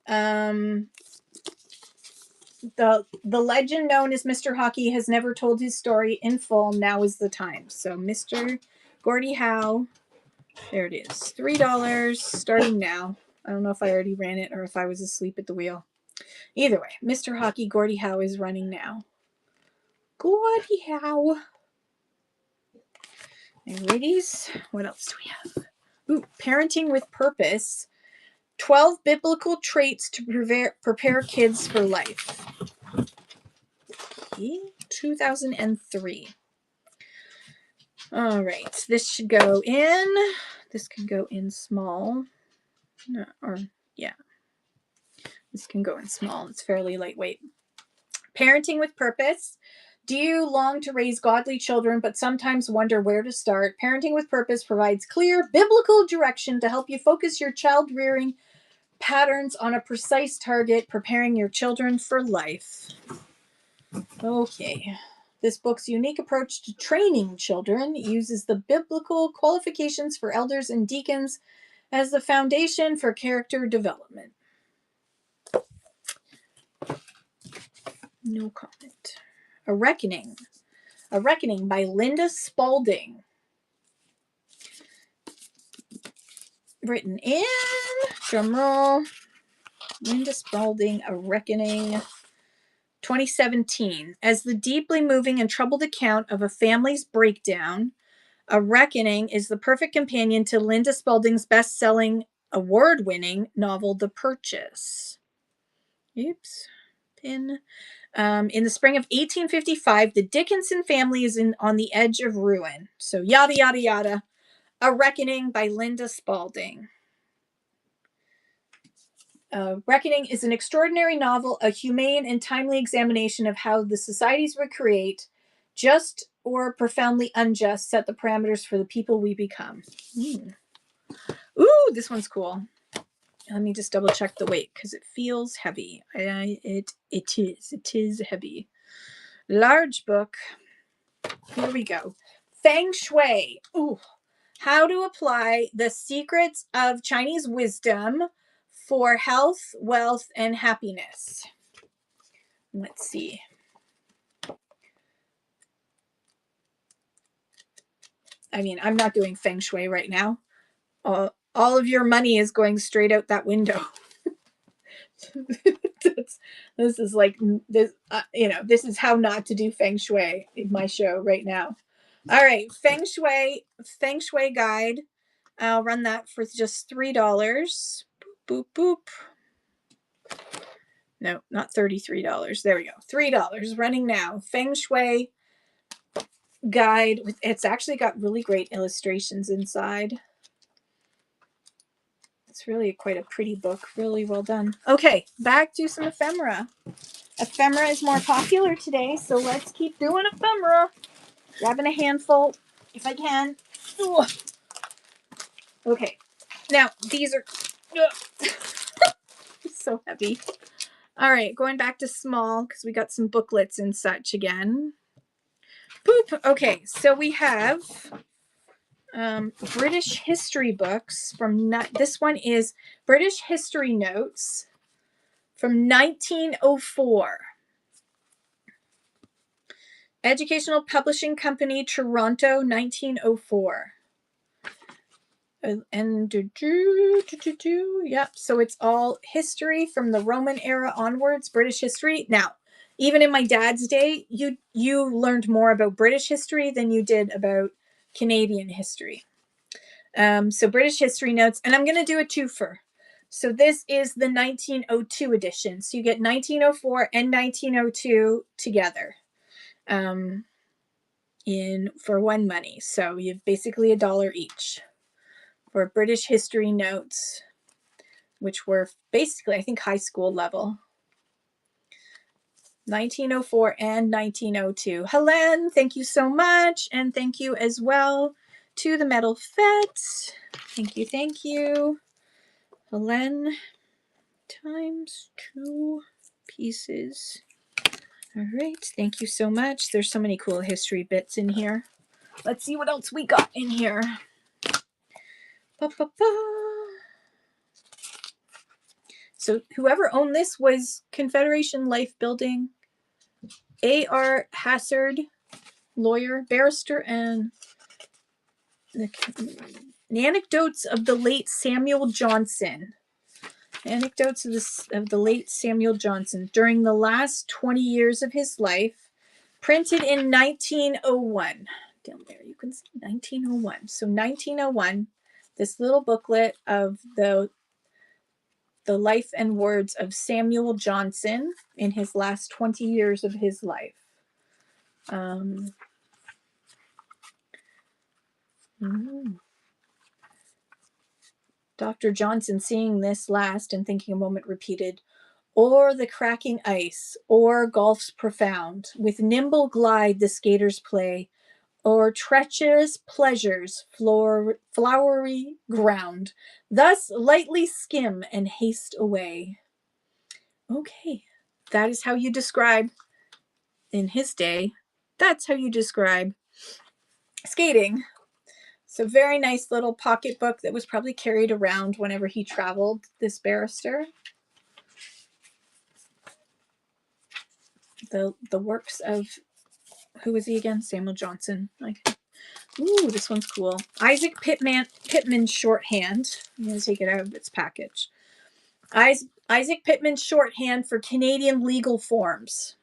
A: The legend known as Mr. Hockey has never told his story in full. Now is the time. So Mr. Gordie Howe, there it is. $3 starting now. I don't know if I already ran it or if I was asleep at the wheel. Either way, Mr. Hockey, Gordie Howe is running now. Gordie Howe. And ladies, what else do we have? Ooh, Parenting with Purpose. 12 biblical traits to prepare kids for life. Okay, 2003. All right, this should go in. This can go in small. No, or, yeah. This can go in small. It's fairly lightweight. Parenting with Purpose. Do you long to raise godly children but sometimes wonder where to start? Parenting with Purpose provides clear biblical direction to help you focus your child rearing patterns on a precise target, preparing your children for life. Okay. This book's unique approach to training children uses the biblical qualifications for elders and deacons as the foundation for character development. No comment. A Reckoning. A Reckoning by Linda Spalding. Written in, drumroll, Linda Spalding, A Reckoning, 2017. As the deeply moving and troubled account of a family's breakdown, A Reckoning is the perfect companion to Linda Spalding's best-selling, award-winning novel, The Purchase. Oops. Pin. In the spring of 1855, the Dickinson family is on the edge of ruin. So yada, yada, yada. A Reckoning by Linda Spalding. Reckoning is an extraordinary novel, a humane and timely examination of how the societies we create, just or profoundly unjust, set the parameters for the people we become. Ooh, this one's cool. Let me just double check the weight because it feels heavy. It is heavy. Large book. Here we go. Feng Shui. Ooh. How to apply the secrets of Chinese wisdom for health, wealth, and happiness. Let's see. I mean, I'm not doing Feng Shui right now. All of your money is going straight out that window. This is like this. This is how not to do Feng Shui in my show right now. All right, Feng Shui guide. I'll run that for just $3. Boop, boop, boop. No, not $33. There we go. $3 running now. Feng Shui guide. It's actually got really great illustrations inside. It's really quite a pretty book. Really well done. Okay, back to some ephemera. Ephemera is more popular today, so let's keep doing ephemera. Grabbing a handful if I can. Ugh. Okay, now these are so heavy. All right, going back to small because we got some booklets and such again. Boop. Okay, so we have British history books from this one is British History Notes from 1904. Educational Publishing Company, Toronto, 1904. And yep, so it's all history from the Roman era onwards, British history. Now, even in my dad's day, you learned more about British history than you did about Canadian history. So British History Notes, and I'm going to do a twofer. So this is the 1902 edition. So you get 1904 and 1902 together for one money. So you've basically $1 each for British History Notes, which were basically, I think, high school level. 1904 and 1902. Helen, thank you so much. And thank you as well to the Metal Fete. Thank you. Helen times 2 pieces. All right, thank you so much. There's so many cool history bits in here. Let's see what else we got in here. So whoever owned this was Confederation Life Building. A.R. Hassard, lawyer, barrister, and the anecdotes of the late Samuel Johnson. Anecdotes of the late Samuel Johnson during the last 20 years of his life, printed in 1901. Down there, you can see 1901. So 1901, this little booklet of the The life and words of Samuel Johnson in his last 20 years of his life. Dr. Johnson, seeing this last and thinking a moment, repeated, "O'er the cracking ice, o'er gulfs profound, with nimble glide the skaters play, o'er treacherous pleasure's flowery ground, thus lightly skim and haste away." Okay, that is how you describe, in his day, that's how you describe skating. So very nice little pocketbook that was probably carried around whenever he traveled, this barrister. The works of, who is he again? Samuel Johnson. Ooh, this one's cool. Isaac Pitman shorthand. I'm going to take it out of its package. Isaac Pitman shorthand for Canadian legal forms.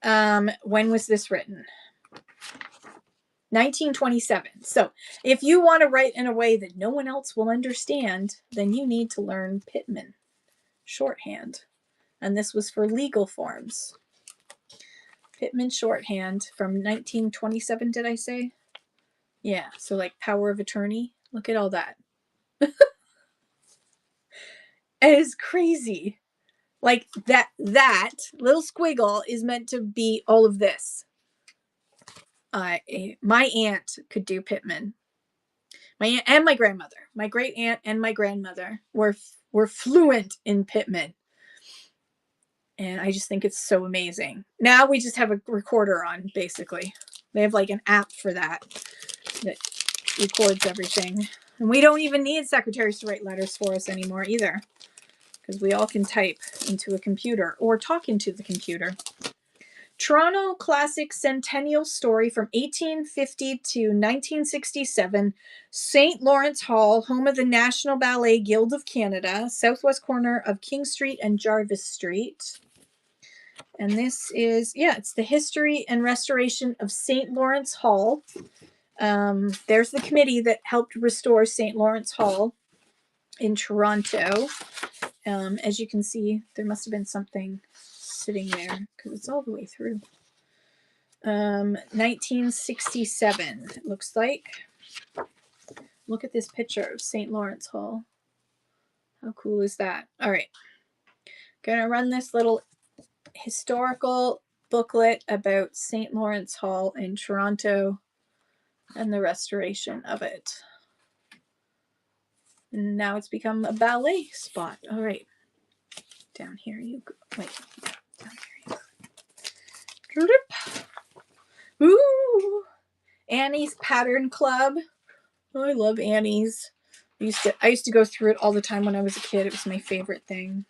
A: When was this written? 1927. So if you want to write in a way that no one else will understand, then you need to learn Pitman shorthand. And this was for legal forms. Pitman shorthand from 1927, did I say? Yeah, so like power of attorney. Look at all that. It is crazy. Like that little squiggle is meant to be all of this. My aunt could do Pitman. My aunt and my grandmother, my great aunt and my grandmother were fluent in Pitman. And I just think it's so amazing. Now we just have a recorder on, basically. They have like an app for that records everything. And we don't even need secretaries to write letters for us anymore either, because we all can type into a computer or talk into the computer. Toronto Classic Centennial Story from 1850 to 1967. St. Lawrence Hall, home of the National Ballet Guild of Canada, southwest corner of King Street and Jarvis Street. And this is, it's the history and restoration of St. Lawrence Hall. There's the committee that helped restore St. Lawrence Hall in Toronto. As you can see, there must have been something sitting there because it's all the way through. 1967, it looks like. Look at this picture of St. Lawrence Hall. How cool is that? All right. Gonna run this little historical booklet about St. Lawrence Hall in Toronto and the restoration of it. And now it's become a ballet spot. All right. Down here you go. Wait. Down here you go. Ooh. Annie's Pattern Club. Oh, I love Annie's. I used to go through it all the time when I was a kid. It was my favorite thing.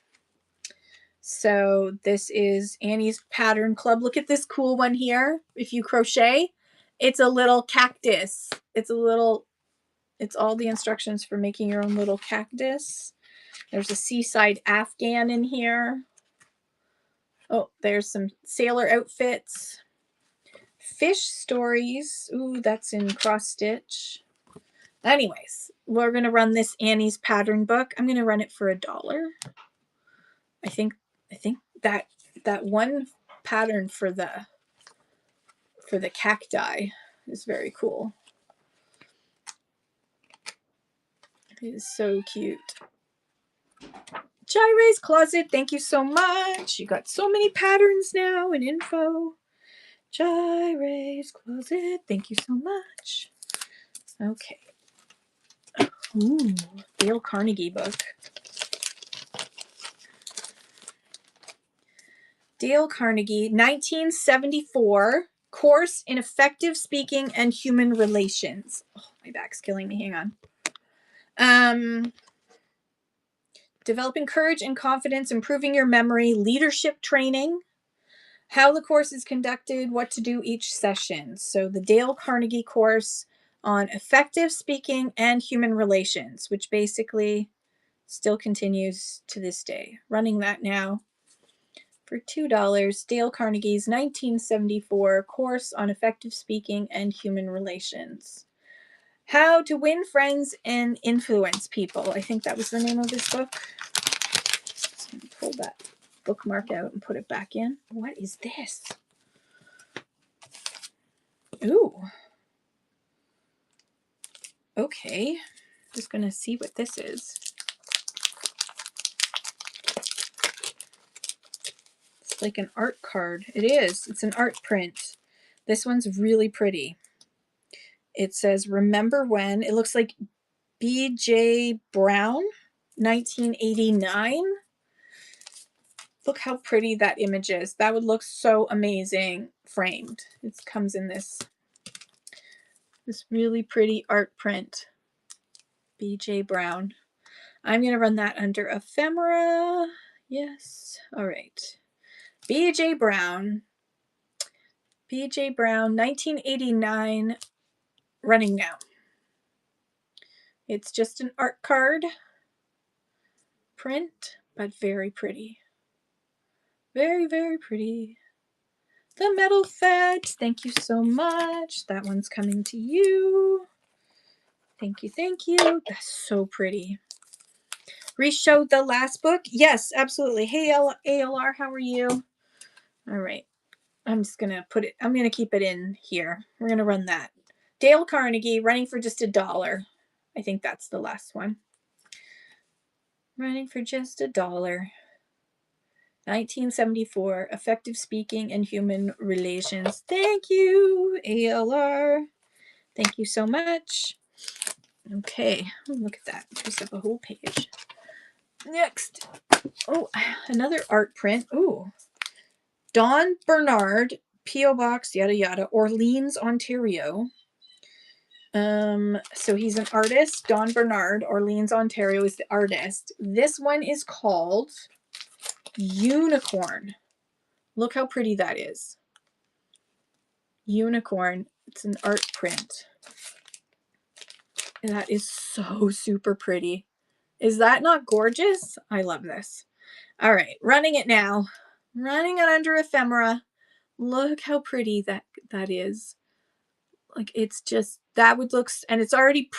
A: So this is Annie's Pattern Club. Look at this cool one here. If you crochet, it's a little cactus. It's all the instructions for making your own little cactus. There's a seaside Afghan in here. Oh, there's some sailor outfits. Fish stories. Ooh, that's in cross stitch. Anyways, we're going to run this Annie's pattern book. I'm going to run it for $1. I think that one pattern for the cacti is very cool. It is so cute. Jaire's Closet, thank you so much. You got so many patterns now and info. Jaire's Closet, thank you so much. Okay. Ooh, Dale Carnegie book. Dale Carnegie, 1974, Course in Effective Speaking and Human Relations. Oh, my back's killing me. Hang on. Developing courage and confidence, improving your memory, leadership training, how the course is conducted, what to do each session. So the Dale Carnegie course on effective speaking and human relations, which basically still continues to this day. Running that now for $2. Dale Carnegie's 1974 course on effective speaking and human relations. How to Win Friends and Influence People. I think that was the name of this book. that bookmark out and put it back in. What is this? Ooh. Okay. Just gonna see what this is. It's like an art card. It is. It's an art print. This one's really pretty. It says, remember when? It looks like B.J. Brown, 1989. Look how pretty that image is. That would look so amazing framed. It comes in this really pretty art print. B.J. Brown. I'm going to run that under ephemera. Yes. All right. B.J. Brown. B.J. Brown, 1989, running now. It's just an art card print, but very pretty. Very, very pretty. The Metal Fett. Thank you so much. That one's coming to you. Thank you, thank you. That's so pretty. Re-showed the last book? Yes, absolutely. Hey, ALR, how are you? All right. I'm just going to put it, I'm going to keep it in here. We're going to run that. Dale Carnegie, running for just $1. I think that's the last one. Running for just $1. 1974, Effective Speaking and Human Relations. Thank you, ALR. Thank you so much. Okay, look at that. There's up a whole page. Next. Oh, another art print. Oh, Don Bernard, P.O. Box, yada yada, Orleans, Ontario. So he's an artist. Don Bernard, Orleans, Ontario is the artist. This one is called Unicorn. Look how pretty that is. Unicorn. It's an art print. And that is so super pretty. Is that not gorgeous? I love this. All right, running it now. Running it under ephemera. Look how pretty that is. Like, it's just, that would look, and it's already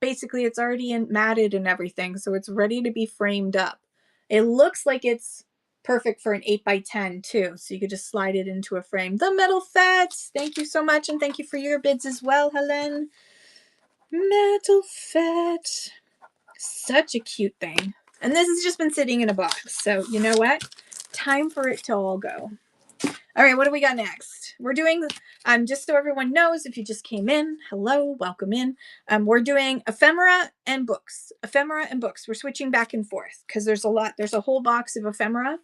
A: basically it's already matted and everything, so it's ready to be framed up. It looks like it's perfect for an 8x10 too, so you could just slide it into a frame. The Metal Fett, thank you so much, and thank you for your bids as well, Helen. Metal Fett, such a cute thing. And this has just been sitting in a box, so you know what? Time for it to all go. All right, what do we got next? We're doing, just so everyone knows, if you just came in, hello, welcome in. We're doing ephemera and books. Ephemera and books. We're switching back and forth because there's a lot. There's a whole box of ephemera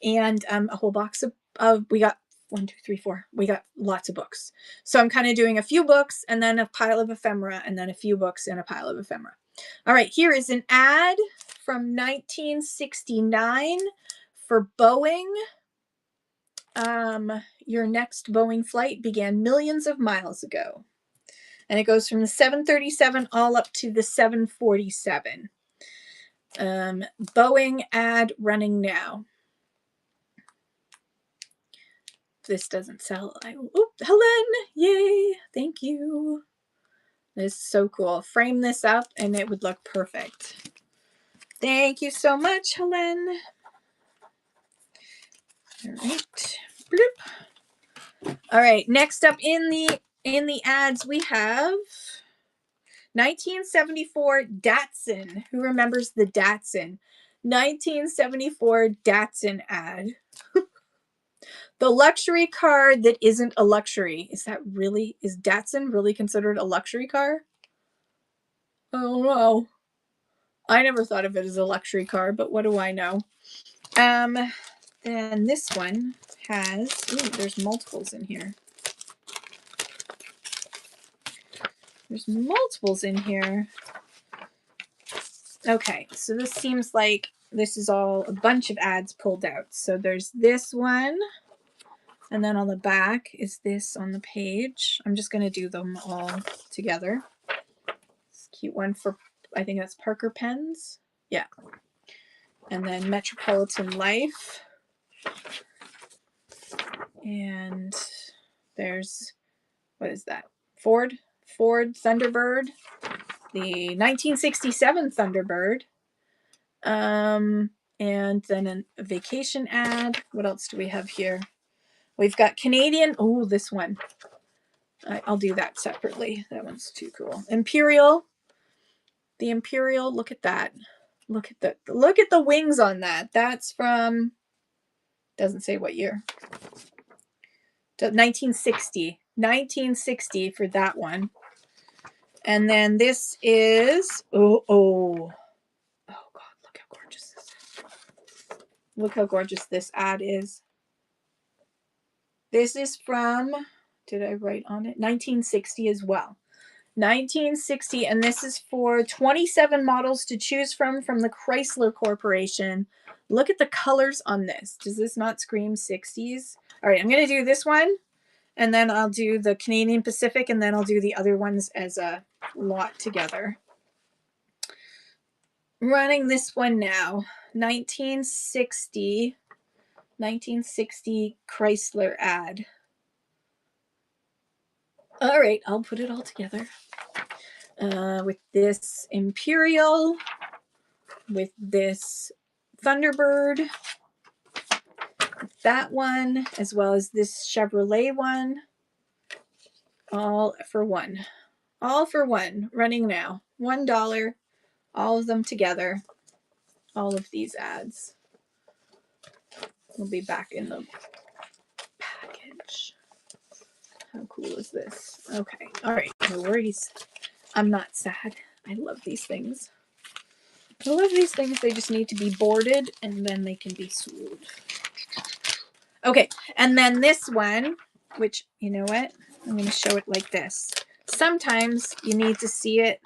A: and a whole box of we got 1, 2, 3, 4. We got lots of books. So I'm kind of doing a few books and then a pile of ephemera and then a few books and a pile of ephemera. All right, here is an ad from 1969 for Boeing. Your next Boeing flight began millions of miles ago. And it goes from the 737 all up to the 747. Boeing ad running now. This doesn't sell. Helen, yay, thank you. This is so cool. Frame this up and it would look perfect. Thank you so much, Helen. All right. Bloop. All right, next up in the ads we have 1974 Datsun. Who remembers the Datsun? 1974 Datsun ad. The luxury car that isn't a luxury. Is Datsun really considered a luxury car? Oh no. I never thought of it as a luxury car, but what do I know? Then this one has, there's multiples in here. There's multiples in here. Okay, so this seems like this is all a bunch of ads pulled out. So there's this one, and then on the back is this on the page. I'm just going to do them all together. It's a cute one for, I think that's Parker Pens. Yeah. And then Metropolitan Life. And there's, what is that? Ford Thunderbird. The 1967 Thunderbird. and then a vacation ad. What else do we have here? We've got Canadian. Oh, this one. I'll do that separately. That one's too cool. Imperial. The Imperial. Look at that. Look at the wings on that. That's from, doesn't say what year. 1960. 1960 for that one. And then this is, oh God, look how gorgeous this is. Look how gorgeous this ad is. This is from, did I write on it? 1960 as well. 1960, and this is for 27 models to choose from the Chrysler Corporation. Look at the colors on this. Does this not scream 60s? All right, I'm going to do this one, and then I'll do the Canadian Pacific, and then I'll do the other ones as a lot together. Running this one now. 1960 Chrysler ad. All right, I'll put it all together. With this Imperial, with this Thunderbird, that one, as well as this Chevrolet one. All for one. All for one. Running now. $1. All of them together. All of these ads. Will be back in the package. How cool is this? Okay. All right. No worries. I'm not sad. I love these things. I love these things. They just need to be boarded and then they can be sold. Okay. And then this one, which, you know what? I'm going to show it like this. Sometimes you need to see it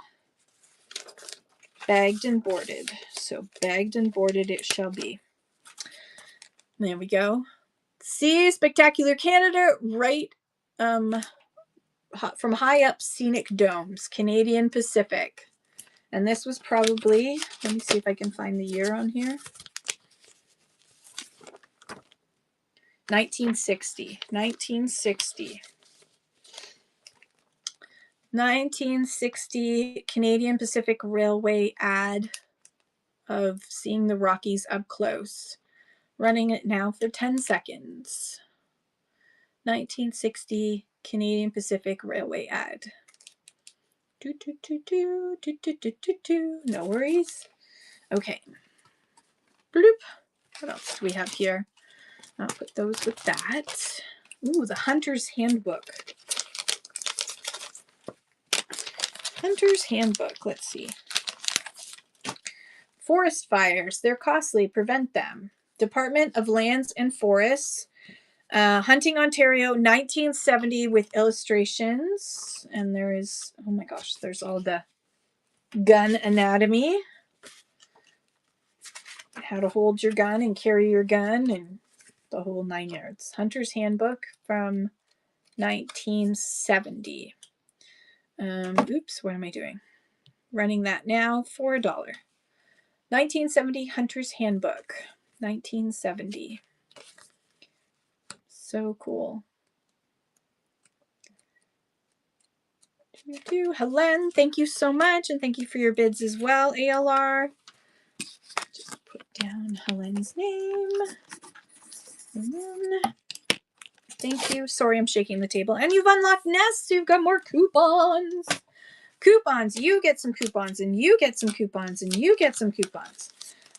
A: bagged and boarded. So bagged and boarded it shall be. There we go. See Spectacular Canada, right from high up scenic domes, Canadian Pacific. And this was probably, let me see if I can find the year on here. 1960. 1960 Canadian Pacific Railway ad of seeing the Rockies up close. Running it now for 10 seconds. 1960 Canadian Pacific Railway ad. No worries. Okay. Bloop. What else do we have here? I'll put those with that. Ooh, the Hunter's Handbook. Hunter's Handbook. Let's see. Forest fires. They're costly. Prevent them. Department of Lands and Forests. Hunting, Ontario, 1970 with illustrations. And there is, oh my gosh, there's all the gun anatomy. How to hold your gun and carry your gun and the whole 9 yards. Hunter's Handbook from 1970. Oops, what am I doing? Running that now for $1. 1970 Hunter's Handbook. 1970. So cool. Helen, thank you so much, and thank you for your bids as well, ALR. Just put down Helen's name. And then, thank you. Sorry, I'm shaking the table. And you've unlocked Nest, so you've got more coupons. Coupons. You get some coupons, and you get some coupons, and you get some coupons.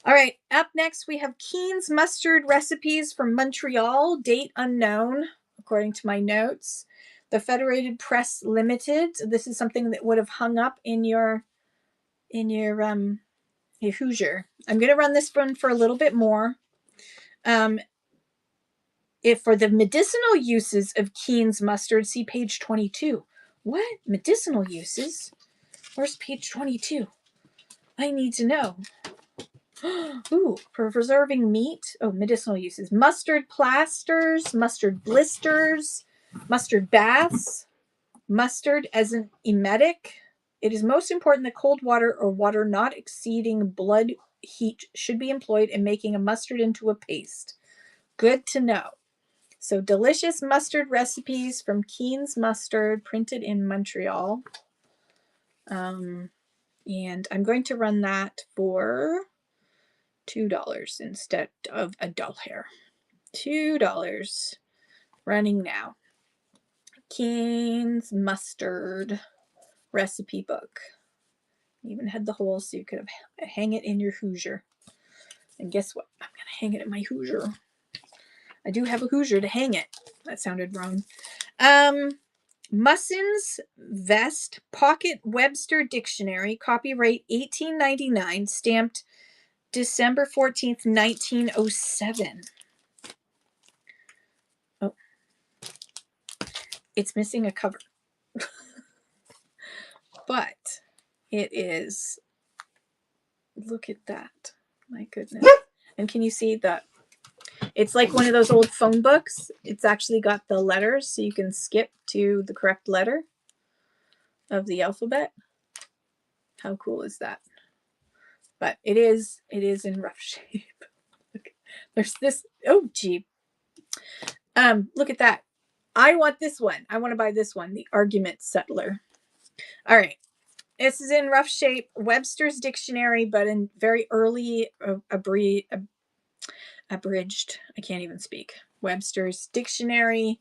A: All right, up next we have Keen's Mustard Recipes from Montreal, date unknown, according to my notes. The Federated Press Limited. This is something that would have hung up in your Hoosier. I'm going to run this one for a little bit more. If for the medicinal uses of Keen's mustard, see page 22. What? Medicinal uses? Where's page 22? I need to know. Ooh, for preserving meat. Oh, medicinal uses. Mustard plasters, mustard blisters, mustard baths, mustard as an emetic. It is most important that cold water or water not exceeding blood heat should be employed in making a mustard into a paste. Good to know. So delicious mustard recipes from Keen's Mustard, printed in Montreal. And I'm going to run that for $2 instead of a doll hair. $2 running now. Keen's mustard recipe book. Even had the holes so you could hang it in your Hoosier. And guess what? I'm going to hang it in my Hoosier. I do have a Hoosier to hang it. That sounded wrong. Musson's Vest Pocket Webster Dictionary, copyright 1899, stamped December 14th, 1907. Oh, it's missing a cover. But it is, look at that. My goodness. And can you see that? It's like one of those old phone books. It's actually got the letters so you can skip to the correct letter of the alphabet. How cool is that? But it is in rough shape. There's this, oh gee. Look at that. I want this one. I want to buy this one, the Argument Settler. All right. This is in rough shape, Webster's Dictionary, but in very early abridged. I can't even speak. Webster's Dictionary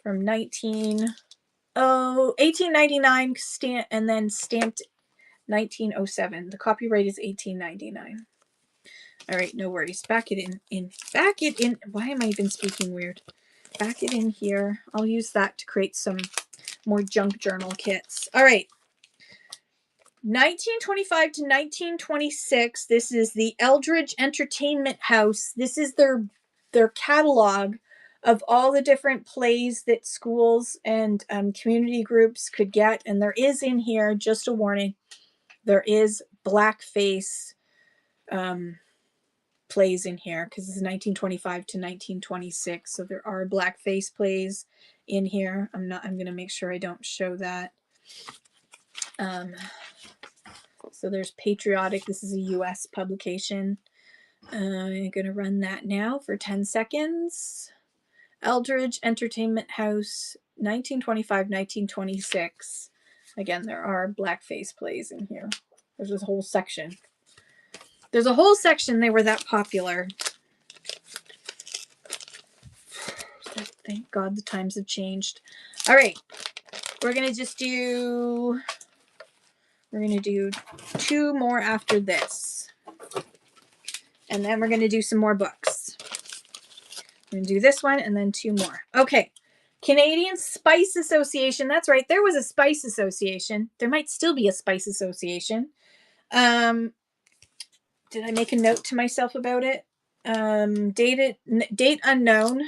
A: from 1899 and then stamped 1907. The copyright is 1899. All right, no worries. Back it in. Back it in. Why am I even speaking weird? Back it in here. I'll use that to create some more junk journal kits. All right. 1925 to 1926. This is the Eldridge Entertainment House. This is their catalog of all the different plays that schools and community groups could get. And there is in here, just a warning, there is blackface plays in here because it's 1925 to 1926. So there are blackface plays in here. I'm going to make sure I don't show that. So there's Patriotic. This is a U.S. publication. I'm going to run that now for 10 seconds. Eldridge Entertainment House, 1925, 1926. Again, there are blackface plays in here. There's this whole section. There's a whole section. They were that popular. Thank God the times have changed. All right. We're going to do 2 more after this. And then we're going to do some more books. I'm going to do this one and then 2 more. Okay. Canadian Spice Association. That's right. There was a Spice Association. There might still be a Spice Association. Did I make a note to myself about it? Date unknown.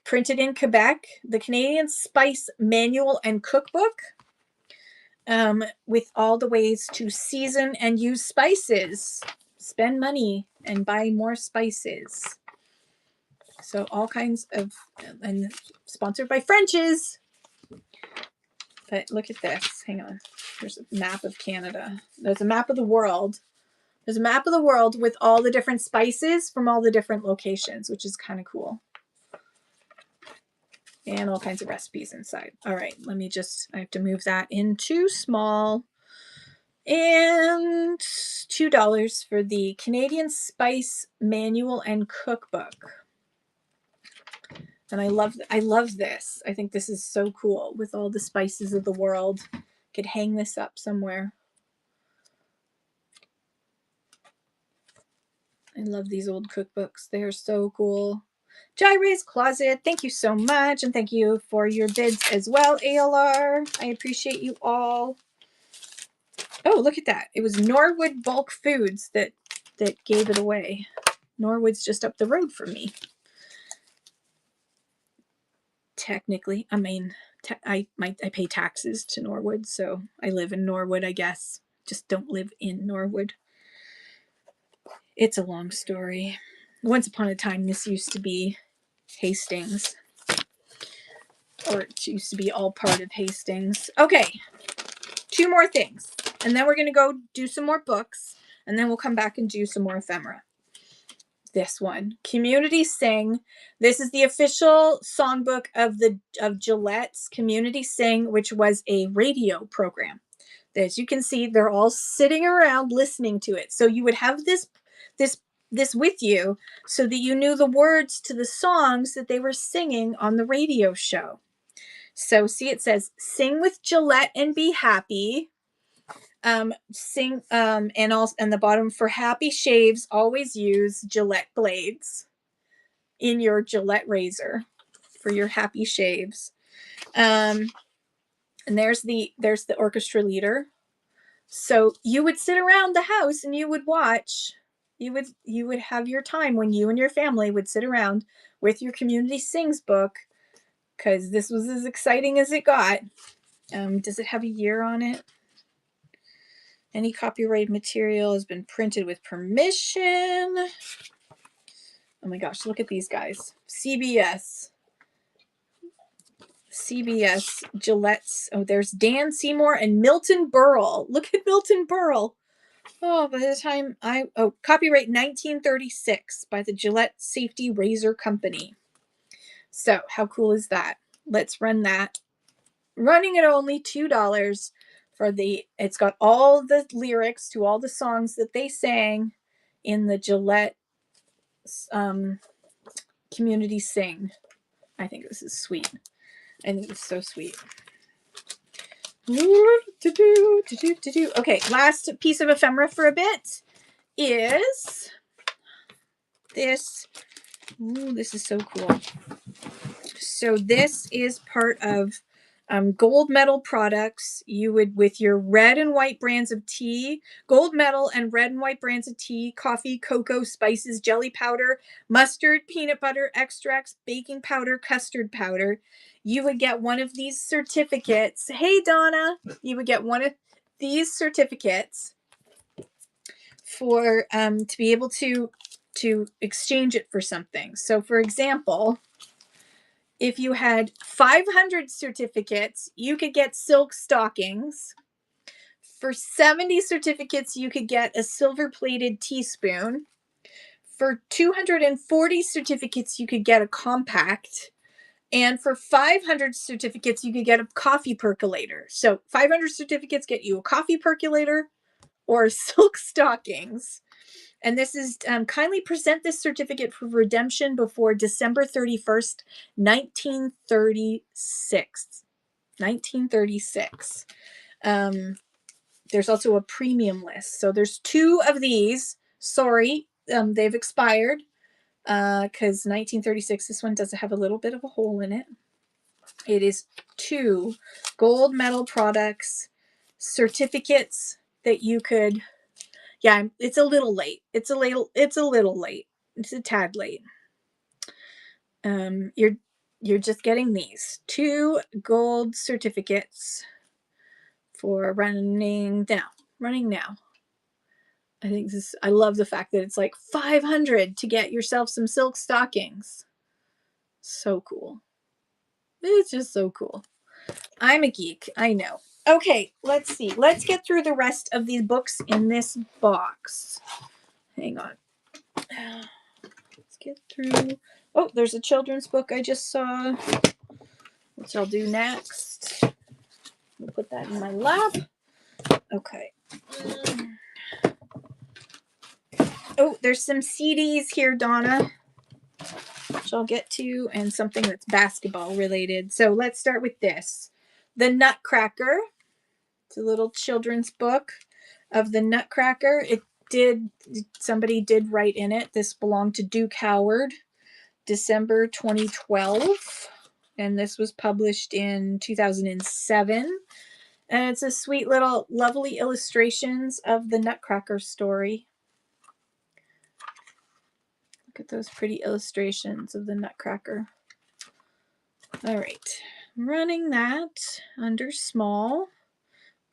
A: Printed in Quebec. The Canadian Spice Manual and Cookbook. With all the ways to season and use spices. Spend money and buy more spices. So all kinds of, and sponsored by French's. But look at this. Hang on. There's a map of Canada. There's a map of the world. There's a map of the world with all the different spices from all the different locations, which is kind of cool. And all kinds of recipes inside. All right, I have to move that into small. And $2 for the Canadian Spice Manual and Cookbook. And I love this. I think this is so cool with all the spices of the world. Could hang this up somewhere. I love these old cookbooks. They are so cool. Jaire's Closet, thank you so much. And thank you for your bids as well, ALR. I appreciate you all. Oh, look at that. It was Norwood Bulk Foods that gave it away. Norwood's just up the road from me. Technically, I mean, I pay taxes to Norwood, so I live in Norwood, I guess. Just don't live in Norwood. It's a long story. Once upon a time, this used to be Hastings. Or it used to be all part of Hastings. Okay, 2 more things. And then we're going to go do some more books. And then we'll come back and do some more ephemera. This one, Community Sing. This is the official songbook of Gillette's Community Sing, which was a radio program. As you can see, they're all sitting around listening to it. So you would have this this with you so that you knew the words to the songs that they were singing on the radio show. So see, it says sing with Gillette and be happy. Sing and also, and the bottom, for happy shaves, always use Gillette blades in your Gillette razor for your happy shaves. And there's the orchestra leader. So you would sit around the house and you would watch. You would have your time when you and your family would sit around with your Community Sings book, because this was as exciting as it got. Does it have a year on it? Any copyright material has been printed with permission. Oh my gosh, look at these guys. CBS, Gillette's. Oh, there's Dan Seymour and Milton Berle. Look at Milton Berle. Oh, by the time copyright 1936 by the Gillette Safety Razor Company. So how cool is that? Let's run that. Running at only $2 for it's got all the lyrics to all the songs that they sang in the Gillette Community Sing. I think this is sweet. I think it's so sweet. Okay, last piece of ephemera for a bit is this. Ooh, this is so cool. So this is part of Gold Medal products. You would, with your red and white brands of tea, Gold Medal and red and white brands of tea, coffee, cocoa, spices, jelly powder, mustard, peanut butter, extracts, baking powder, custard powder, you would get one of these certificates. Hey, Donna, you would get one of these certificates for to be able to exchange it for something. So, for example, if you had 500 certificates, you could get silk stockings. For 70 certificates, you could get a silver-plated teaspoon. For 240 certificates, you could get a compact. And for 500 certificates, you could get a coffee percolator. So 500 certificates get you a coffee percolator or silk stockings. And this is kindly present this certificate for redemption before December 31st, 1936. 1936. There's also a premium list. So there's 2 of these. Sorry, they've expired because 1936, this one does have a little bit of a hole in it. It is 2 Gold Medal products, certificates that you could. Yeah, it's a little late. It's a little late. It's a tad late. You're just getting these 2 gold certificates for running now. I think I love the fact that it's like 500 to get yourself some silk stockings. So cool. It's just so cool. I'm a geek, I know. Okay, let's see. Let's get through the rest of these books in this box. Hang on. Let's get through. Oh, there's a children's book I just saw, which I'll do next. I'll put that in my lap. Okay. Oh, there's some CDs here, Donna, which I'll get to, and something that's basketball related. So let's start with this. The Nutcracker. It's a little children's book of the Nutcracker. Somebody did write in it. This belonged to Duke Howard, December 2012. And this was published in 2007. And it's a sweet little, lovely illustrations of the Nutcracker story. Look at those pretty illustrations of the Nutcracker. All right, I'm running that under small.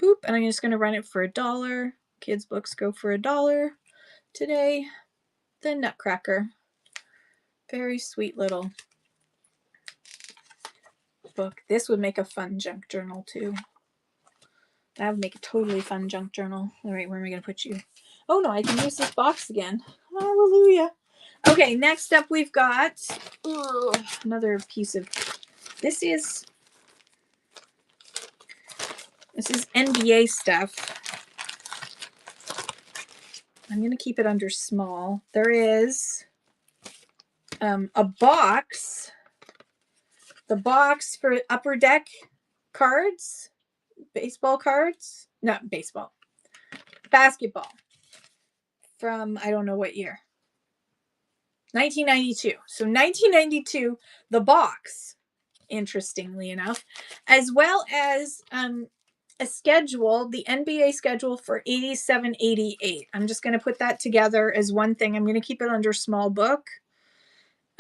A: Boop, and I'm just going to run it for $1. Kids' books go for $1 today. The Nutcracker. Very sweet little book. This would make a fun junk journal too. That would make a totally fun junk journal. All right, where am I going to put you? Oh no, I can use this box again. Hallelujah. Okay, next up we've got another piece of. This is NBA stuff. I'm going to keep it under small. There is a box. The box for Upper Deck cards. Baseball cards. Not baseball. Basketball. From, I don't know what year. 1992. So 1992, the box, interestingly enough, as well as a schedule, the NBA schedule for 87-88. I'm just going to put that together as one thing. I'm going to keep it under small book.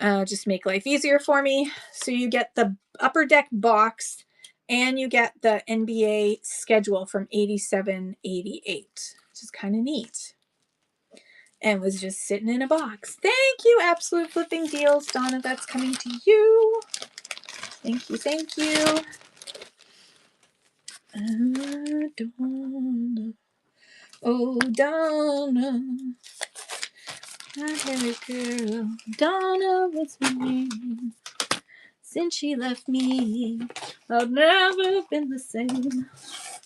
A: Just make life easier for me. So you get the Upper Deck box and you get the NBA schedule from 87-88, which is kind of neat. And was just sitting in a box. Thank you, Absolute Flipping Deals. Donna, that's coming to you. Thank you, thank you. Donna. Oh, Donna. My hair girl. Donna was my name. Since she left me, I've never been the same.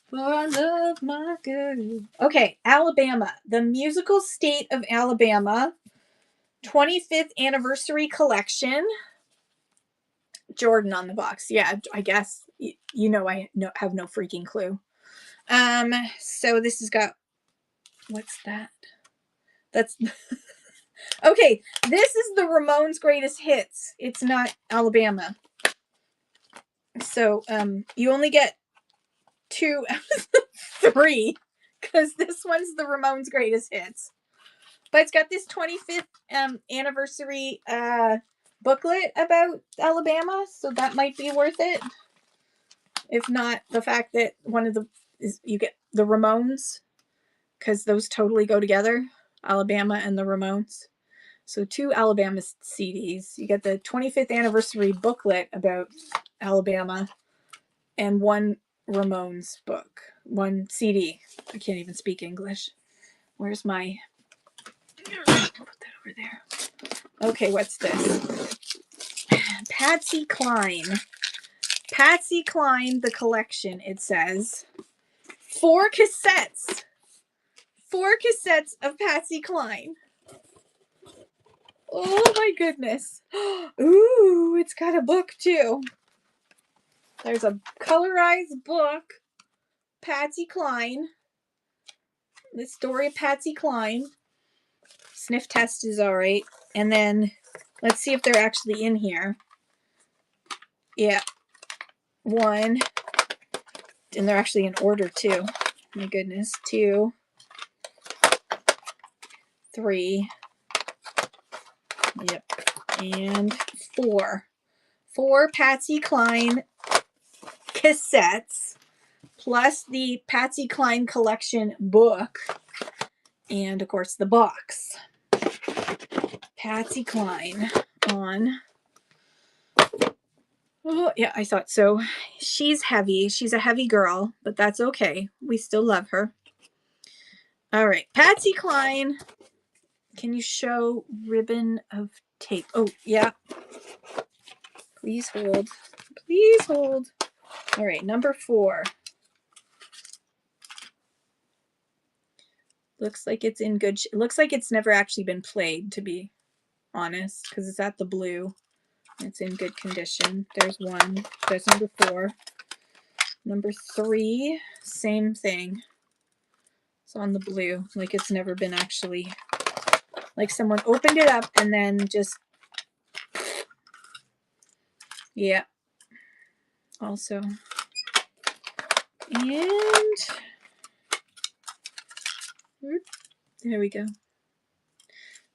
A: For I love my girl. Okay, Alabama. The Musical State of Alabama. 25th Anniversary Collection. Jordan on the box. Yeah, I guess. You know I have no freaking clue. So this has got... What's that? That's... Okay, this is the Ramones' Greatest Hits. It's not Alabama. So, you only get 2 out of 3, because this one's the Ramones' Greatest Hits. But it's got this 25th anniversary booklet about Alabama, so that might be worth it. If not, the fact that one of the is you get the Ramones, because those totally go together, Alabama and the Ramones. So 2 Alabama CDs. You get the 25th anniversary booklet about Alabama and 1 Ramones book, 1 CD. I can't even speak English. Where's my... Put that over there. Okay, what's this? Patsy Cline. Patsy Cline, the collection, it says. 4 cassettes. 4 cassettes of Patsy Cline. Oh my goodness. Ooh, it's got a book too. There's a colorized book. Patsy Cline. The story of Patsy Cline. Sniff test is alright. And then let's see if they're actually in here. Yeah. 1. And they're actually in order too. My goodness. 2. 3. Yep. And 4. 4 Patsy Cline cassettes, plus the Patsy Cline collection book, and of course the box. Patsy Cline on... Oh, yeah, I thought so. She's heavy. She's a heavy girl, but that's okay. We still love her. All right, Patsy Cline. Can you show ribbon of tape? Oh, yeah. Please hold. Please hold. All right, number 4. Looks like it's in good... It looks like it's never actually been played, to be honest, because it's at the blue. It's in good condition. There's 1. There's number 4. Number 3, same thing. It's on the blue, like it's never been actually... Like someone opened it up and then just... Yeah. Also. And... There we go.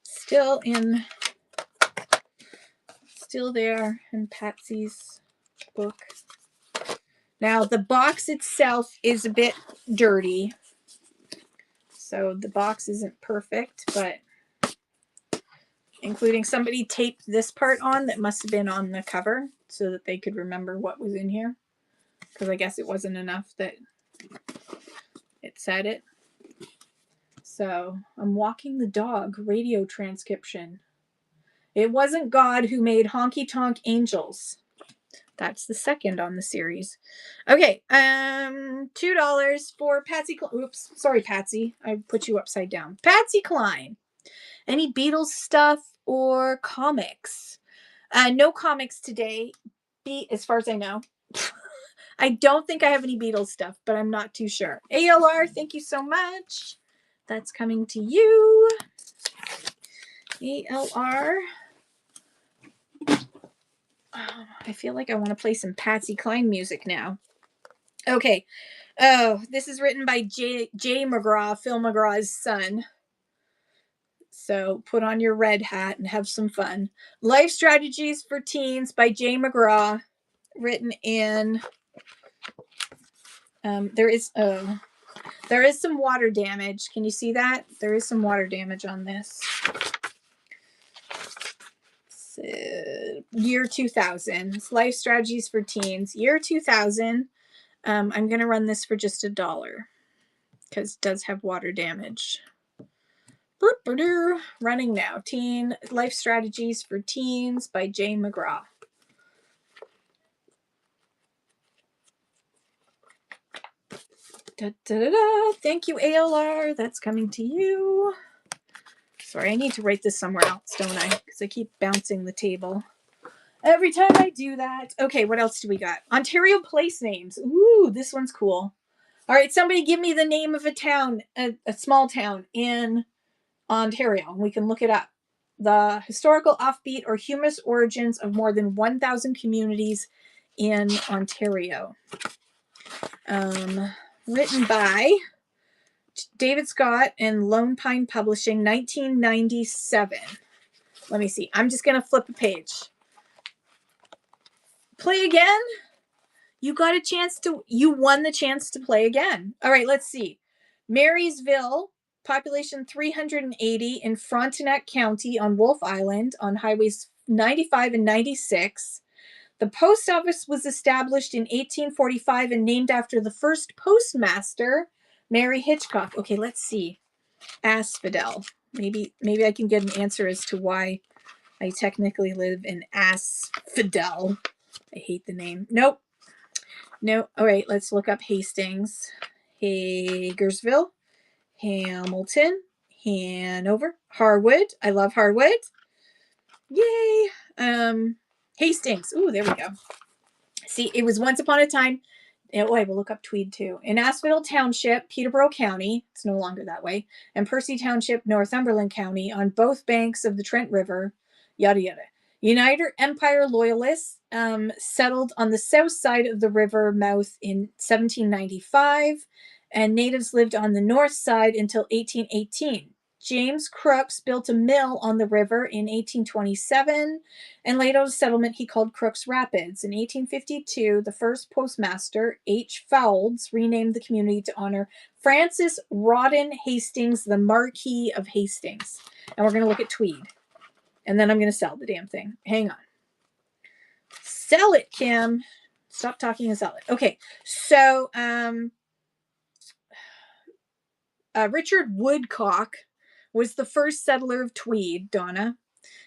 A: Still there in Patsy's book. Now, the box itself is a bit dirty. So the box isn't perfect, but including somebody taped this part on that must have been on the cover so that they could remember what was in here. Because I guess it wasn't enough that it said it. So, I'm walking the dog, radio transcription. It wasn't God who made honky tonk angels. That's the second on the series. Okay, $2 for Patsy. Oops, sorry, Patsy. I put you upside down. Patsy Cline. Any Beatles stuff or comics? No comics today, as far as I know. I don't think I have any Beatles stuff, but I'm not too sure. ALR, thank you so much. That's coming to you. ALR. Oh, I feel like I want to play some Patsy Cline music now. Okay. Oh, this is written by Jay McGraw, Phil McGraw's son. So put on your red hat and have some fun. Life Strategies for Teens by Jay McGraw, written in. There is some water damage. Can you see that? There is some water damage on this. Year 2000. Life Strategies for Teens. Year 2000. I'm going to run this for just $1 because it does have water damage. Running now. Teen Life Strategies for Teens by Jay McGraw. Da, da, da, da. Thank you, ALR. That's coming to you. Sorry, I need to write this somewhere else, don't I? Because I keep bouncing the table every time I do that. Okay, what else do we got? Ontario place names. Ooh, this one's cool. All right, somebody give me the name of a town, a small town in Ontario. We can look it up. The historical, offbeat, or humorous origins of more than 1,000 communities in Ontario. Written by David Scott and Lone Pine Publishing, 1997. Let me see. I'm just going to flip a page. Play again? You got a chance to, you won the chance to play again. All right, let's see. Marysville, population 380 in Frontenac County on Wolfe Island on highways 95 and 96. The post office was established in 1845 and named after the first postmaster, Mary Hitchcock. Okay, let's see. Asphodel. Maybe I can get an answer as to why I technically live in Asphodel. I hate the name. Nope. No. All right, let's look up Hastings. Hagersville, Hamilton, Hanover, Harwood. I love Harwood. Yay. Hastings. Ooh, there we go. See, it was once upon a time. Oh, I will look up Tweed too. In Asphodel Township, Peterborough County, it's no longer that way, and Percy Township, Northumberland County, on both banks of the Trent River, yada yada. United Empire Loyalists settled on the south side of the river mouth in 1795, and natives lived on the north side until 1818. James Crooks built a mill on the river in 1827 and laid out a settlement he called Crooks Rapids. In 1852, the first postmaster, H. Fowles, renamed the community to honor Francis Rawdon Hastings, the Marquis of Hastings. And we're going to look at Tweed. And then I'm going to sell the damn thing. Hang on. Sell it, Kim. Stop talking and sell it. Okay, so Richard Woodcock was the first settler of Tweed, Donna.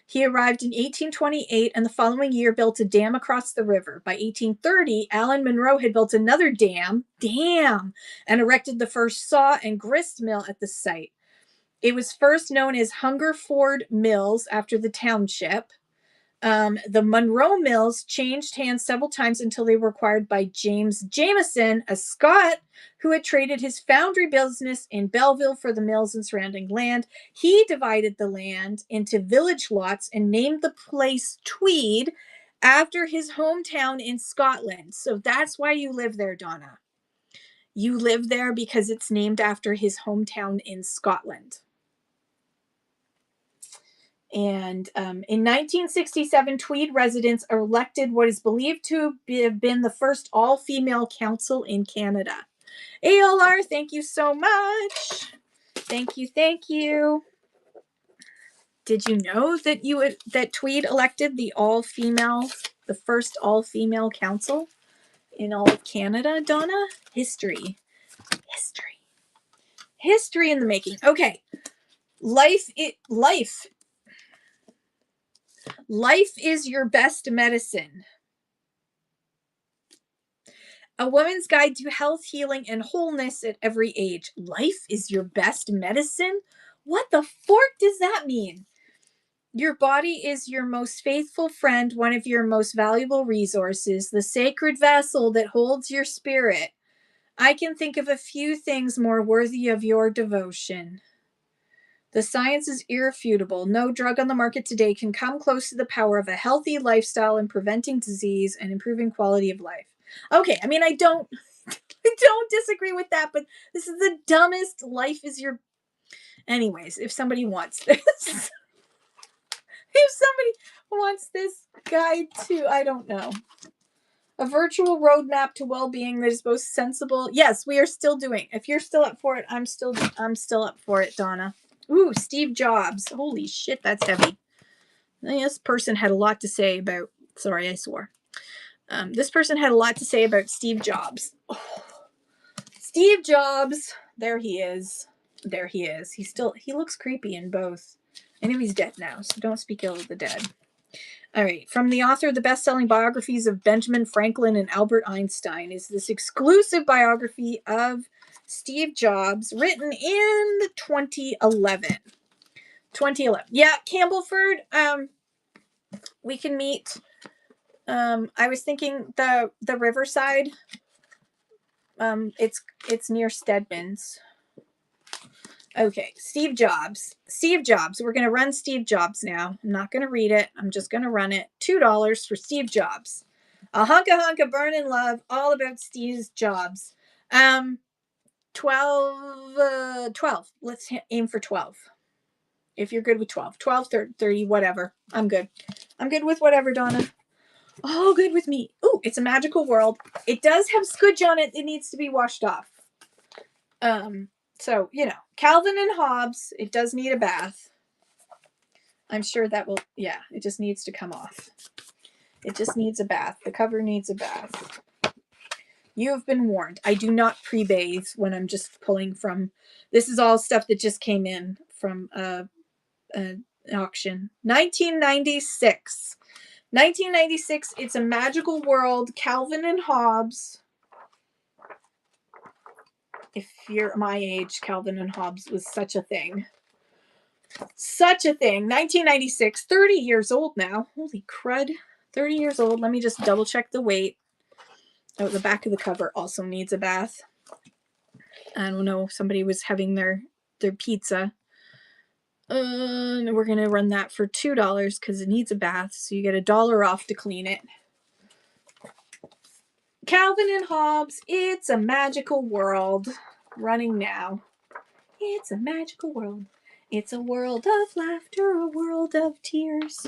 A: He arrived in 1828 and the following year built a dam across the river. By 1830, Allen Monroe had built another dam, and erected the first saw and grist mill at the site. It was first known as Hungerford Mills after the township. The Monroe Mills changed hands several times until they were acquired by James Jameson, a Scot who had traded his foundry business in Belleville for the mills and surrounding land. He divided the land into village lots and named the place Tweed after his hometown in Scotland. So that's why you live there, Donna. You live there because it's named after his hometown in Scotland. And in 1967, Tweed residents elected what is believed to have been the first all-female council in Canada. ALR, thank you so much. Thank you, thank you. Did you know that Tweed elected the first all-female council in all of Canada, Donna? History in the making. Okay, life is your best medicine. A Woman's Guide to Health, Healing, and Wholeness at Every Age. Life is your best medicine? What the fork does that mean? Your body is your most faithful friend, one of your most valuable resources, the sacred vessel that holds your spirit. I can think of a few things more worthy of your devotion. The science is irrefutable. No drug on the market today can come close to the power of a healthy lifestyle in preventing disease and improving quality of life. Okay, I mean, I don't disagree with that, but this is the dumbest. Life is your. Anyways, if somebody wants this, if somebody wants this guide too, I don't know. A virtual roadmap to well-being that is both sensible. Yes, we are still doing. If you're still up for it, I'm still up for it, Donna. Ooh, Steve Jobs. Holy shit, that's heavy. This person had a lot to say about. Sorry, I swore. This person had a lot to say about Steve Jobs. Oh. Steve Jobs. There he is. There he is. He looks creepy in both. I know he's dead now, so don't speak ill of the dead. All right. From the author of the best-selling biographies of Benjamin Franklin and Albert Einstein is this exclusive biography of Steve Jobs, written in 2011. 2011. Yeah, Campbellford. We can meet. I was thinking the Riverside. It's near Stedman's. Okay, Steve Jobs. Steve Jobs. We're gonna run Steve Jobs now. I'm not gonna read it. I'm just gonna run it. $2 for Steve Jobs. A hunka burnin' love, all about Steve Jobs. 12. Let's aim for 12. If you're good with 12. 12, 30, whatever. I'm good. I'm good with whatever, Donna. All good with me. Ooh, it's a magical world. It does have scudge on it. It needs to be washed off. So, Calvin and Hobbes, it does need a bath. I'm sure that will, yeah, it just needs to come off. It just needs a bath. The cover needs a bath. You have been warned. I do not pre-bathe when I'm just pulling from, this is all stuff that just came in from an auction. 1996. 1996, It's a Magical World, Calvin and Hobbes. If you're my age, Calvin and Hobbes was such a thing. Such a thing. 1996, 30 years old now. Holy crud. 30 years old. Let me just double check the weight. Oh, the back of the cover also needs a bath. I don't know. Somebody was having their pizza. We're going to run that for $2 because it needs a bath. So you get $1 off to clean it. Calvin and Hobbes, It's a Magical World. Running now. It's a magical world. It's a world of laughter, a world of tears.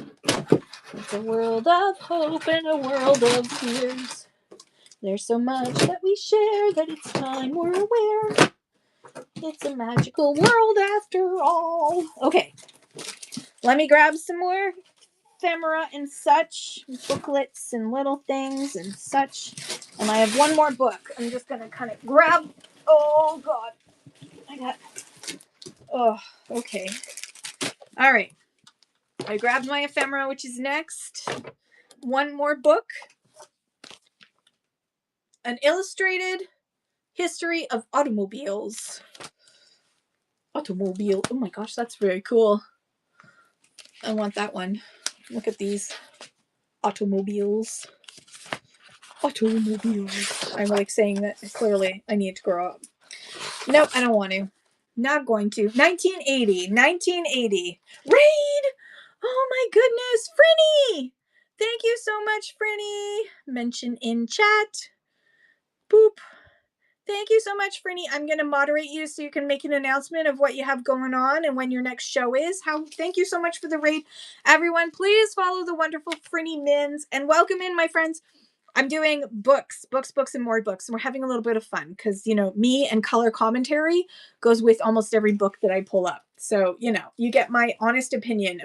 A: It's a world of hope and a world of tears. There's so much that we share that it's time we're aware. It's a magical world after all. Okay. Let me grab some more ephemera and such, booklets and little things and such. And I have one more book. I'm just going to kind of grab. Oh, God. Okay. All right. I grabbed my ephemera, which is next. One more book. An illustrated history of automobiles. Automobile. Oh my gosh, that's very cool. I want that one. Look at these. Automobiles. Automobiles. I'm like saying that clearly I need to grow up. Nope, I don't want to. Not going to. 1980. 1980. Raid! Oh my goodness. Frinny! Thank you so much, Frinny. Mention in chat. Boop. Thank you so much, Frinny. I'm going to moderate you so you can make an announcement of what you have going on and when your next show is. Thank you so much for the raid. Everyone, please follow the wonderful Frinny Mins and welcome in, my friends. I'm doing books, and more books. And we're having a little bit of fun because, me and color commentary goes with almost every book that I pull up. So, you get my honest opinion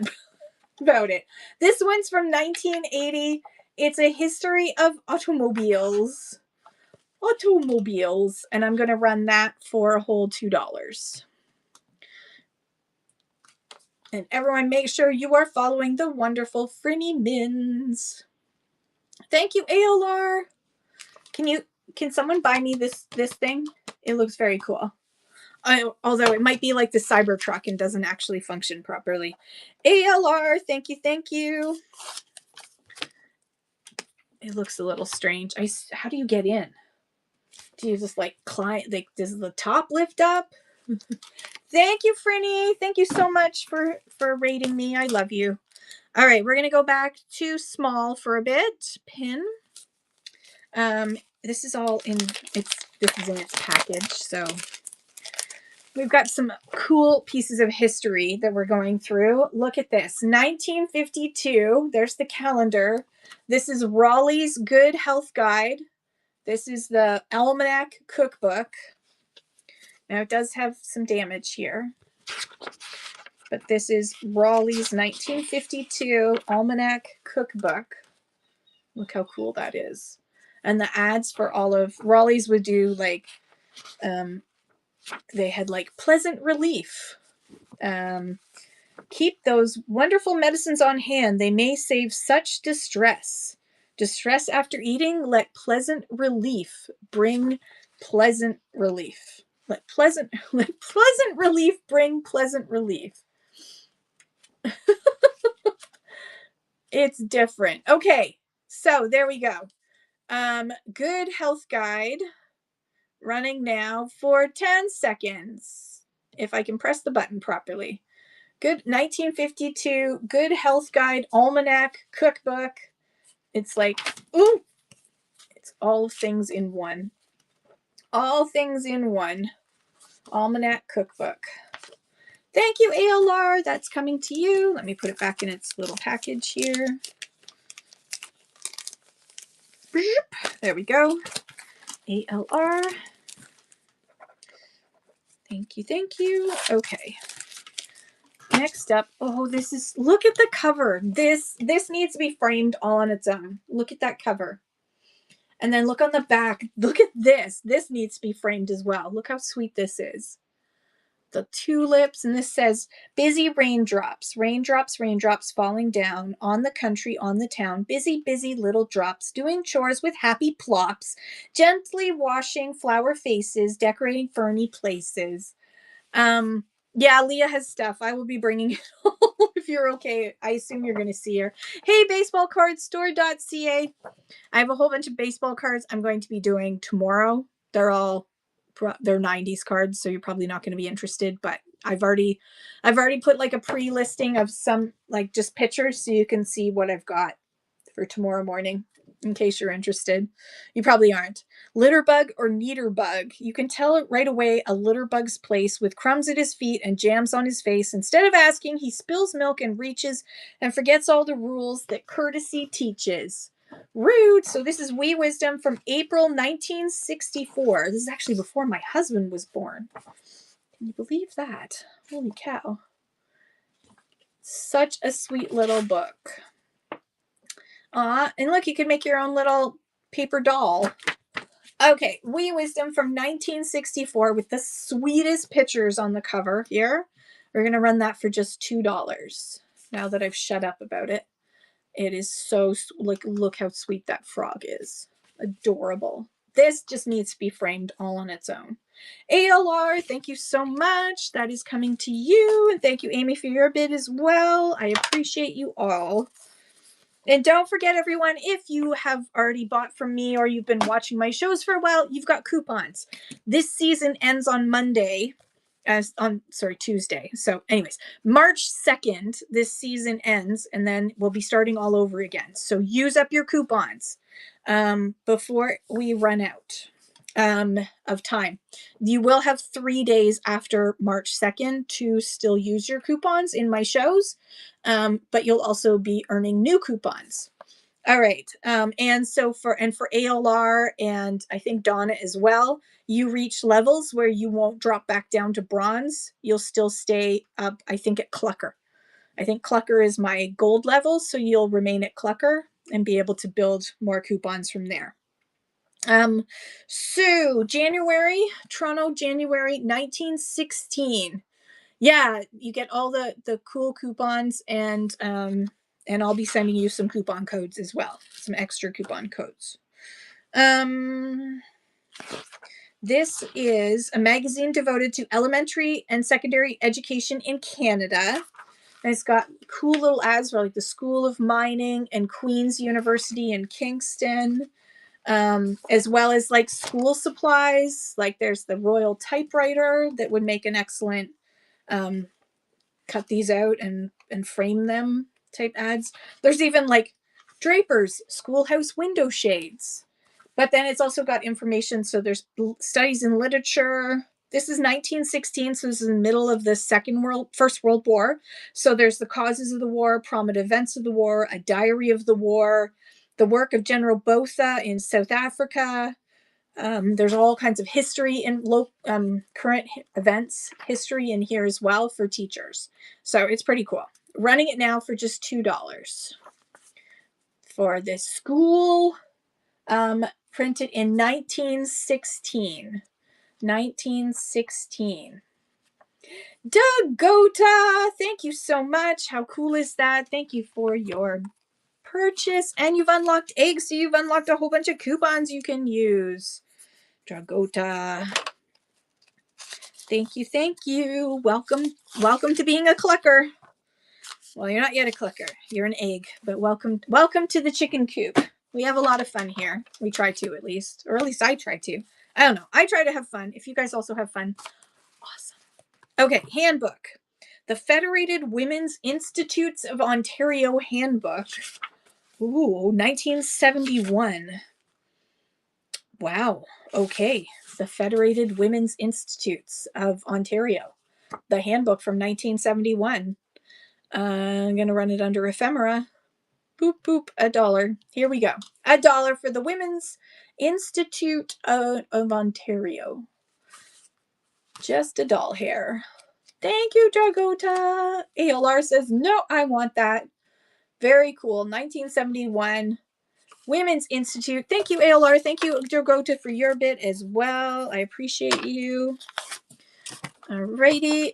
A: about it. This one's from 1980. It's a history of automobiles. And I'm going to run that for a whole $2. And everyone, make sure you are following the wonderful Frinny Mins. Thank you, ALR. Can you can someone buy me this thing? It looks very cool. Although it might be like the Cybertruck and doesn't actually function properly. ALR, thank you, thank you. It looks a little strange. How do you get in? Do you just like climb? Like, does the top lift up? Thank you, Frinny. Thank you so much for rating me. I love you. All right, we're gonna go back to small for a bit. Pin. This is all in its. This is in its package, so we've got some cool pieces of history that we're going through. Look at this, 1952. There's the calendar. This is Raleigh's Good Health Guide. This is the Almanac Cookbook. Now it does have some damage here, but this is Raleigh's 1952 Almanac Cookbook. Look how cool that is. And the ads for all of Raleigh's would do like, they had like pleasant relief. Keep those wonderful medicines on hand. They may save such distress. Distress after eating, let pleasant relief bring pleasant relief. Let pleasant relief bring pleasant relief. It's different. Okay, so there we go. Good Health Guide, running now for 10 seconds. If I can press the button properly. Good 1952 Good Health Guide Almanac Cookbook. It's like, ooh, it's all things in one. All things in one. Almanac Cookbook. Thank you, ALR. That's coming to you. Let me put it back in its little package here. There we go. ALR. Thank you, thank you. Okay. Next up, oh, this is, look at the cover. This needs to be framed all on its own. Look at that cover. And then look on the back. Look at this. This needs to be framed as well. Look how sweet this is. The tulips, and this says, busy raindrops, raindrops, raindrops falling down on the country, on the town, busy, busy little drops, doing chores with happy plops, gently washing flower faces, decorating ferny places. Yeah, Leah has stuff. I will be bringing it home if you're okay. I assume you're going to see her. Hey, baseballcardstore.ca. I have a whole bunch of baseball cards I'm going to be doing tomorrow. They're 90s cards, so you're probably not going to be interested, but I've already put like a pre-listing of some, like, just pictures so you can see what I've got for tomorrow morning, in case you're interested. You probably aren't. Litterbug or Neaterbug. You can tell it right away a litterbug's place with crumbs at his feet and jams on his face. Instead of asking, he spills milk and reaches and forgets all the rules that courtesy teaches. Rude. So this is Wee Wisdom from April 1964. This is actually before my husband was born. Can you believe that? Holy cow. Such a sweet little book. And look, you can make your own little paper doll. Okay, Wee Wisdom from 1964 with the sweetest pictures on the cover here. We're going to run that for just $2. Now that I've shut up about it. It is so, like, look how sweet that frog is. Adorable. This just needs to be framed all on its own. ALR, thank you so much. That is coming to you. And thank you, Amy, for your bid as well. I appreciate you all. And don't forget, everyone, if you have already bought from me or you've been watching my shows for a while, you've got coupons. This season ends on Monday. Tuesday. So anyways, March 2nd, this season ends, and then we'll be starting all over again. So use up your coupons before we run out of time. You will have 3 days after March 2nd to still use your coupons in my shows, but you'll also be earning new coupons. All right. And for ALR and I think Donna as well, you reach levels where you won't drop back down to bronze. You'll still stay up, I think, at Clucker. I think Clucker is my gold level, so you'll remain at Clucker and be able to build more coupons from there. So Toronto, January 1916. Yeah, you get all the cool coupons, and I'll be sending you some coupon codes as well, some extra coupon codes. This is a magazine devoted to elementary and secondary education in Canada. And it's got cool little ads for like the School of Mining and Queen's University in Kingston, as well as like school supplies. Like there's the Royal Typewriter that would make an excellent cut these out and frame them type ads. There's even like Draper's schoolhouse window shades. But then it's also got information. So there's studies in literature. This is 1916, so this is in the middle of the First World War. So there's the causes of the war, prominent events of the war, a diary of the war, the work of General Botha in South Africa. There's all kinds of history and current events history in here as well for teachers. So it's pretty cool. Running it now for just $2 for this school. Printed in 1916. 1916. Doug Gota, thank you so much. How cool is that? Thank you for your purchase. And you've unlocked eggs, so you've unlocked a whole bunch of coupons you can use. Dragota. Thank you, thank you. Welcome to being a clucker. Well, you're not yet a clucker. You're an egg, but welcome to the chicken coop. We have a lot of fun here. We try to, at least. Or at least I try to. I don't know. I try to have fun. If you guys also have fun, awesome. Okay, handbook. The Federated Women's Institutes of Ontario Handbook. Ooh, 1971. Wow. Okay. The Federated Women's Institutes of Ontario. The handbook from 1971. I'm going to run it under ephemera. Boop, boop, $1. Here we go. $1 for the Women's Institute of Ontario. Just a doll hair. Thank you, Dragota. ALR says, no, I want that. Very cool. 1971. Women's Institute. Thank you, ALR. Thank you, Dragota, for your bit as well. I appreciate you. Alrighty.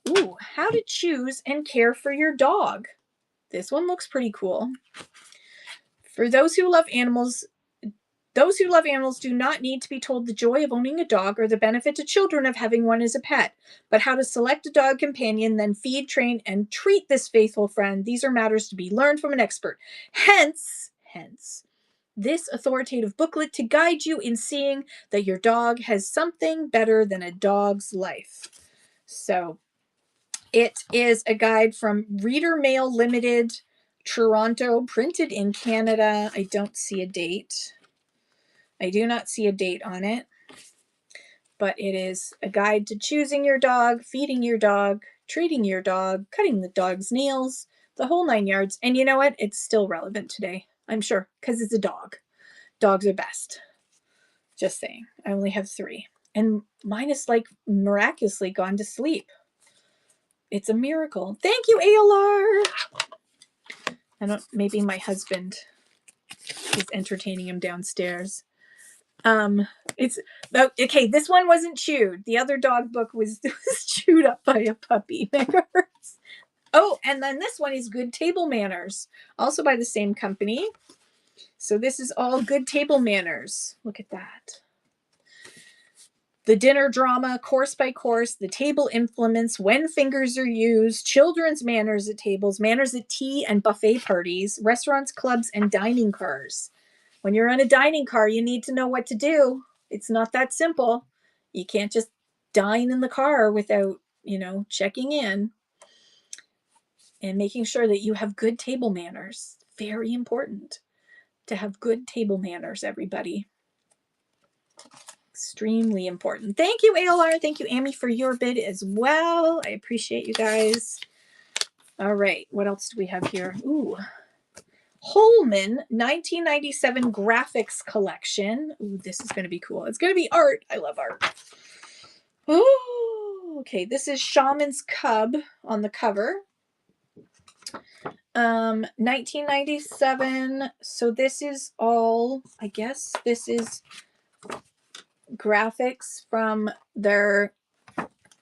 A: Ooh, how to choose and care for your dog. This one looks pretty cool. For those who love animals do not need to be told the joy of owning a dog or the benefit to children of having one as a pet, but how to select a dog companion, then feed, train, and treat this faithful friend. These are matters to be learned from an expert. Hence, this authoritative booklet to guide you in seeing that your dog has something better than a dog's life. So it is a guide from Reader Mail Limited, Toronto, printed in Canada. I don't see a date. I do not see a date on it, but it is a guide to choosing your dog, feeding your dog, treating your dog, cutting the dog's nails, the whole 9 yards. And you know what? It's still relevant today, I'm sure, because it's a dog. Dogs are best. Just saying. I only have 3. And mine is like miraculously gone to sleep. It's a miracle. Thank you, ALR. Maybe my husband is entertaining him downstairs. It's okay. This one wasn't chewed. The other dog book was chewed up by a puppy. Oh, and then this one is Good Table Manners, also by the same company. So this is all good table manners. Look at that. The dinner drama, course by course, the table implements, when fingers are used, children's manners at tables, manners at tea and buffet parties, restaurants, clubs, and dining cars. When you're on a dining car, you need to know what to do. It's not that simple. You can't just dine in the car without, checking in and making sure that you have good table manners. Very important to have good table manners, everybody. Extremely important. Thank you, ALR. Thank you, Amy, for your bid as well. I appreciate you guys. All right. What else do we have here? Ooh. Holman 1997 graphics collection. Ooh, this is going to be cool. It's going to be art. I love art. Ooh, okay. This is Shaman's Cub on the cover. 1997. So this is all, I guess this is graphics from their,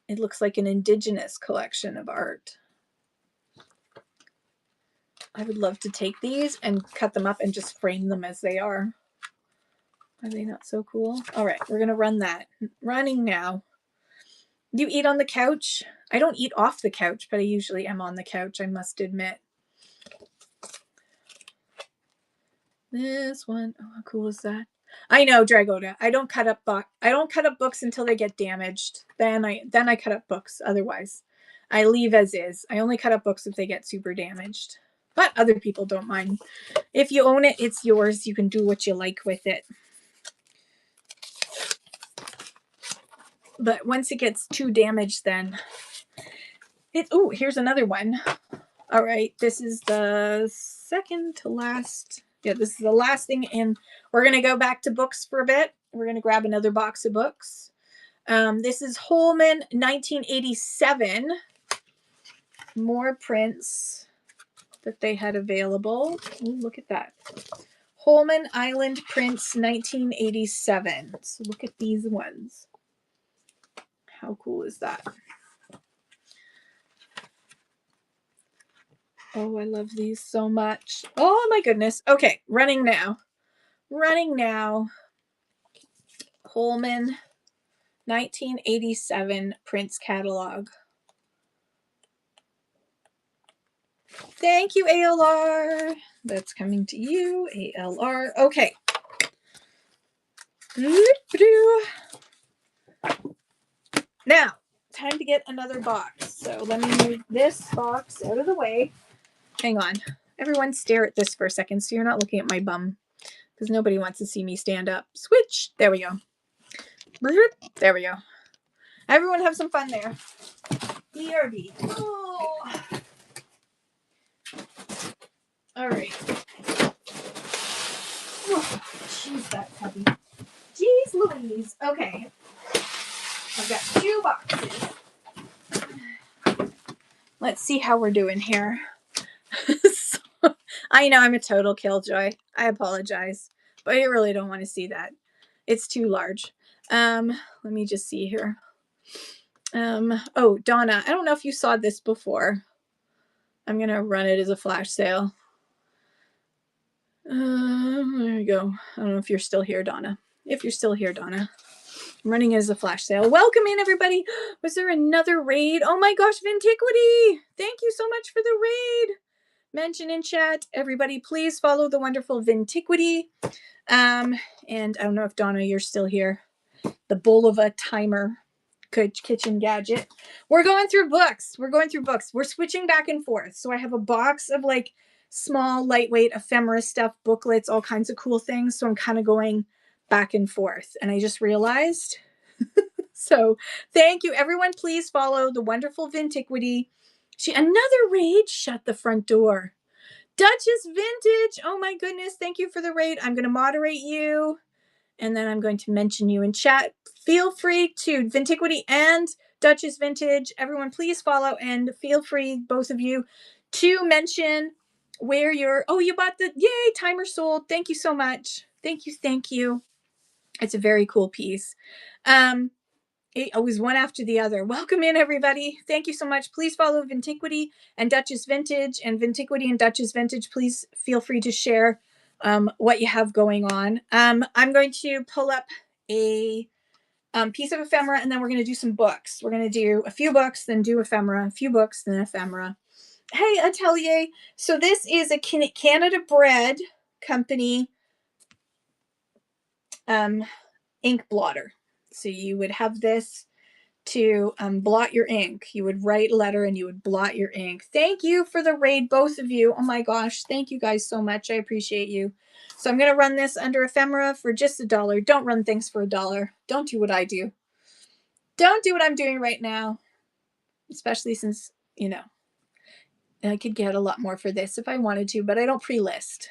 A: it looks like an indigenous collection of art. I would love to take these and cut them up and just frame them as they are. Are they not so cool? All right, we're going to run that. Running now. Do you eat on the couch? I don't eat off the couch, but I usually am on the couch, I must admit. This one, oh, how cool is that? I know, Dragota. I don't cut up books until they get damaged. Then I cut up books. Otherwise, I leave as is. I only cut up books if they get super damaged. But other people don't mind. If you own it, it's yours. You can do what you like with it. But once it gets too damaged, then oh, here's another one. All right, this is the second to last. Yeah, this is the last thing, and we're gonna go back to books for a bit. We're gonna grab another box of books. This is Holman 1987. More prints that they had available. Ooh, look at that. Holman Island Prints 1987. So look at these ones. How cool is that? Oh, I love these so much. Oh my goodness. Okay, running now. Running now. Holman 1987 Prints catalog. Thank you, ALR. That's coming to you, ALR. Okay. Now, time to get another box. So let me move this box out of the way. Hang on. Everyone stare at this for a second so you're not looking at my bum, because nobody wants to see me stand up. Switch. There we go. There we go. Everyone have some fun there. BRB. Oh. All right. Oh, jeez, that puppy. Jeez Louise. Okay. I've got 2 boxes. Let's see how we're doing here. So, I know I'm a total killjoy. I apologize. But I really don't want to see that. It's too large. Let me just see here. Oh, Donna, I don't know if you saw this before. I'm going to run it as a flash sale. There you go. I don't know if you're still here, Donna. If you're still here, Donna. I'm running it as a flash sale. Welcome in, everybody. Was there another raid? Oh my gosh, Vintiquity. Thank you so much for the raid. Mention in chat. Everybody, please follow the wonderful Vintiquity. And I don't know if Donna, you're still here. The Bulova timer kitchen gadget. We're going through books. We're switching back and forth. So I have a box of like small, lightweight ephemera stuff, booklets, all kinds of cool things. So I'm kind of going back and forth. And I just realized. So thank you. Everyone, please follow the wonderful Vintiquity. Another raid. Shut the front door. Duchess Vintage. Oh my goodness. Thank you for the raid. I'm going to moderate you. And then I'm going to mention you in chat. Feel free to Vintiquity and Duchess Vintage. Everyone, please follow and feel free, both of you, to mention where you're. Oh, you bought the yay timer sold. Thank you so much. Thank you. It's a very cool piece. It was one after the other. Welcome in, everybody. Thank you so much. Please follow Vintiquity and Duchess Vintage, and Vintiquity and Duchess Vintage. Please feel free to share what you have going on. I'm going to pull up a piece of ephemera, and then we're going to do some books. We're going to do a few books, then do ephemera, a few books, then ephemera. Hey, Atelier. So this is a Canada Bread Company ink blotter. So you would have this to blot your ink. You would write a letter and you would blot your ink. Thank you for the raid, both of you. Oh my gosh, thank you guys so much. I appreciate you. So I'm going to run this under ephemera for just $1. Don't run things for $1. Don't do what I do. Don't do what I'm doing right now. Especially since, you know, I could get a lot more for this if I wanted to, but I don't pre-list.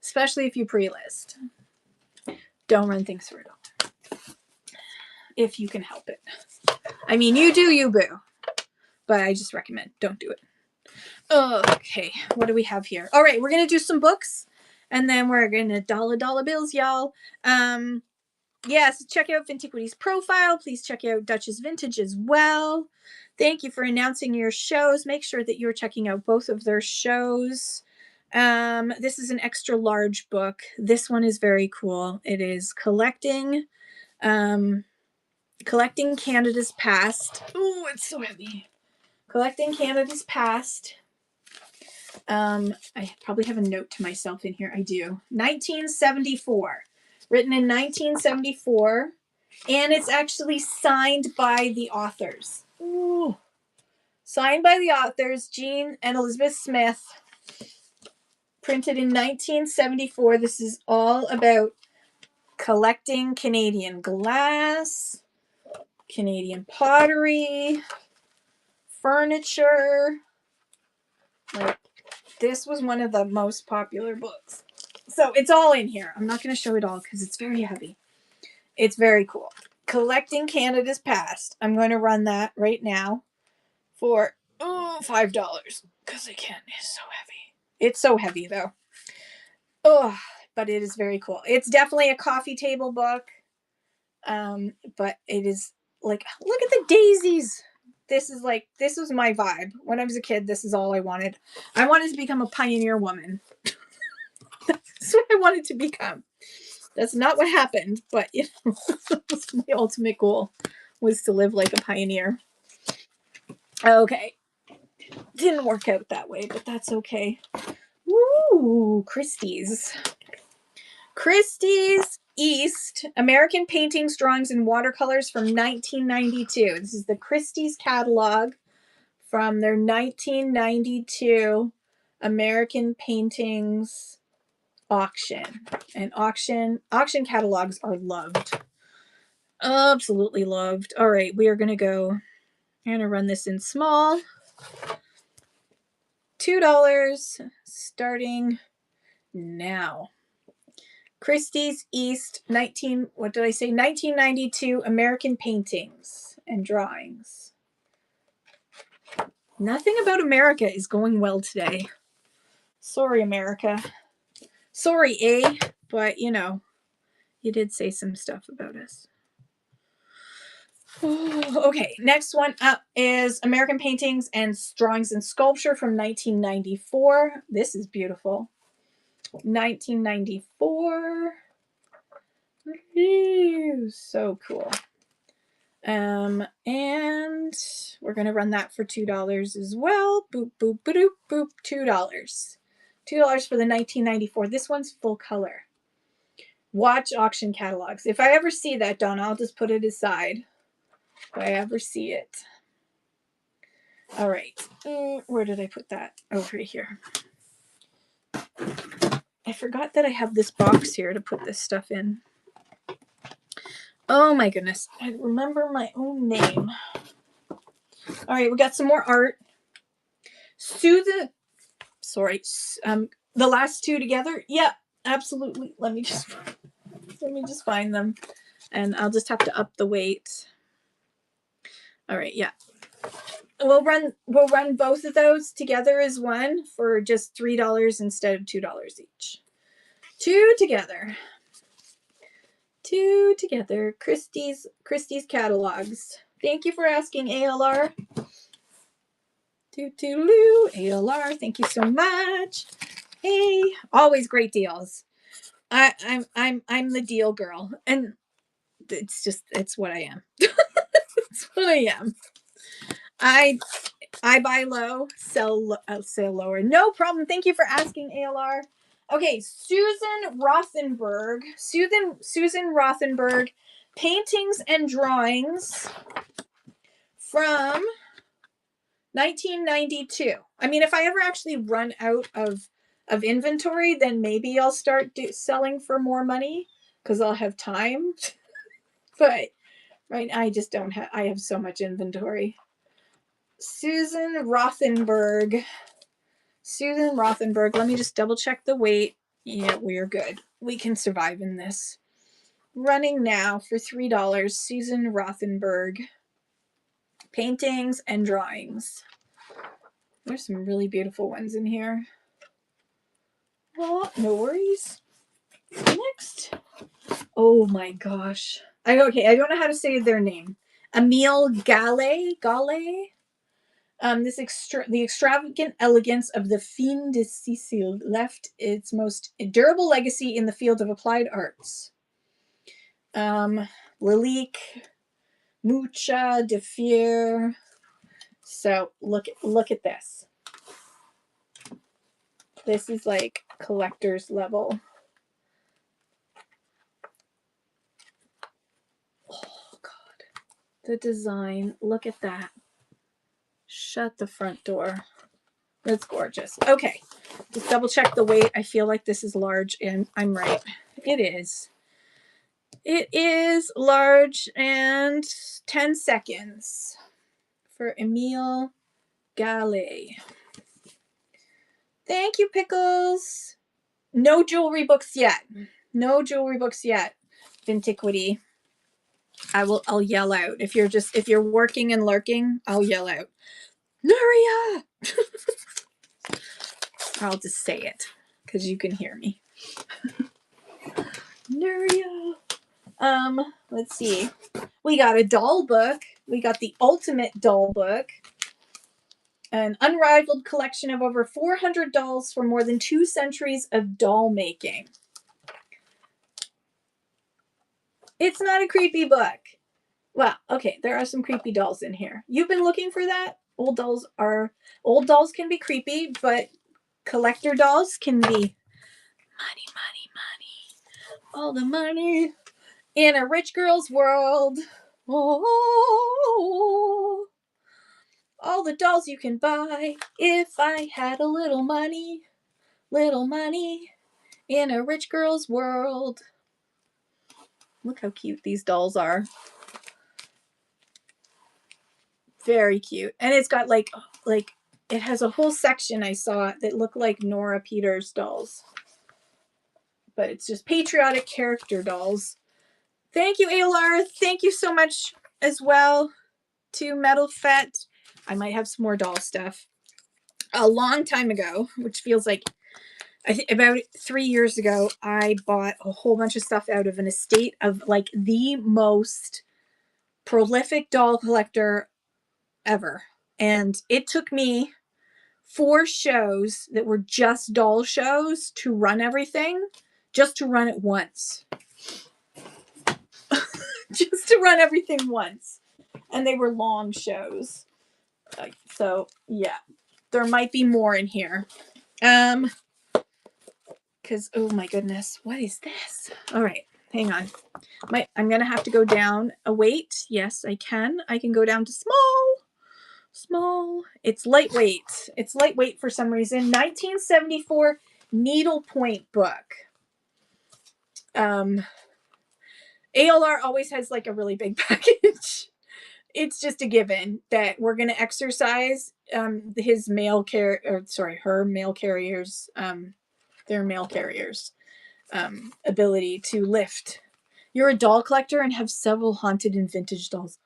A: Especially if you pre-list. Don't run things for $1. If you can help it. I mean, you do you, boo. But I just recommend don't do it. Okay, what do we have here? All right, we're going to do some books. And then we're going to dollar bills, y'all. Yes, check out Vintiquity's profile. Please check out Duchess Vintage as well. Thank you for announcing your shows. Make sure that you're checking out both of their shows. This is an extra large book. This one is very cool. It is Collecting Canada's Past. Oh, it's so heavy. Collecting Canada's Past. I probably have a note to myself in here. I do. 1974. Written in 1974. And it's actually signed by the authors. Ooh. Signed by the authors, Jean and Elizabeth Smith. Printed in 1974. This is all about collecting Canadian glass, Canadian pottery, furniture. Like, this was one of the most popular books. So it's all in here. I'm not going to show it all because it's very heavy. It's very cool. Collecting Canada's Past. I'm going to run that right now for $5 because I can. It's so heavy. It's so heavy though. Oh, but it is very cool. It's definitely a coffee table book. But it is like, look at the daisies. This was my vibe. When I was a kid, this is all I wanted. I wanted to become a pioneer woman. That's what I wanted to become. That's not what happened, but my ultimate goal was to live like a pioneer. Okay. Didn't work out that way, but that's okay. Woo! Christie's East, American Paintings, Drawings, and Watercolors from 1992. This is the Christie's catalog from their 1992 American Paintings auction. And auction catalogs are loved. Absolutely loved. All right, we are going to go. I'm going to run this in small. $2 starting now. Christie's East 1992 American Paintings and Drawings. Nothing about America is going well today. Sorry, America. Sorry, but you did say some stuff about us. Okay, next one up is American Paintings and Drawings and Sculpture from 1994. This is beautiful. 1994. So cool. And we're going to run that for $2 as well. Boop, boop, boop, boop, $2. $2 for the 1994. This one's full color. Watch auction catalogs. If I ever see that, Donna, I'll just put it aside. If I ever see it. All right. Where did I put that? Oh, right here. I forgot that I have this box here to put this stuff in. Oh my goodness. I remember my own name. All right, we got some more art. The last two together. Yeah, absolutely. Let me just find them, and I'll just have to up the weight. All right, yeah. We'll run both of those together as one for just $3 instead of $2 each. Two together. Christie's catalogs. Thank you for asking, ALR. ALR, thank you so much. Hey, always great deals. I'm the deal girl, and it's what I am. It's what I am. I buy low, sell lower. No problem. Thank you for asking, ALR. Okay, Susan Rothenberg, Paintings and Drawings from 1992. I mean, if I ever actually run out of inventory, then maybe I'll start selling for more money because I'll have time. But right now, I just don't have. I have so much inventory. Susan Rothenberg. Let me just double check the weight. Yeah, we're good. We can survive in this. Running now for $3. Susan Rothenberg. Paintings and Drawings. There's some really beautiful ones in here. Well, no worries. Next. Oh my gosh. I don't know how to say their name. Emile Gale. The extravagant elegance of the Fin de Sicile left its most durable legacy in the field of applied arts. Lalique, Mucha, De Fier. So look at this. This is like collector's level. Oh God, the design. Look at that. Shut the front door. That's gorgeous. Okay, just double check the weight. I feel like this is large, and I'm right. It is. It is large, and 10 seconds for Emile Gallet. Thank you, Pickles. No jewelry books yet. No jewelry books yet. Vintiquity. I'll yell out. If you're working and lurking, I'll yell out. Nuria! I'll just say it because you can hear me. Nuria. Let's see. We got a doll book. We got the ultimate doll book. An unrivaled collection of over 400 dolls from more than 2 centuries of doll making. It's not a creepy book. Well, okay, there are some creepy dolls in here. You've been looking for that? Old dolls can be creepy, but collector dolls can be money. All the money in a rich girl's world. Oh, all the dolls you can buy if I had a little money in a rich girl's world. Look how cute these dolls are. Very cute. And it's got like it has a whole section I saw that looked like Nora Peters dolls. But it's just patriotic character dolls. Thank you, ALR. Thank you so much as well to Metal Fett. I might have some more doll stuff. A long time ago, which feels like I think about 3 years ago, I bought a whole bunch of stuff out of an estate of like the most prolific doll collector ever. And it took me 4 shows that were just doll shows to run everything, just to run it once. Just to run everything once. And they were long shows. So, yeah. There might be more in here. Because, oh my goodness, what is this? All right, hang on. I'm going to have to go down a weight. Yes, I can. I can go down to small. It's lightweight. It's lightweight for some reason. 1974 needlepoint book. ALR always has like a really big package. It's just a given that we're going to exercise her mail carriers, their mail carriers ability to lift. You're a doll collector and have several haunted and vintage dolls.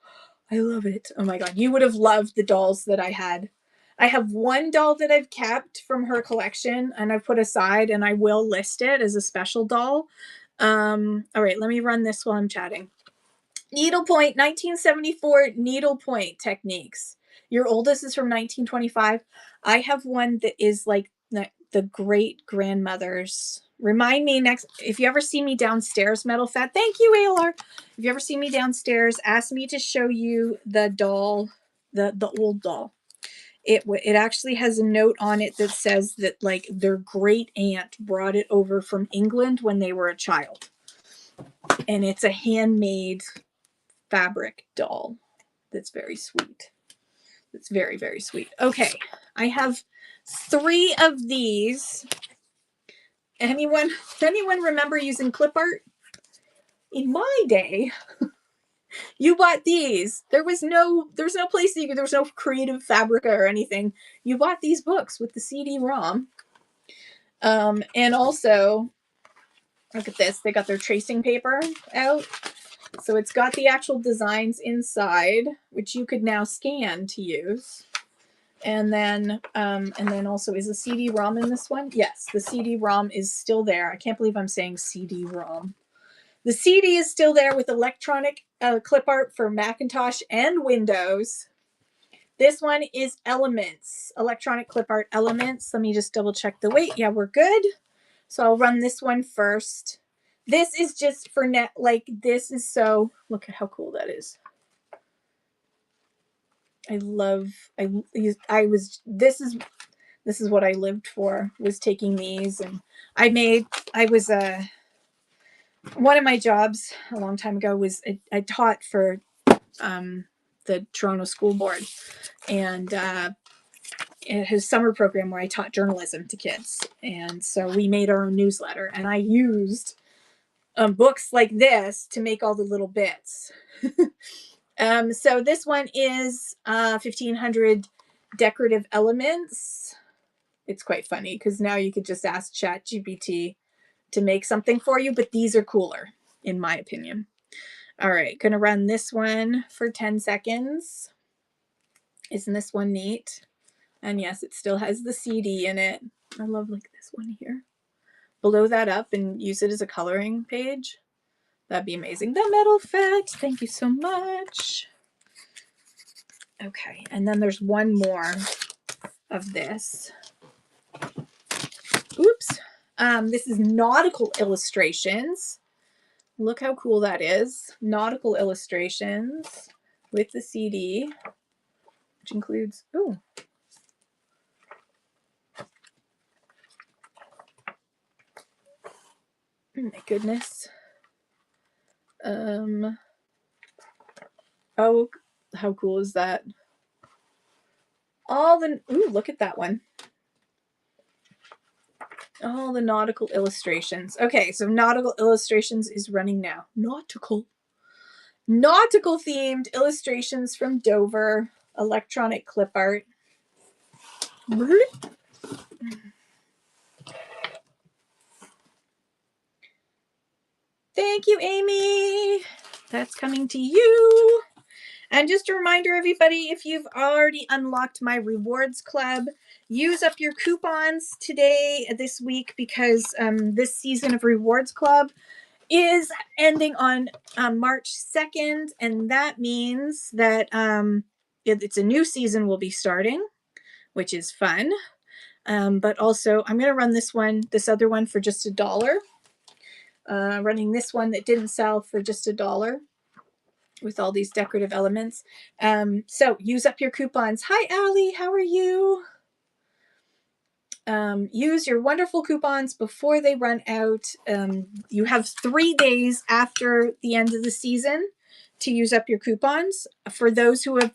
A: I love it. Oh my God. You would have loved the dolls that I had. I have one doll that I've kept from her collection and I've put aside, and I will list it as a special doll. All right, let me run this while I'm chatting. Needlepoint, 1974 needlepoint techniques. Your oldest is from 1925. I have one that is like the great grandmother's. Remind me next, if you ever see me downstairs, Metal Fat. Thank you, ALR. If you ever see me downstairs, ask me to show you the doll, the old doll. It actually has a note on it that says that like their great aunt brought it over from England when they were a child. And it's a handmade fabric doll that's very sweet. It's very, very sweet. Okay, I have 3 of these. Anyone remember using clip art? In my day, you bought these. There was no place that there was no Creative Fabrica or anything. You bought these books with the CD-ROM. And also, look at this. They got their tracing paper out. So it's got the actual designs inside, which you could now scan to use. And then also, is the CD-ROM in this one? Yes, the CD-ROM is still there. I can't believe I'm saying CD-ROM. The CD is still there with electronic clip art for Macintosh and Windows. This one is Elements, electronic clip art Elements. Let me just double check the weight. Yeah, we're good. So I'll run this one first. This is just for net, like this is so, look at how cool that is. I was, this is what I lived for, was taking these. And one of my jobs a long time ago was I taught for the Toronto School Board, and it has a summer program where I taught journalism to kids. And so we made our own newsletter, and I used books like this to make all the little bits. So this one is 1500 decorative elements. It's quite funny because now you could just ask ChatGPT to make something for you, but these are cooler, in my opinion. All right, gonna run this one for 10 seconds. Isn't this one neat? And yes, it still has the CD in it. I love like this one here. Blow that up and use it as a coloring page. That'd be amazing. The Metal Fett, thank you so much. Okay, and then there's one more of this. Oops. This is Nautical Illustrations. Look how cool that is. Nautical Illustrations with the CD, which includes, oh, my goodness. Oh, how cool is that? Ooh, look at that one. All the nautical illustrations. Okay, so Nautical Illustrations is running now. Nautical themed illustrations from Dover, electronic clip art. Thank you, Amy. That's coming to you. And just a reminder, everybody, if you've already unlocked my rewards club, use up your coupons this week, because this season of rewards club is ending on March 2nd. And that means that it's a new season will be starting, which is fun. But also I'm going to run this other one for just $1. Running this one that didn't sell for just $1 with all these decorative elements. So use up your coupons. Hi, Allie. How are you? Use your wonderful coupons before they run out. You have 3 days after the end of the season to use up your coupons. For those who have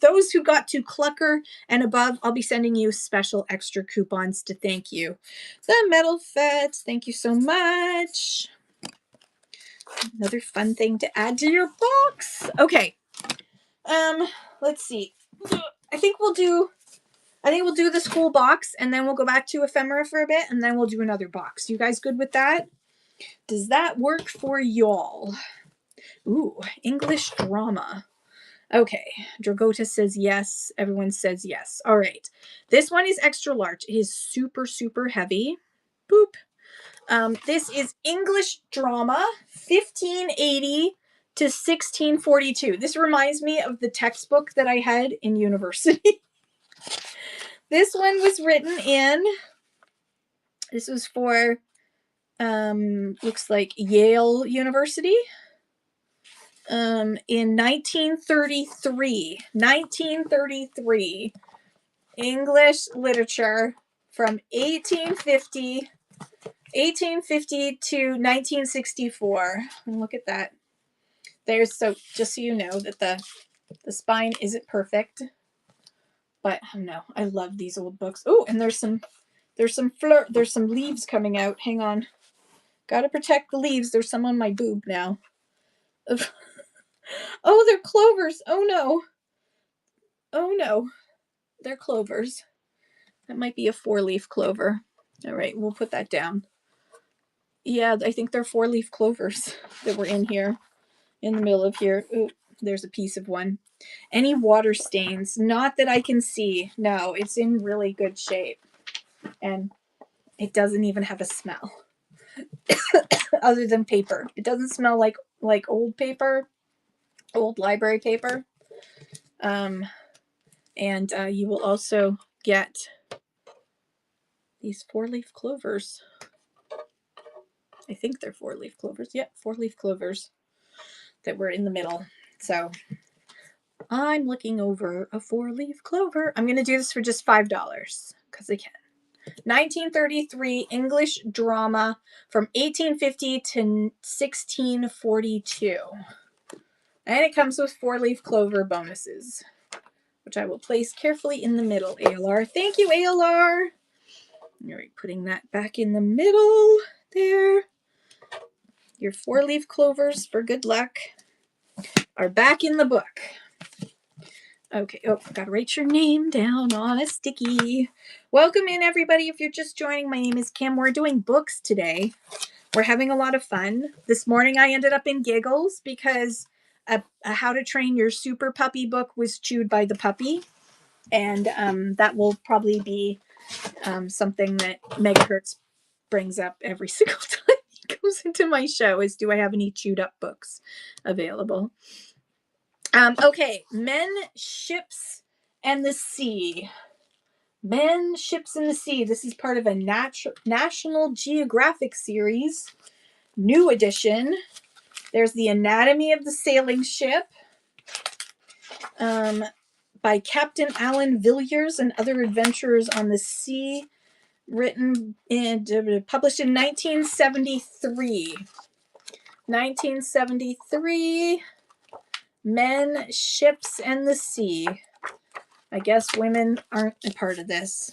A: those who got to Clucker and above, I'll be sending you special extra coupons to thank you. The Metal Fett, thank you so much. Another fun thing to add to your box. Okay. Let's see. I think we'll do the school box, and then we'll go back to ephemera for a bit, and then we'll do another box. You guys good with that? Does that work for y'all? Ooh, English drama. Okay, Dragota says yes. Everyone says yes. All right. This one is extra large. It is super, super heavy. Boop. This is English drama, 1580 to 1642. This reminds me of the textbook that I had in university. This one was written this was for, looks like Yale University. In 1933, English literature from 1850 to 1964. And look at that. So just so you know that the spine isn't perfect, but no, I love these old books. Oh, and there's some leaves coming out. Hang on. Gotta protect the leaves. There's some on my boob now. Oh, they're clovers. Oh no. They're clovers. That might be a 4-leaf clover. All right, we'll put that down. Yeah, I think they're 4-leaf clovers that were in here, in the middle of here. Ooh, there's a piece of one. Any water stains? Not that I can see. No, it's in really good shape. And it doesn't even have a smell other than paper. It doesn't smell like old paper, old library paper. And you will also get these 4-leaf clovers. I think they're 4-leaf clovers. Yep, 4-leaf clovers that were in the middle. So I'm looking over a 4-leaf clover. I'm going to do this for just $5 because I can. 1933 English drama from 1850 to 1642. And it comes with 4-leaf clover bonuses, which I will place carefully in the middle, ALR. Thank you, ALR. All right, putting that back in the middle there. Your 4-leaf clovers for good luck are back in the book. Okay, oh, gotta write your name down on a sticky. Welcome in, everybody. If you're just joining, my name is Kim. We're doing books today. We're having a lot of fun. This morning I ended up in giggles because a How to Train Your Super Puppy book was chewed by the puppy. And that will probably be something that Megahertz brings up every single time he goes into my show is, do I have any chewed up books available? Okay, Men, Ships, and the Sea. Men, Ships, and the Sea. This is part of a National Geographic series, new edition. There's The Anatomy of the Sailing Ship by Captain Alan Villiers and Other Adventurers on the Sea, written and published in 1973. 1973, Men, Ships, and the Sea. I guess women aren't a part of this.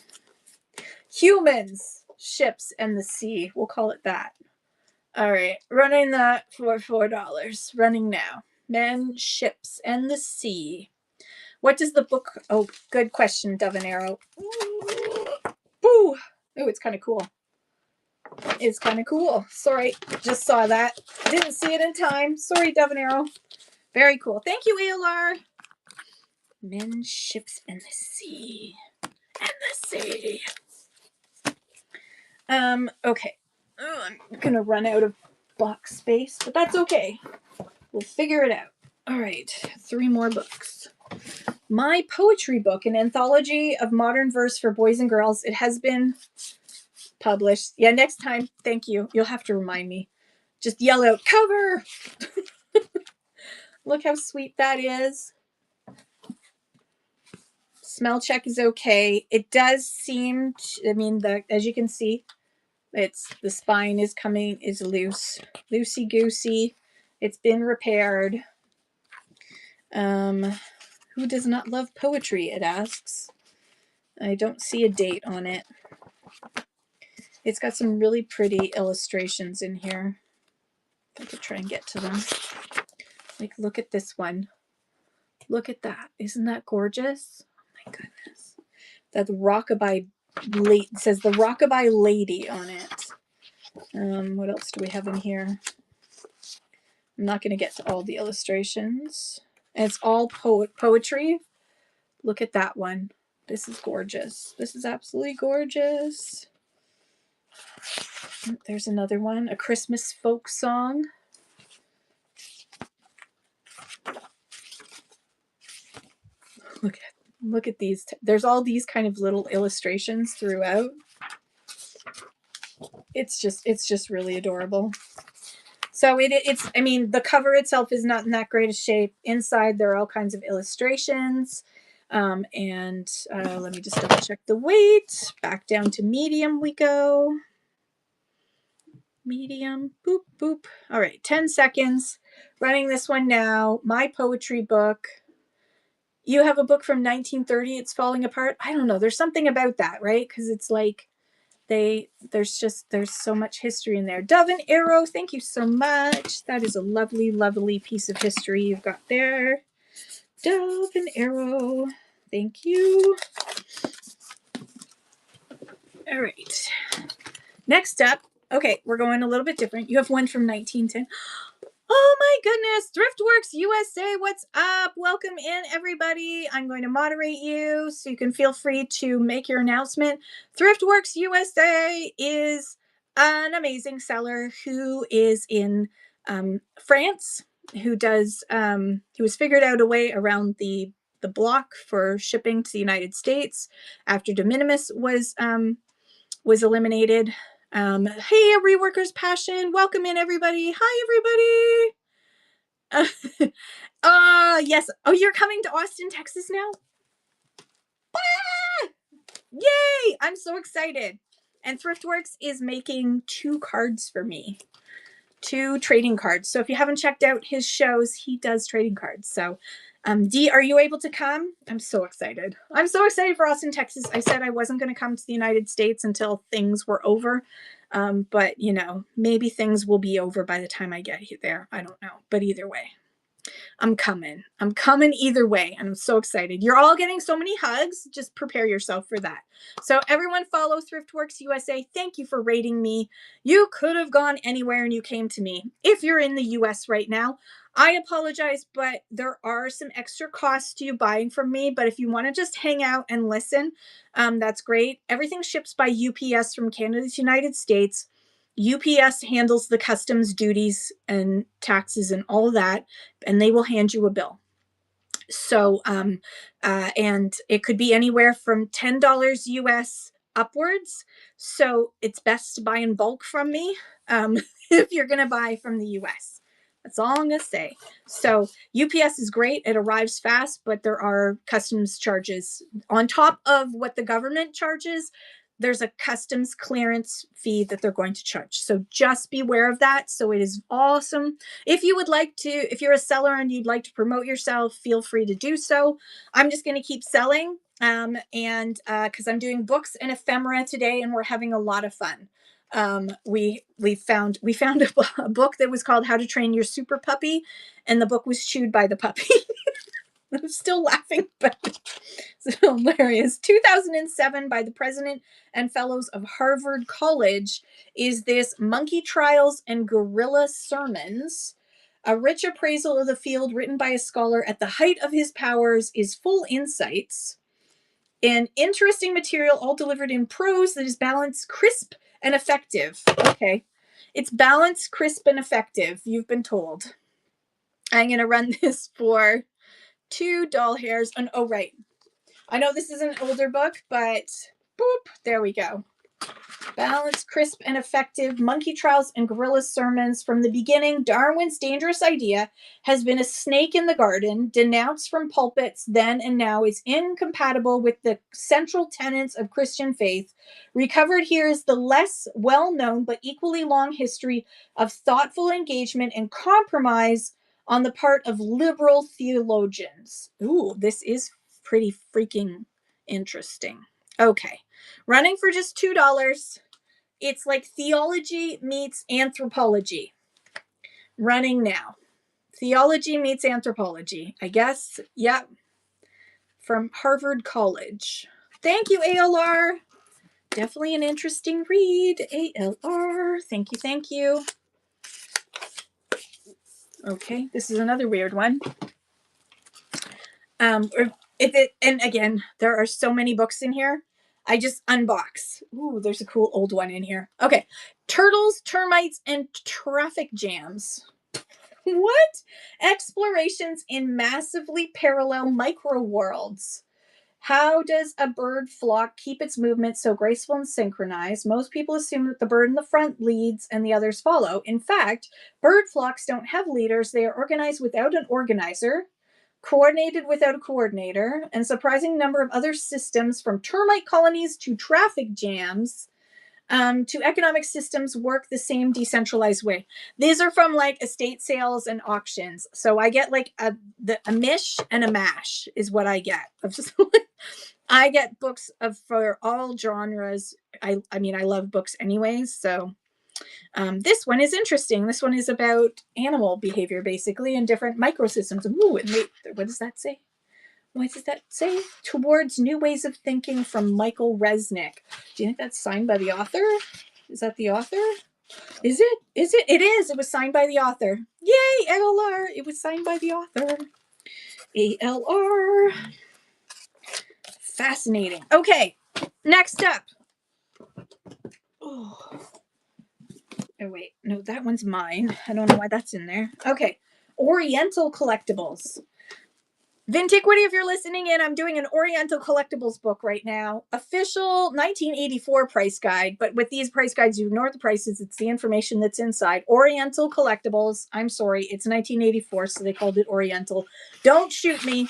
A: Humans, Ships, and the Sea. We'll call it that. All right, running that for $4. Running now. Men, Ships, and the Sea. What does the book... Oh, good question, Dove and Arrow. Ooh, it's kind of cool. It's kind of cool. Sorry, just saw that. Didn't see it in time. Sorry, Dove and Arrow. Very cool. Thank you, ALR. Men, Ships, and the Sea. And the Sea. Okay. I'm gonna run out of box space, but that's okay. We'll figure it out. All right, 3 more books. My poetry book, an anthology of modern verse for boys and girls. It has been published. Yeah, next time, thank you. You'll have to remind me. Just yell out, cover! Look how sweet that is. Smell check is okay. It does seem, as you can see, the spine is loose, loosey goosey. It's been repaired. Who does not love poetry? It asks. I don't see a date on it. It's got some really pretty illustrations in here. If I could try and get to them. Like, look at this one. Look at that. Isn't that gorgeous? Oh my goodness. That rockabye says the rockabye lady on it. What else do we have in here? I'm not going to get to all the illustrations. And it's all poetry. Look at that one. This is gorgeous. This is absolutely gorgeous. There's another one, a Christmas folk song. Look at these. There's all these kind of little illustrations throughout. It's just really adorable. So it's the cover itself is not in that great a shape. Inside there are all kinds of illustrations. Let me just double check the weight. Back down to medium we go. Medium, boop, boop. All right, 10 seconds. Running this one now. My poetry book. You have a book from 1930, it's falling apart. I don't know. There's something about that, right? Because it's like there's so much history in there. Dove and Arrow, thank you so much. That is a lovely, lovely piece of history you've got there. Dove and Arrow, thank you. All right. Next up, okay, we're going a little bit different. You have one from 1910. Oh my goodness, ThriftWorks USA, what's up? Welcome in, everybody. I'm going to moderate you so you can feel free to make your announcement. ThriftWorks USA is an amazing seller who is in France, who has figured out a way around the the block for shipping to the United States after de minimis was eliminated. Hey, Reworkers Passion, welcome in everybody. Hi everybody. Yes. Oh, you're coming to Austin, Texas now? Ah! Yay! I'm so excited. And Thriftworks is making 2 cards for me. 2 trading cards. So if you haven't checked out his shows, he does trading cards. So Dee, are you able to come? I'm so excited. I'm so excited for Austin, Texas. I said I wasn't going to come to the United States until things were over. But, you know, maybe things will be over by the time I get there. I don't know. But either way, I'm coming. I'm coming either way. And I'm so excited. You're all getting so many hugs. Just prepare yourself for that. So everyone follow Thriftworks USA. Thank you for rating me. You could have gone anywhere and you came to me. If you're in the US right now, I apologize, but there are some extra costs to you buying from me. But if you want to just hang out and listen, that's great. Everything ships by UPS from Canada to the United States. UPS handles the customs duties and taxes and all of that, and they will hand you a bill. So, and it could be anywhere from $10 US upwards. So it's best to buy in bulk from me if you're going to buy from the US. That's all I'm going to say. So UPS is great. It arrives fast, but there are customs charges on top of what the government charges. There's a customs clearance fee that they're going to charge. So just beware of that. So it is awesome. If you would like to, if you're a seller and you'd like to promote yourself, feel free to do so. I'm just going to keep selling because I'm doing books and ephemera today and we're having a lot of fun. We found a book that was called How to Train Your Super Puppy, and the book was chewed by the puppy. I'm still laughing, but it's hilarious. 2007 by the president and fellows of Harvard College is this Monkey Trials and Gorilla Sermons. A rich appraisal of the field written by a scholar at the height of his powers is full insights and interesting material all delivered in prose that is balanced, crisp, and effective. Okay. It's balanced, crisp, and effective, you've been told. I'm going to run this for 2 doll hairs. And oh, right. I know this is an older book, but boop, there we go. Balanced, crisp, and effective Monkey Trials and Gorilla Sermons. From the beginning, Darwin's dangerous idea has been a snake in the garden, denounced from pulpits then and now is incompatible with the central tenets of Christian faith. Recovered here is the less well-known but equally long history of thoughtful engagement and compromise on the part of liberal theologians. Ooh, this is pretty freaking interesting. Okay, running for just $2. It's like theology meets anthropology. Running now. Theology meets anthropology, I guess. Yep. From Harvard College. Thank you, ALR. Definitely an interesting read, ALR. Thank you, thank you. Okay, this is another weird one. And again, there are so many books in here. I just unbox. Ooh, there's a cool old one in here. Okay. Turtles, Termites, and Traffic Jams. What? Explorations in massively parallel micro worlds. How does a bird flock keep its movement so graceful and synchronized? Most people assume that the bird in the front leads and the others follow. In fact, bird flocks don't have leaders. They are organized without an organizer, coordinated without a coordinator, and a surprising number of other systems, from termite colonies to traffic jams to economic systems, work the same decentralized way. These are from like estate sales and auctions. So I get like a mish and a mash is what I get. I get books for all genres. I mean, I love books anyways. So this one is interesting. This one is about animal behavior, basically, and different microsystems. Ooh, and wait, what does that say? What does that say? Towards New Ways of Thinking from Michael Resnick. Do you think that's signed by the author? Is that the author? Is it? Is it? It is. It was signed by the author. Yay, ALR. It was signed by the author. ALR. Fascinating. Okay, next up. Oh, wait. No, that one's mine. I don't know why that's in there. Okay. Oriental Collectibles. Vintiquity, if you're listening in, I'm doing an Oriental Collectibles book right now. Official 1984 price guide, but with these price guides, you ignore the prices. It's the information that's inside. Oriental Collectibles. I'm sorry, it's 1984, so they called it Oriental. Don't shoot me.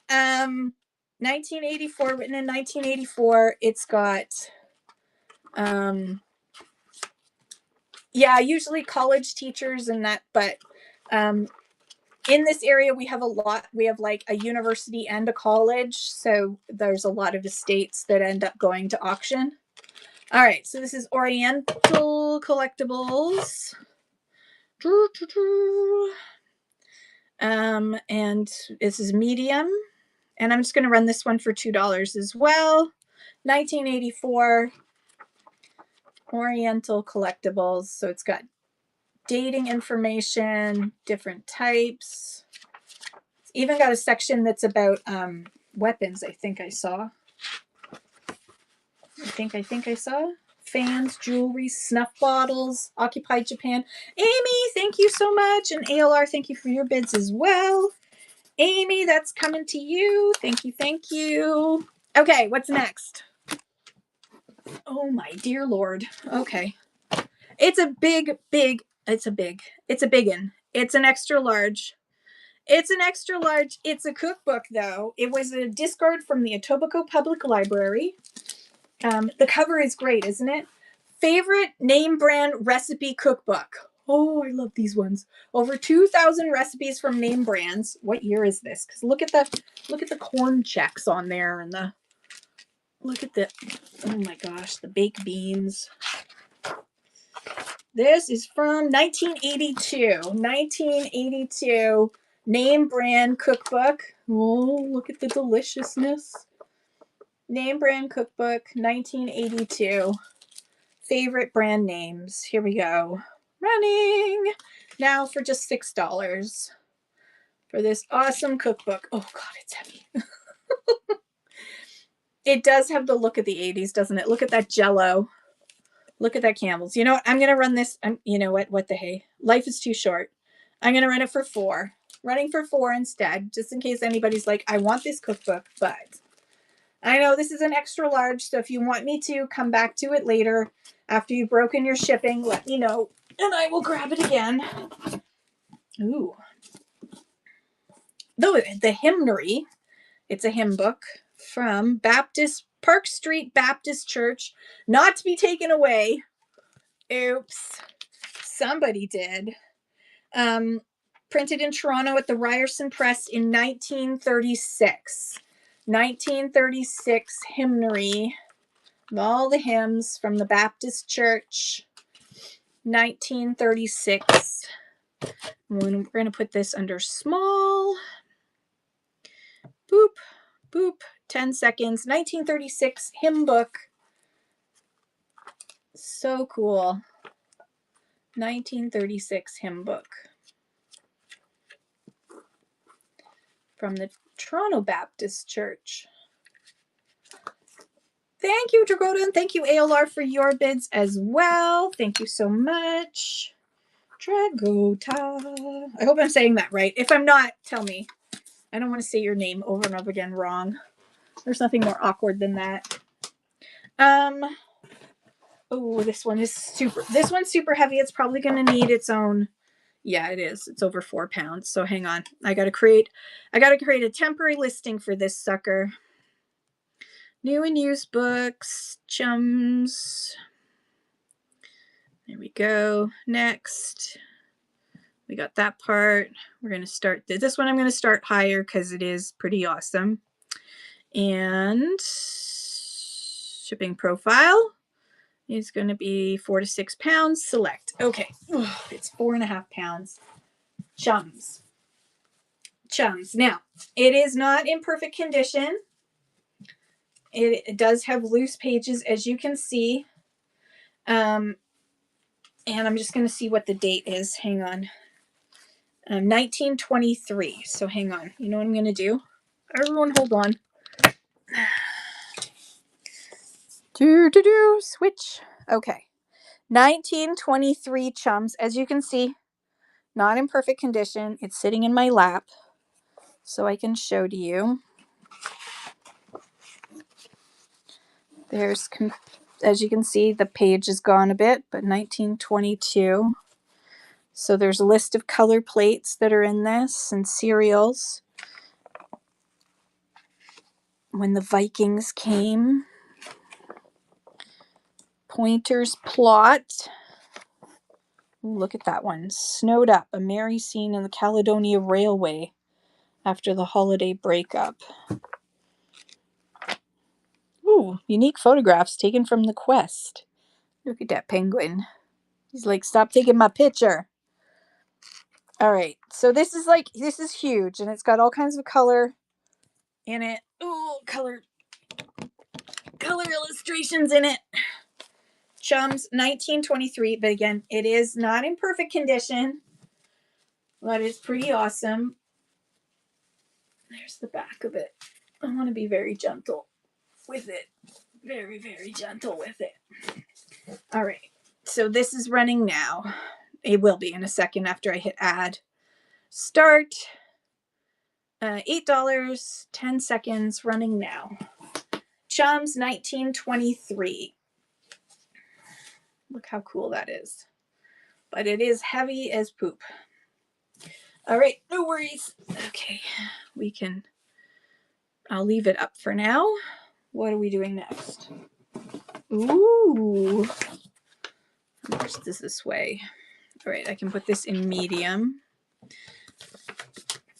A: 1984, written in 1984. It's got, yeah, usually college teachers and that, but in this area we have a lot. We have like a university and a college, so there's a lot of estates that end up going to auction. All right, so this is Oriental Collectibles. And this is medium, and I'm just going to run this one for $2 as well. 1984 Oriental Collectibles. So it's got dating information, different types. It's even got a section that's about weapons. I think I saw fans, jewelry, snuff bottles. Occupied Japan. Amy, thank you so much. And ALR, thank you for your bids as well. Amy, that's coming to you. Thank you. Okay, what's next? Oh my dear Lord. Okay. It's a big it's a biggin. It's an extra large. It's a cookbook, though. It was a discard from the Etobicoke Public Library. The cover is great, isn't it? Favorite name brand recipe cookbook. Oh, I love these ones. Over 2,000 recipes from name brands. What year is this? Because look at the corn checks on there, and oh my gosh, the baked beans. This is from 1982. 1982 name brand cookbook. Oh, look at the deliciousness. Name brand cookbook, 1982. Favorite brand names. Here we go. Running. Now for just $6 for this awesome cookbook. Oh God, it's heavy. It does have the look of the 80s, doesn't it? Look at that Jello. Look at that Campbell's. You know what? I'm going to run this. You know what? What the hey? Life is too short. I'm going to run it for $4. Running for $4 instead, just in case anybody's like, I want this cookbook, but I know this is an extra large, so if you want me to come back to it later after you've broken your shipping, let me know, and I will grab it again. Ooh. Though the hymnary, it's a hymn book from Park Street Baptist Church, not to be taken away. Oops. Somebody did. Printed in Toronto at the Ryerson Press in 1936. 1936 hymnary of all the hymns from the Baptist Church. 1936. We're going to put this under small. Boop, boop. 10 seconds. 1936 hymn book. So cool. 1936 hymn book. From the Toronto Baptist Church. Thank you, Dragota, and thank you, ALR, for your bids as well. Thank you so much. Dragota. I hope I'm saying that right. If I'm not, tell me. I don't want to say your name over and over again wrong. There's nothing more awkward than that. Oh, this one's super heavy. It's probably going to need its own. Yeah, it is. It's over 4 pounds. So hang on. I got to create a temporary listing for this sucker. New and used books, chums. There we go. Next. We got that part. We're going to start this one. I'm going to start higher because it is pretty awesome. And shipping profile is going to be 4 to 6 pounds. Select. Okay. It's 4.5 pounds. Chums. Now, it is not in perfect condition. It does have loose pages, as you can see. And I'm just going to see what the date is. Hang on. 1923. So hang on. You know what I'm going to do? Everyone hold on. Switch. Okay. 1923 chums. As you can see, not in perfect condition. It's sitting in my lap. so I can show to you. There's, as you can see, the page is gone a bit, but 1922. So there's a list of color plates that are in this and serials. When the Vikings came. Pointer's plot. Ooh, look at that one. Snowed up, a merry scene in the Caledonia Railway after the holiday breakup. Ooh, unique photographs taken from the quest. Look at that penguin. He's like, stop taking my picture. All right, so this is huge, and it's got all kinds of color in it. Ooh, color illustrations in it. Chums, 1923, but again, it is not in perfect condition, but it's pretty awesome. There's the back of it. I want to be very gentle with it. Very, very gentle with it. All right, so this is running now. It will be in a second after I hit add. Start. $8, 10 seconds, running now. Chums, 1923. Look how cool that is. But it is heavy as poop. All right, no worries. Okay, I'll leave it up for now. What are we doing next? Ooh. This way. All right, I can put this in medium.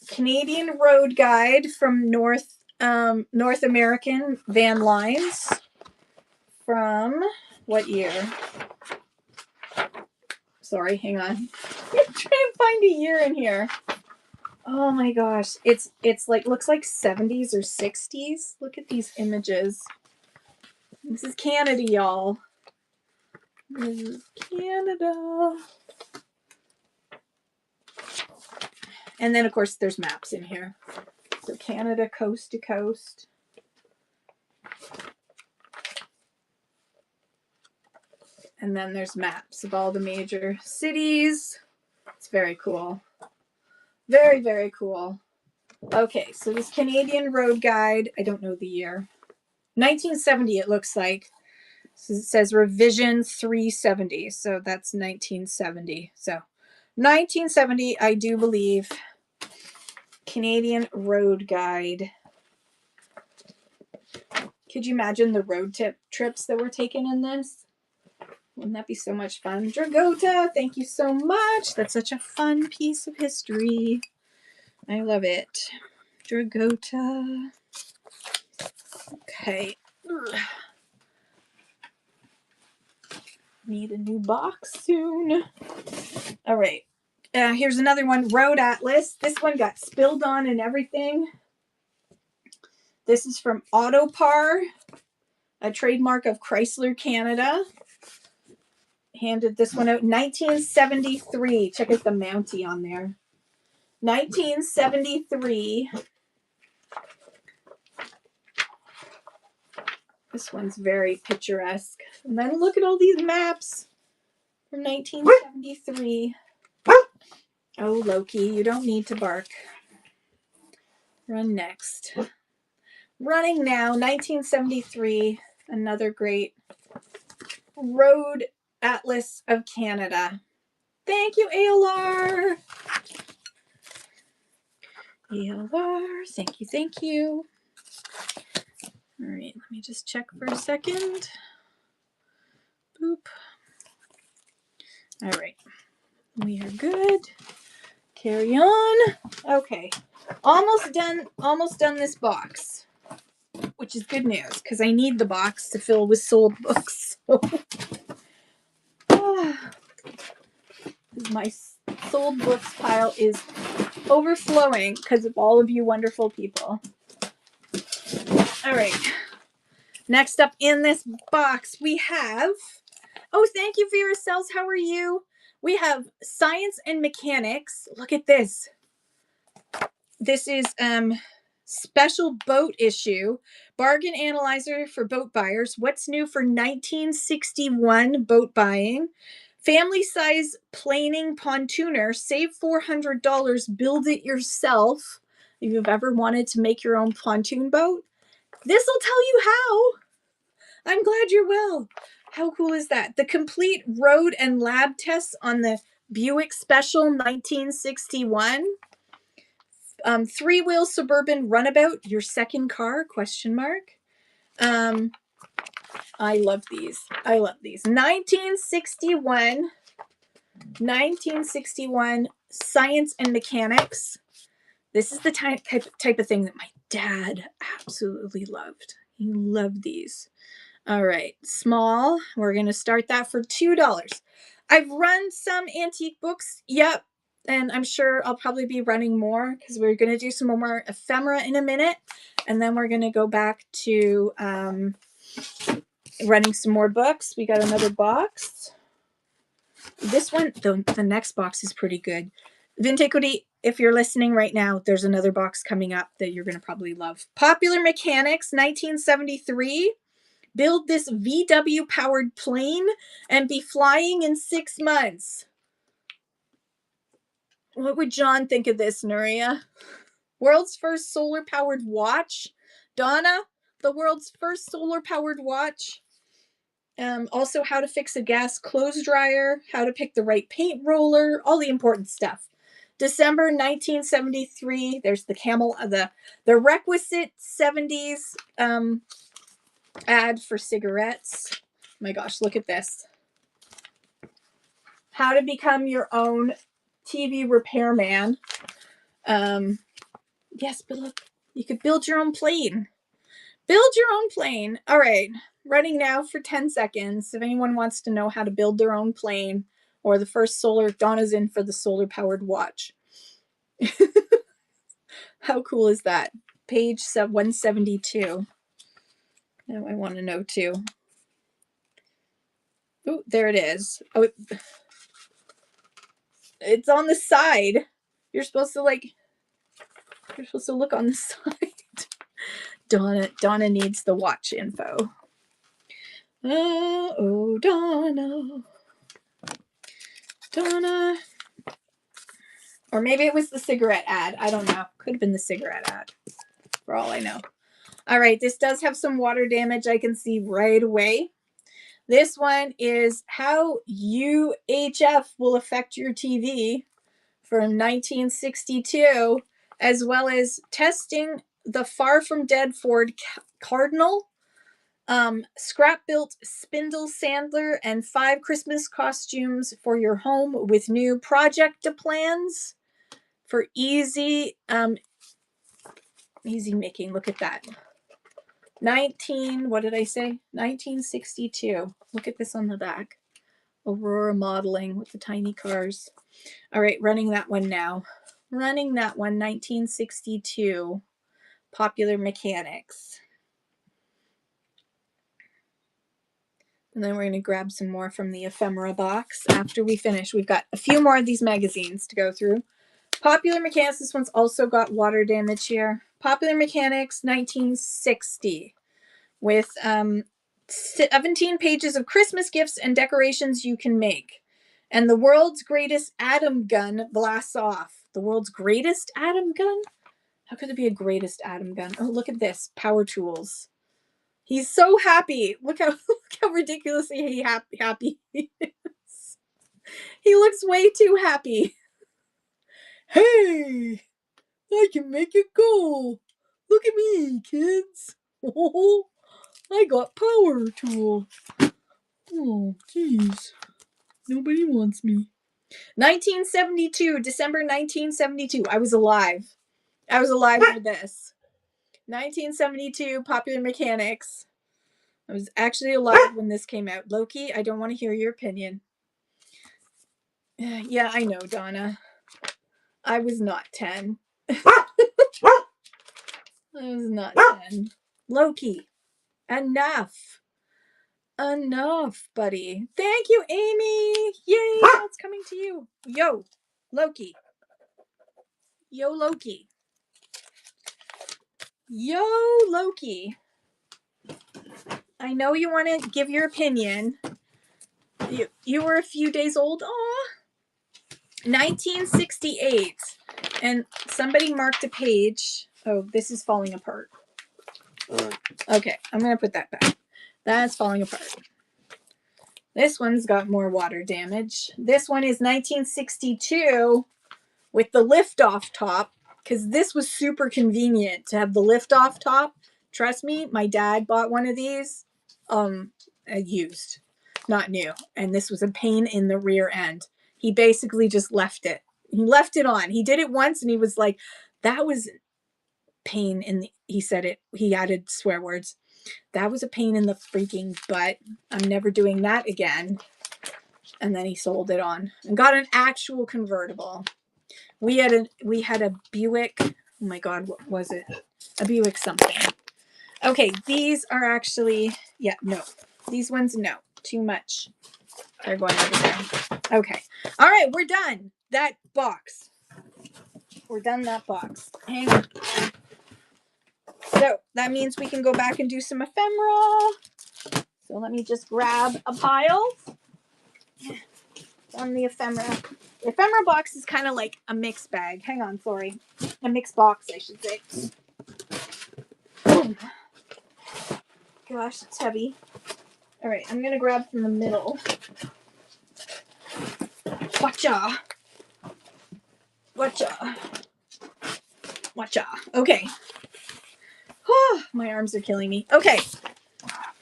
A: Canadian Road Guide from North American Van Lines. From what year? Sorry, hang on. I'm trying to find a year in here. Oh my gosh. It's like, looks like 70s or 60s. Look at these images. This is Canada, y'all. This is Canada. And then, of course, there's maps in here. So Canada, coast to coast. And then there's maps of all the major cities. It's very cool. Very, very cool. Okay, so this Canadian Road Guide, I don't know the year. 1970, it looks like. So it says revision 370. So that's 1970. So 1970, I do believe. Canadian Road Guide. Could you imagine the road trips that were taken in this? Wouldn't that be so much fun? Dragota, thank you so much. That's such a fun piece of history. I love it. Dragota. Okay. Ugh. Need a new box soon. All right. Here's another one. Road Atlas. This one got spilled on and everything. This is from Autopar, a trademark of Chrysler Canada. Handed this one out. 1973. Check out the Mountie on there. 1973. This one's very picturesque. And then look at all these maps from 1973. Oh, Loki, you don't need to bark. Run next. Running now, 1973. Another great Road Atlas of Canada. Thank you, ALR. ALR, thank you, thank you. All right, let me just check for a second. Boop. All right, we are good. Carry on. Okay, almost done this box, which is good news because I need the box to fill with sold books. So. My sold books pile is overflowing because of all of you wonderful people. All right. Next up in this box, we have... Oh, thank you, Vera Cells. How are you? We have Science and Mechanics. Look at this. This is special boat issue. Bargain analyzer for boat buyers. What's new for 1961 boat buying? Family size planing pontooner. Save $400. Build it yourself. If you've ever wanted to make your own pontoon boat, this will tell you how. I'm glad you're well. How cool is that? The complete road and lab tests on the Buick Special 1961. Three-wheel Suburban Runabout, your second car, question mark. I love these. I love these. 1961 Science and Mechanics. This is the type of thing that my dad absolutely loved. He loved these. All right, small. We're going to start that for $2. I've run some antique books. Yep. And I'm sure I'll probably be running more because we're going to do some more ephemera in a minute. And then we're going to go back to running some more books. We got another box. This one, the next box is pretty good. Vintequity, if you're listening right now, there's another box coming up that you're going to probably love. Popular Mechanics, 1973. Build this VW powered plane and be flying in 6 months. What would John think of this, Nuria? World's first solar powered watch. Donna, the world's first solar powered watch. Also how to fix a gas clothes dryer, how to pick the right paint roller, all the important stuff. December 1973, there's the camel, the requisite 70s ad for cigarettes. Oh my gosh, look at this. How to become your own TV repairman. Yes, but look, you could build your own plane. Build your own plane. All right, running now for 10 seconds. If anyone wants to know how to build their own plane or the first solar, Donna's in for the solar powered watch. How cool is that? Page 172. Now I want to know too. Oh, there it is. Oh, it's on the side. You're supposed to look on the side. Donna needs the watch info. Oh, Donna. Or maybe it was the cigarette ad. I don't know. Could have been the cigarette ad, for all I know. All right, this does have some water damage I can see right away. This one is how UHF will affect your TV from 1962, as well as testing the Far From Dead Ford Cardinal, scrap-built spindle sandler, and 5 Christmas costumes for your home with new project plans for easy making. Look at that. 1962. Look at this on the back. Aurora modeling with the tiny cars. All right, running that one now. 1962. Popular Mechanics. And then we're going to grab some more from the ephemera box after we finish. We've got a few more of these magazines to go through. Popular Mechanics. This one's also got water damage here. Popular Mechanics 1960 with 17 pages of Christmas gifts and decorations you can make. And the world's greatest atom gun blasts off. The world's greatest atom gun? How could it be a greatest atom gun? Oh, look at this. Power tools. He's so happy. Look how ridiculously happy he is. He looks way too happy. Hey, I can make it go. Look at me, kids. Oh, I got power tool. Oh, geez. Nobody wants me. 1972, December 1972. I was alive. For this. 1972, Popular Mechanics. I was actually alive when this came out. Loki, I don't want to hear your opinion. Yeah, I know, Donna. I was not 10. I was not 10. Loki, enough. Enough, buddy. Thank you, Amy. Yay, that's coming to you. Yo, Loki. Yo, Loki. Yo, Loki. I know you want to give your opinion. You were a few days old. Aw. 1968. And somebody marked a page. Oh, this is falling apart. Okay, I'm going to put that back. That's falling apart. This one's got more water damage. This one is 1962 with the lift-off top, because this was super convenient to have the lift-off top. Trust me, my dad bought one of these, used, not new, and this was a pain in the rear end. He basically just left it. He left it on. He did it once, and he was like, "That was pain in the." He said it. He added swear words. "That was a pain in the freaking butt. I'm never doing that again." And then he sold it on and got an actual convertible. We had a Buick. Oh my God, what was it? A Buick something. Okay, these are actually, yeah, no. These ones, no. Too much. They're going over there. Okay. All right, we're done. That box. We're done that box. Hang on. So that means we can go back and do some ephemera. So let me just grab a pile on the ephemera. The ephemera box is kind of like a mixed bag. Hang on, sorry. A mixed box, I should say. Oh. Gosh, it's heavy. All right, I'm going to grab from the middle. Watcha. Watcha. Watcha. Okay. Oh, my arms are killing me. Okay.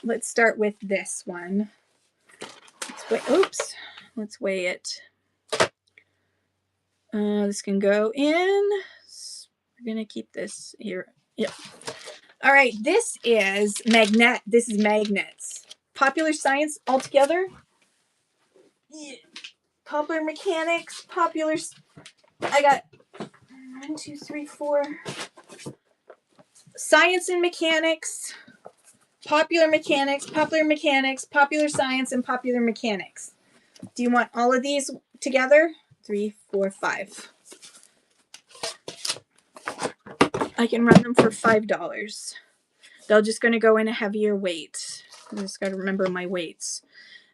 A: Let's start with this one. Oops. Let's weigh it. This can go in. We're going to keep this here. Yep. All right. This is magnets. Popular Science altogether. Yeah. Popular Mechanics. I got 1, 2, 3, 4. Science and Mechanics. Popular Mechanics, Popular Mechanics, Popular Science, and Popular Mechanics. Do you want all of these together? 3, 4, 5. I can run them for $5. They're just going to go in a heavier weight. I just got to remember my weights.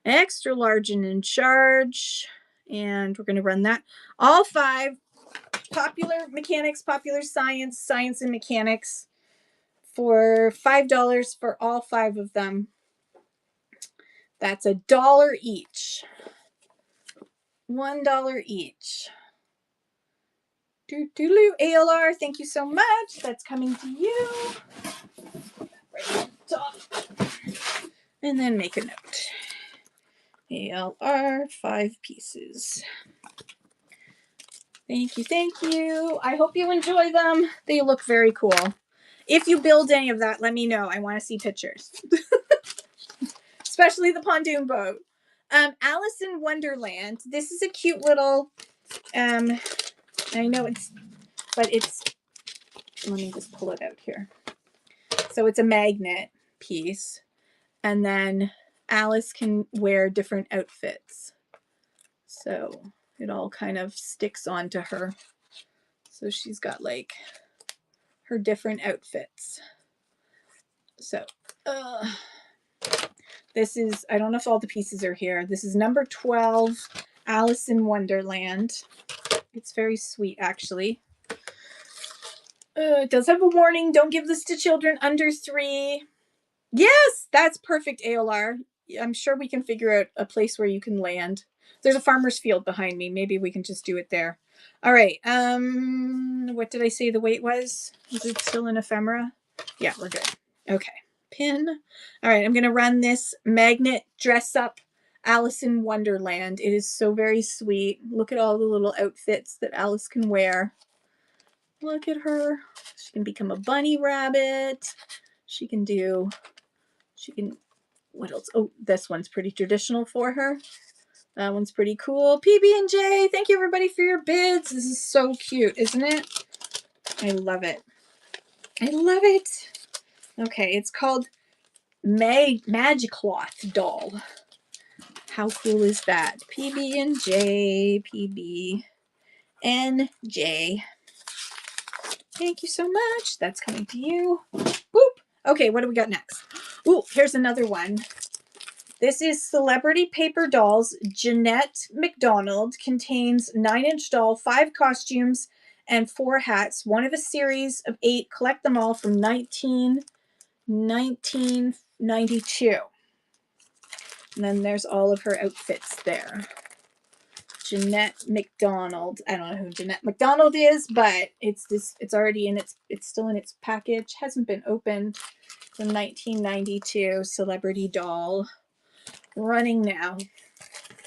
A: Extra large and in charge. And we're going to run that. All 5. Popular Mechanics, Popular Science, Science and Mechanics. For $5 for all 5 of them. That's $1 each. $1 each. ALR, thank you so much. That's coming to you. Right on top. And then make a note. ALR, 5 pieces. Thank you, thank you. I hope you enjoy them. They look very cool. If you build any of that, let me know. I want to see pictures. Especially the pontoon boat. Alice in Wonderland. This is a cute little, I know it's, let me just pull it out here. So it's a magnet piece. And then Alice can wear different outfits. So it all kind of sticks onto her. So she's got like her different outfits. So this is, I don't know if all the pieces are here. This is number 12, Alice in Wonderland. It's very sweet, actually. It does have a warning. Don't give this to children under 3. Yes, that's perfect, ALR. I'm sure we can figure out a place where you can land. There's a farmer's field behind me. Maybe we can just do it there. All right. What did I say the weight was? Is it still in ephemera? Yeah, we're good. Okay. Pin. All right. I'm going to run this magnet dress up Alice in Wonderland. It is so very sweet. Look at all the little outfits that Alice can wear. Look at her. She can become a bunny rabbit. She can, what else? Oh, this one's pretty traditional for her. That one's pretty cool. PB&J, thank you everybody for your bids. This is so cute, isn't it? I love it. I love it. Okay, it's called Magicloth Doll. How cool is that? PB&J, PB&J. Thank you so much. That's coming to you. Boop. Okay, what do we got next? Ooh, here's another one. This is Celebrity Paper Dolls. Jeanette McDonald contains 9-inch doll, 5 costumes, and 4 hats, one of a series of 8. Collect them all from 1992. And then there's all of her outfits there. Jeanette MacDonald. I don't know who Jeanette MacDonald is, but it's already in it's still in its package. Hasn't been opened. From 1992 celebrity doll. Running now.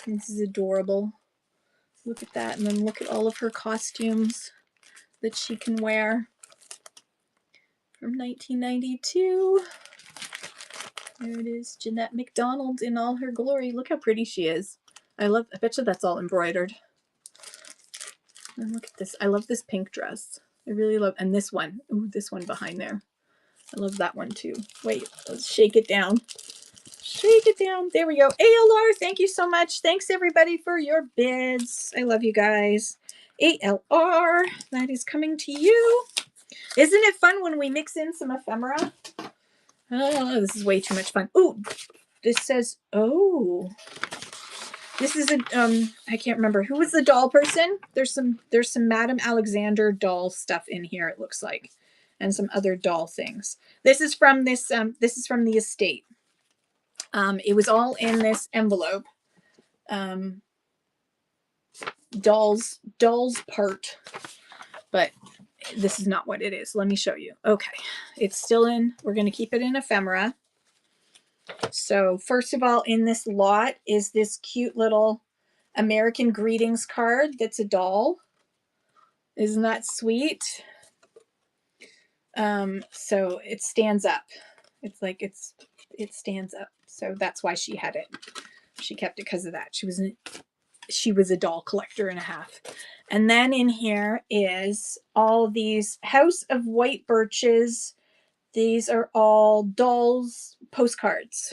A: This is adorable. Look at that, and then look at all of her costumes that she can wear. From 1992. There it is, Jeanette MacDonald in all her glory. Look how pretty she is. I bet you that's all embroidered. And look at this. I love this pink dress. I really love, and this one. Ooh, this one behind there. I love that one too. Wait, let's shake it down. Shake it down. There we go. ALR, thank you so much. Thanks everybody for your bids. I love you guys. ALR, that is coming to you. Isn't it fun when we mix in some ephemera? Oh, this is way too much fun. Ooh, this says, oh, this is a, I can't remember. Who was the doll person? There's some Madame Alexander doll stuff in here, it looks like. And some other doll things. This is from this is from the estate. It was all in this envelope. Dolls part. But this is not what it is. Let me show you. Okay. It's still in, we're going to keep it in ephemera. So first of all, in this lot is this cute little American greetings card that's a doll. Isn't that sweet? So it stands up. It's like it stands up. So that's why she had it. She kept it because of that. She was a doll collector and a half. And then in here is all these House of White Birches. These are all dolls postcards.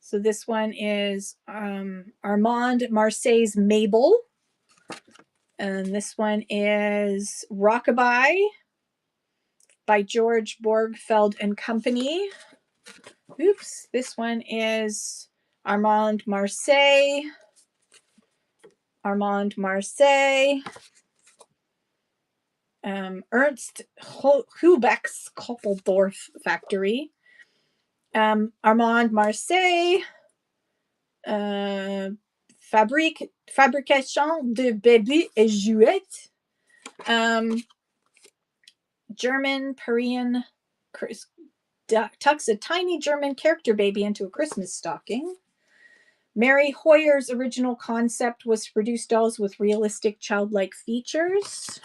A: So this one is Armand Marseille's Mabel. And this one is Rockabye by George Borgfeld and Company. Oops. This one is Armand Marseille. Ernst Hubeck's Koppeldorf Factory. Armand Marseille. Fabrication de bébés et jouets. German Parian tucks a tiny German character baby into a Christmas stocking. Mary Hoyer's original concept was to produce dolls with realistic childlike features.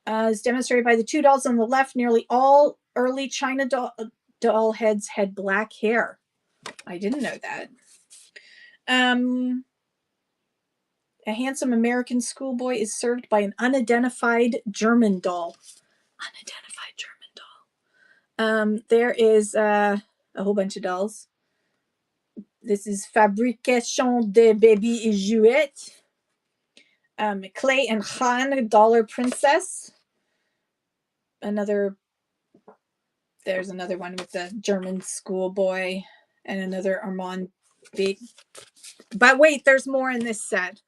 A: As demonstrated by the 2 dolls on the left, nearly all early China doll heads had black hair. I didn't know that. A handsome American schoolboy is served by an unidentified German doll. Unidentified German doll. There is a whole bunch of dolls. This is Fabrication de Bébés et Jouets. Clay and Han, Dollar Princess. There's another one with the German schoolboy and another Armand. But wait, there's more in this set.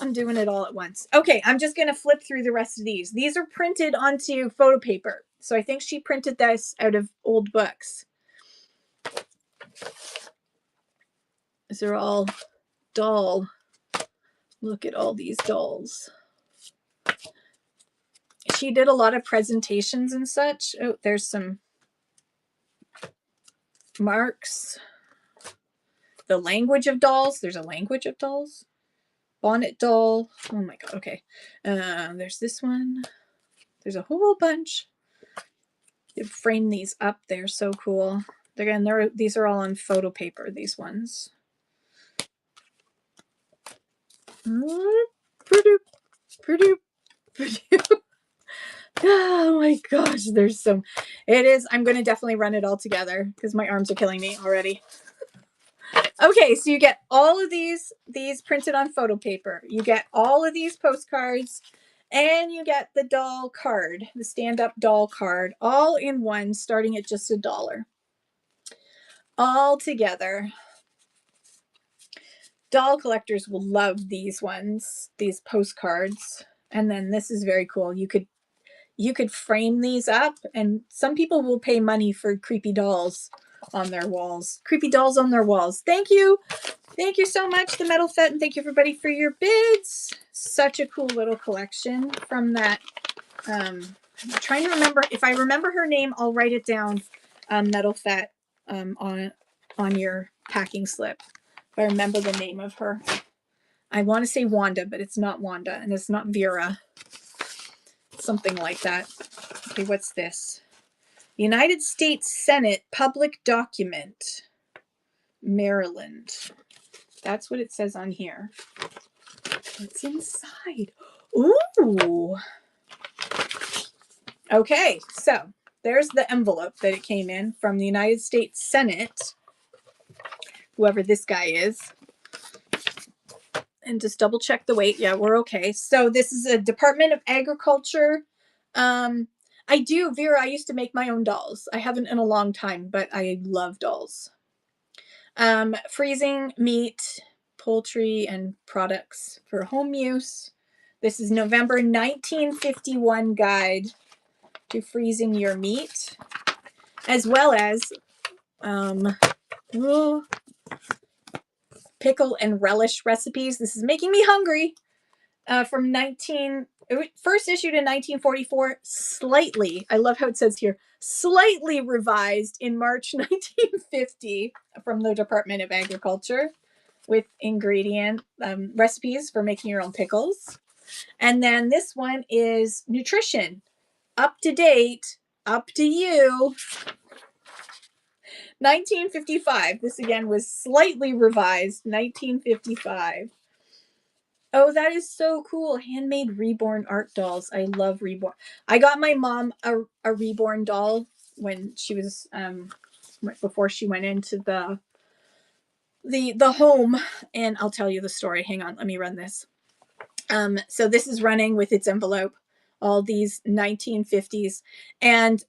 A: I'm doing it all at once. Okay, I'm just going to flip through the rest of these. These are printed onto photo paper. So I think she printed this out of old books. These are all doll. Look at all these dolls. She did a lot of presentations and such. Oh, there's some marks. The language of dolls. There's a language of dolls. Bonnet doll. Oh my god. Okay. There's this one. There's a whole bunch. They frame these up. They're so cool. These are all on photo paper. These ones. Pretty. Oh my gosh, there's some. It is. I'm going to definitely run it all together because my arms are killing me already. Okay, so you get all of these printed on photo paper. You get all of these postcards, and you get the doll card, the stand-up doll card, all in one, starting at just $1. All together. Doll collectors will love these ones, these postcards. And then this is very cool. You could frame these up, and some people will pay money for creepy dolls on their walls. Creepy dolls on their walls. Thank you. Thank you so much, the Metal Fet, and thank you everybody for your bids. Such a cool little collection from that. I'm trying to remember. If I remember her name, I'll write it down. Metal Fet on your packing slip. If I remember the name of her. I want to say Wanda, but it's not Wanda, and it's not Vera. Something like that. Okay, what's this? United States Senate public document, Maryland. That's what it says on here. What's inside? Ooh. Okay, so there's the envelope that it came in from the United States Senate, whoever this guy is. And just double check the weight. Yeah, we're okay. So this is a Department of Agriculture. Vera, I used to make my own dolls. I haven't in a long time, but I love dolls. Freezing meat, poultry, and products for home use. This is November 1951 guide to freezing your meat, as well as pickle and relish recipes. This is making me hungry. First issued in 1944, slightly, I love how it says here, slightly revised in March 1950 from the Department of Agriculture with ingredient recipes for making your own pickles. And then this one is nutrition, up to date, up to you. 1955. This again was slightly revised, 1955. Oh, that is so cool. Handmade reborn art dolls. I love reborn. I got my mom a reborn doll when she was before she went into the home, and I'll tell you the story. Hang on, let me run this. So this is running with its envelope, all these 1950s, and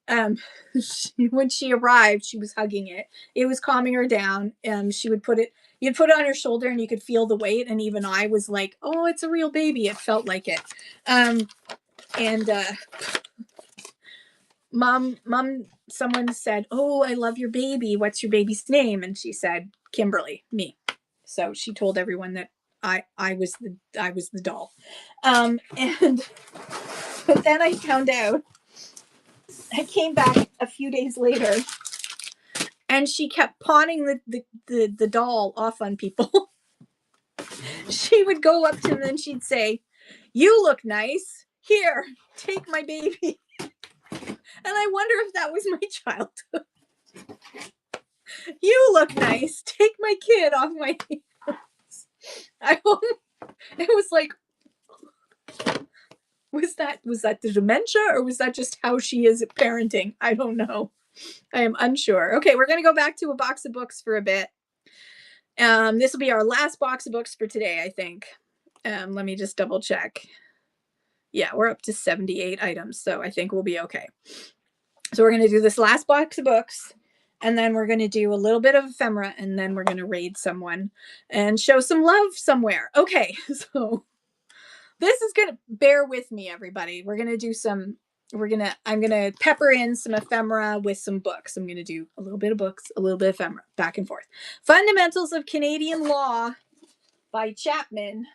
A: when she arrived, she was hugging it. It was calming her down. She would put it. You'd put it on your shoulder and you could feel the weight. And even I was like, oh, it's a real baby. It felt like it. Mom, someone said, oh, I love your baby. What's your baby's name? And she said, Kimberly, me. So she told everyone that I was the doll. But then I found out, I came back a few days later, and she kept pawning the doll off on people. She would go up to them and she'd say, you look nice. Here, take my baby. And I wonder if that was my childhood. You look nice. Take my kid off my hands. It was like, was that the dementia, or was that just how she is at parenting? I don't know. I am unsure. Okay, we're going to go back to a box of books for a bit. This will be our last box of books for today, I think. Let me just double check. Yeah, we're up to 78 items, so I think we'll be okay. So we're going to do this last box of books, and then we're going to do a little bit of ephemera, and then we're going to raid someone and show some love somewhere. Okay, so this is going to, bear with me, everybody. We're going to do some, I'm going to pepper in some ephemera with some books. I'm going to do a little bit of books, a little bit of ephemera, back and forth. Fundamentals of Canadian Law by Chapman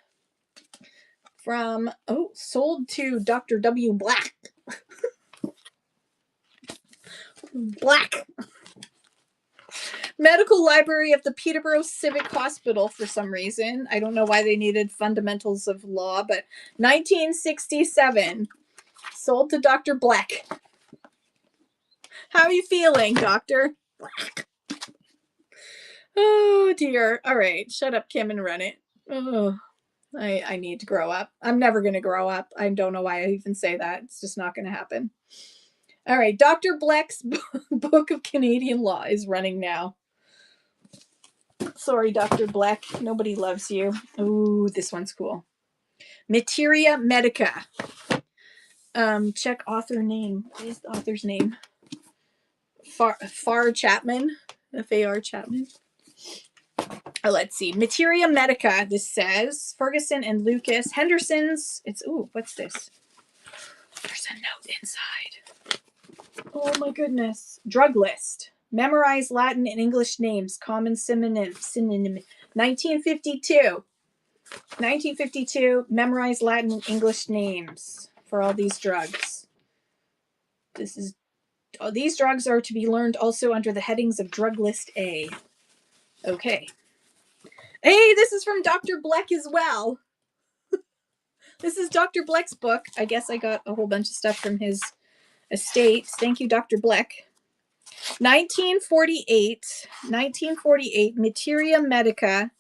A: from, sold to Dr. W. Black. Black. Medical Library of the Peterborough Civic Hospital for some reason. I don't know why they needed Fundamentals of Law, but 1967. Sold to Dr. Black. How are you feeling, Dr. Black? Oh, dear. All right. Shut up, Kim, and run it. Oh, I need to grow up. I'm never going to grow up. I don't know why I even say that. It's just not going to happen. All right. Dr. Black's Book of Canadian Law is running now. Sorry, Dr. Black. Nobody loves you. Ooh, this one's cool. Materia Medica. Check author name. What is the author's name? Far Chapman. F-A-R Chapman. let's see. Materia Medica, this says. Ferguson and Lucas. Henderson's. It's, ooh, what's this? There's a note inside. Oh my goodness. Drug list. Memorize Latin and English names. Common synonym. 1952. 1952. Memorize Latin and English names for all these drugs. These drugs are to be learned also under the headings of Drug List A. Okay. Hey, this is from Dr. Bleck as well. This is Dr. Bleck's book. I guess I got a whole bunch of stuff from his estate. Thank you, Dr. Bleck. 1948, Materia Medica.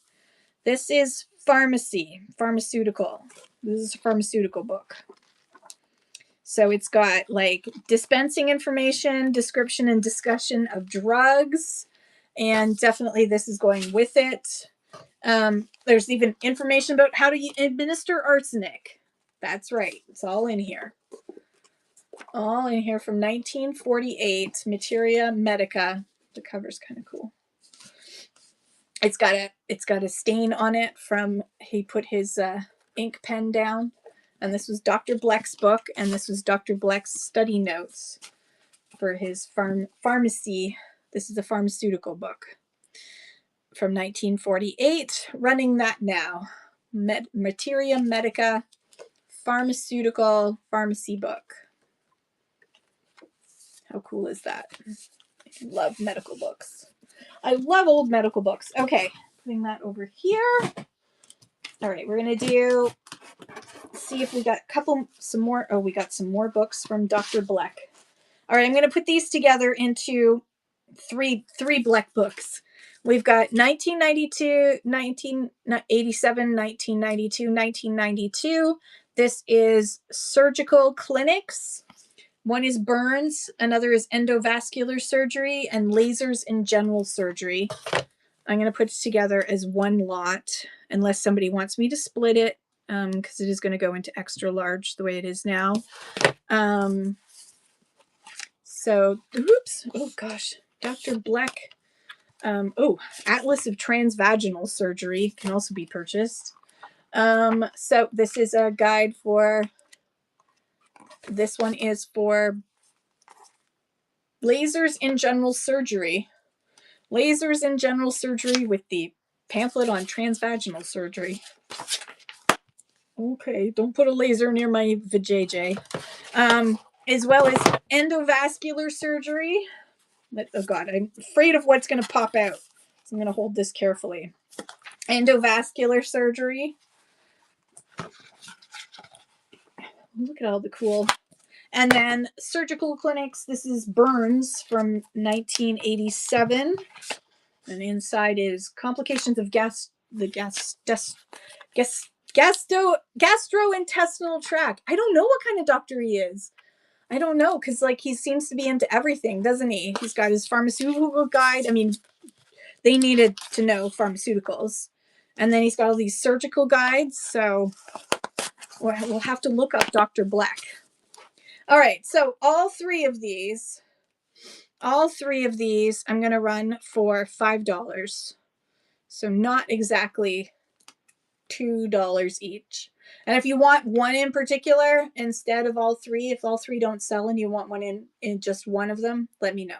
A: This is pharmaceutical. This is a pharmaceutical book. So it's got like dispensing information, description and discussion of drugs, and definitely this is going with it. There's even information about how to administer arsenic. That's right. It's all in here. All in here from 1948, Materia Medica. The cover's kind of cool. It's got a stain on it from he put his ink pen down, and this was Dr. Bleck's book, and this was Dr. Bleck's study notes for his pharmacy. This is a pharmaceutical book from 1948. Running that now. Materia Medica, pharmaceutical pharmacy book. How cool is that? I love medical books. I love old medical books. Okay, putting that over here. All right, we're going to see if we got some more. Oh, we got some more books from Dr. Bleck. All right, I'm going to put these together into three Bleck books. We've got 1992, 1987, 1992, 1992. This is surgical clinics. One is burns, another is endovascular surgery, and lasers in general surgery. I'm going to put it together as one lot, unless somebody wants me to split it, because it is going to go into extra large the way it is now. So, oops, oh gosh, Dr. Bleck. Atlas of Transvaginal Surgery can also be purchased. So this is a guide for, this one is for lasers in general surgery. Lasers in general surgery with the pamphlet on transvaginal surgery. Okay, don't put a laser near my vajayjay. As well as endovascular surgery. Oh God, I'm afraid of what's going to pop out. So I'm going to hold this carefully. Endovascular surgery. Look at all the cool. And then surgical clinics. This is burns from 1987. And inside is complications of gastrointestinal tract. I don't know what kind of doctor he is. I don't know, because like he seems to be into everything, doesn't he? He's got his pharmaceutical guide. I mean, they needed to know pharmaceuticals. And then he's got all these surgical guides. So we'll have to look up Dr. Bleck. All right, so all three of these, I'm going to run for $5. So not exactly $2 each. And if you want one in particular instead of all three, if all three don't sell and you want one in just one of them, let me know.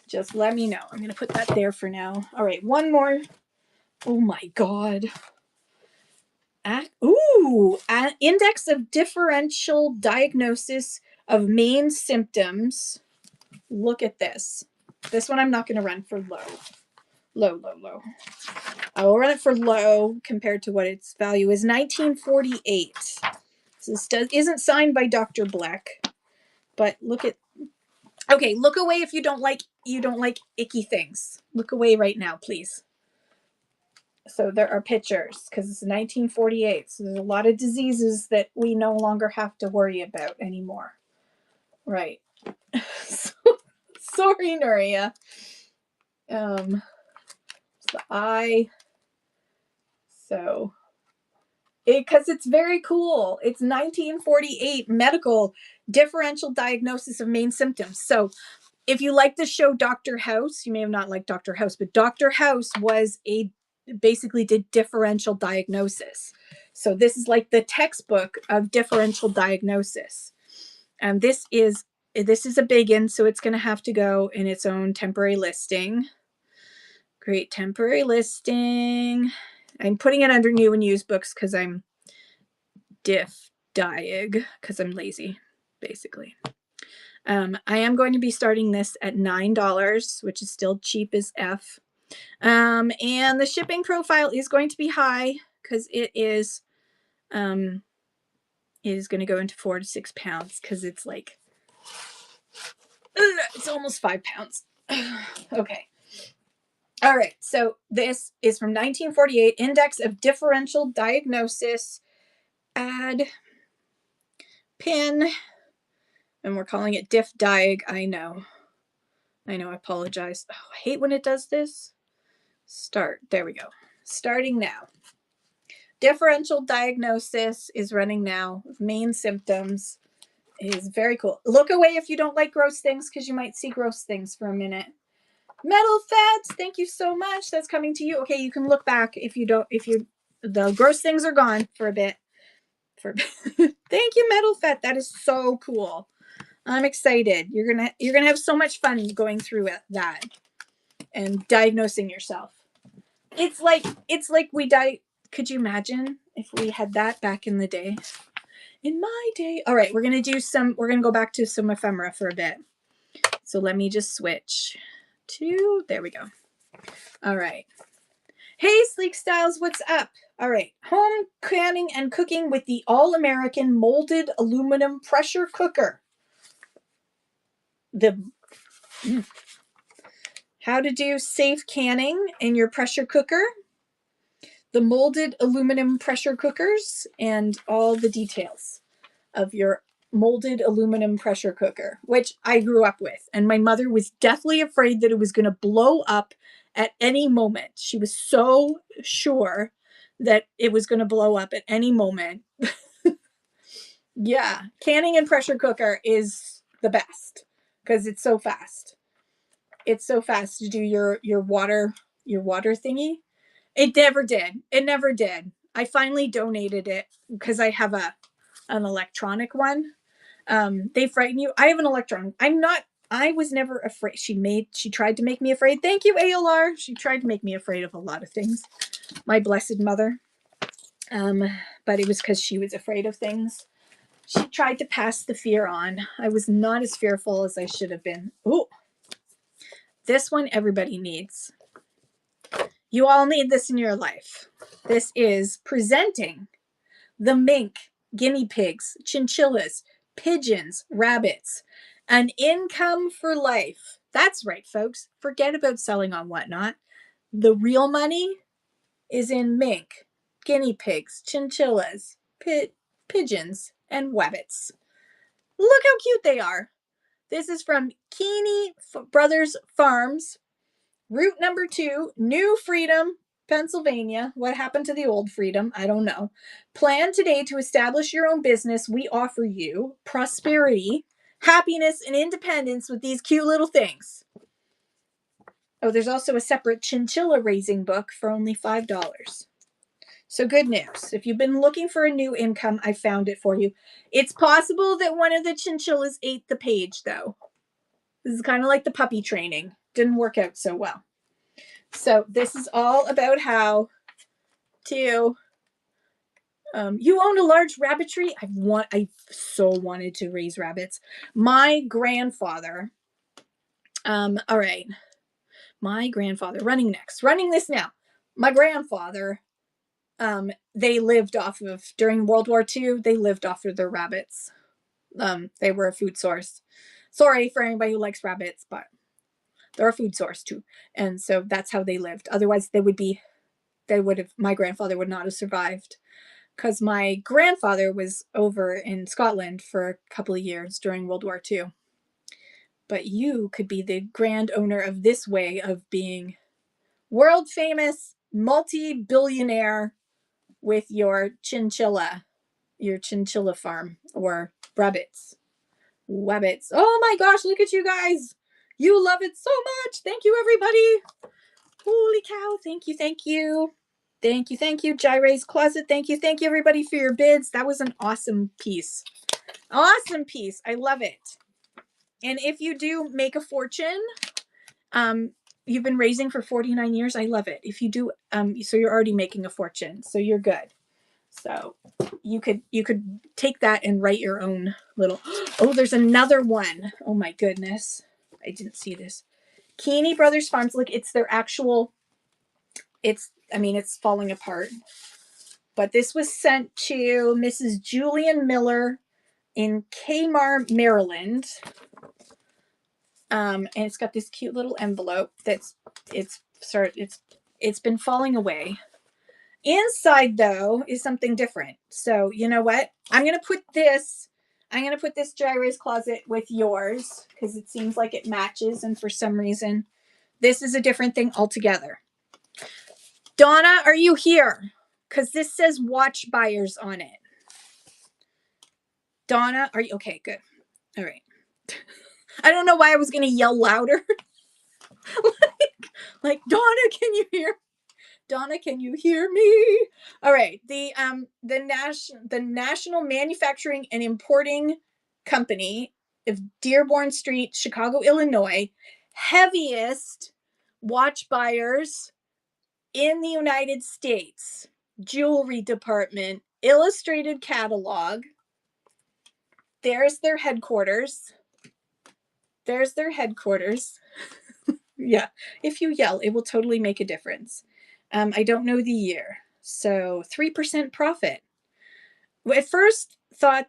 A: Just let me know. I'm going to put that there for now. All right, one more. Oh my God. An index of differential diagnosis of main symptoms. Look at this. This one I'm not going to run for low. Low. I will run it for low compared to what its value is. 1948. This isn't signed by Dr. Bleck, but look at. Okay, look away if you don't like icky things. Look away right now, please. So there are pictures because it's 1948. So there's a lot of diseases that we no longer have to worry about anymore. Right. Sorry, Nuria. The eye. So, because it's very cool. It's 1948 medical differential diagnosis of main symptoms. So, if you like the show Dr. House, you may have not liked Dr. House, but Dr. House was a basically did differential diagnosis. So this is like the textbook of differential diagnosis. And this is a big one, so it's going to have to go in its own temporary listing. Great temporary listing. I'm putting it under new and used books because I'm diag because I'm lazy, basically. I am going to be starting this at $9, which is still cheap as F. And the shipping profile is going to be high because it is going to go into 4 to 6 pounds because it's like, it's almost 5 pounds. Okay. All right. So this is from 1948, Index of Differential Diagnosis, add pin, and we're calling it diff diag. I know. I apologize. Oh, I hate when it does this. Start. There we go. Starting now. Differential diagnosis is running now. Main symptoms is very cool. Look away if you don't like gross things because you might see gross things for a minute. Metal fats, thank you so much. That's coming to you. Okay, you can look back if the gross things are gone for a bit. Thank you, Metal Fat. That is so cool. I'm excited. You're gonna have so much fun going through that and diagnosing yourself. It's like could you imagine if we had that back in the day? In my day. All right, we're gonna go back to some ephemera for a bit. So let me just switch to, there we go. All right. Hey, Sleek Styles, what's up? All right. Home canning and cooking with the All-American molded aluminum pressure cooker. How to do safe canning in your pressure cooker. The molded aluminum pressure cookers and all the details of your molded aluminum pressure cooker, which I grew up with. And my mother was deathly afraid that it was going to blow up at any moment. She was so sure that it was going to blow up at any moment. Yeah, canning and pressure cooker is the best because it's so fast. It's so fast to do your water thingy. It never did. I finally donated it because I have an electronic one. They frighten you. I have an electronic. I was never afraid. She tried to make me afraid. Thank you, ALR. She tried to make me afraid of a lot of things. My blessed mother. But it was because she was afraid of things. She tried to pass the fear on. I was not as fearful as I should have been. Ooh. This one everybody needs. You all need this in your life. This is presenting the mink, guinea pigs, chinchillas, pigeons, rabbits, an income for life. That's right, folks. Forget about selling on Whatnot. The real money is in mink, guinea pigs, chinchillas, pigeons, and wabbits. Look how cute they are. This is from Keeney Brothers Farms, route number 2, New Freedom, Pennsylvania. What happened to the old freedom? I don't know. Plan today to establish your own business. We offer you prosperity, happiness, and independence with these cute little things. Oh, there's also a separate chinchilla raising book for only $5. So good news. If you've been looking for a new income, I found it for you. It's possible that one of the chinchillas ate the page, though. This is kind of like the puppy training. Didn't work out so well. So this is all about how to, you own a large rabbitry. I so wanted to raise rabbits. My grandfather, all right, my grandfather, running this now. My grandfather, they lived off of, during World War II, they lived off of their rabbits. They were a food source. Sorry for anybody who likes rabbits, but they're a food source too. And so that's how they lived. Otherwise my grandfather would not have survived, because my grandfather was over in Scotland for a couple of years during World War II. But you could be the grand owner of this way of being world famous, multi-billionaire with your chinchilla farm or rabbits. Wabbits. Oh my gosh, look at you guys. You love it so much. Thank you, everybody. Holy cow. Thank you. Thank you, Gyre's Closet. Thank you, everybody, for your bids. That was an awesome piece. Awesome piece. I love it. And if you do make a fortune, you've been raising for 49 years. I love it. If you do, so you're already making a fortune, so you're good. So you could take that and write your own little. Oh, there's another one. Oh my goodness, I didn't see this. Keeney Brothers Farms. Look, it's their actual. It's falling apart. But this was sent to Mrs. Julian Miller in Kmart, Maryland. And it's got this cute little envelope it's been falling away. Inside, though, is something different. So you know what? I'm gonna put this Gyre's Closet with yours because it seems like it matches, and for some reason, this is a different thing altogether. Donna, are you here? Because this says watch buyers on it. Donna, are you okay? Good. All right. I don't know why I was gonna yell louder. like Donna, can you hear? Donna, can you hear me? All right. The National Manufacturing and Importing Company of Dearborn Street, Chicago, Illinois, heaviest watch buyers in the United States. Jewelry department, illustrated catalog. There's their headquarters. Yeah. If you yell, it will totally make a difference. I don't know the year. So 3% profit. At first thought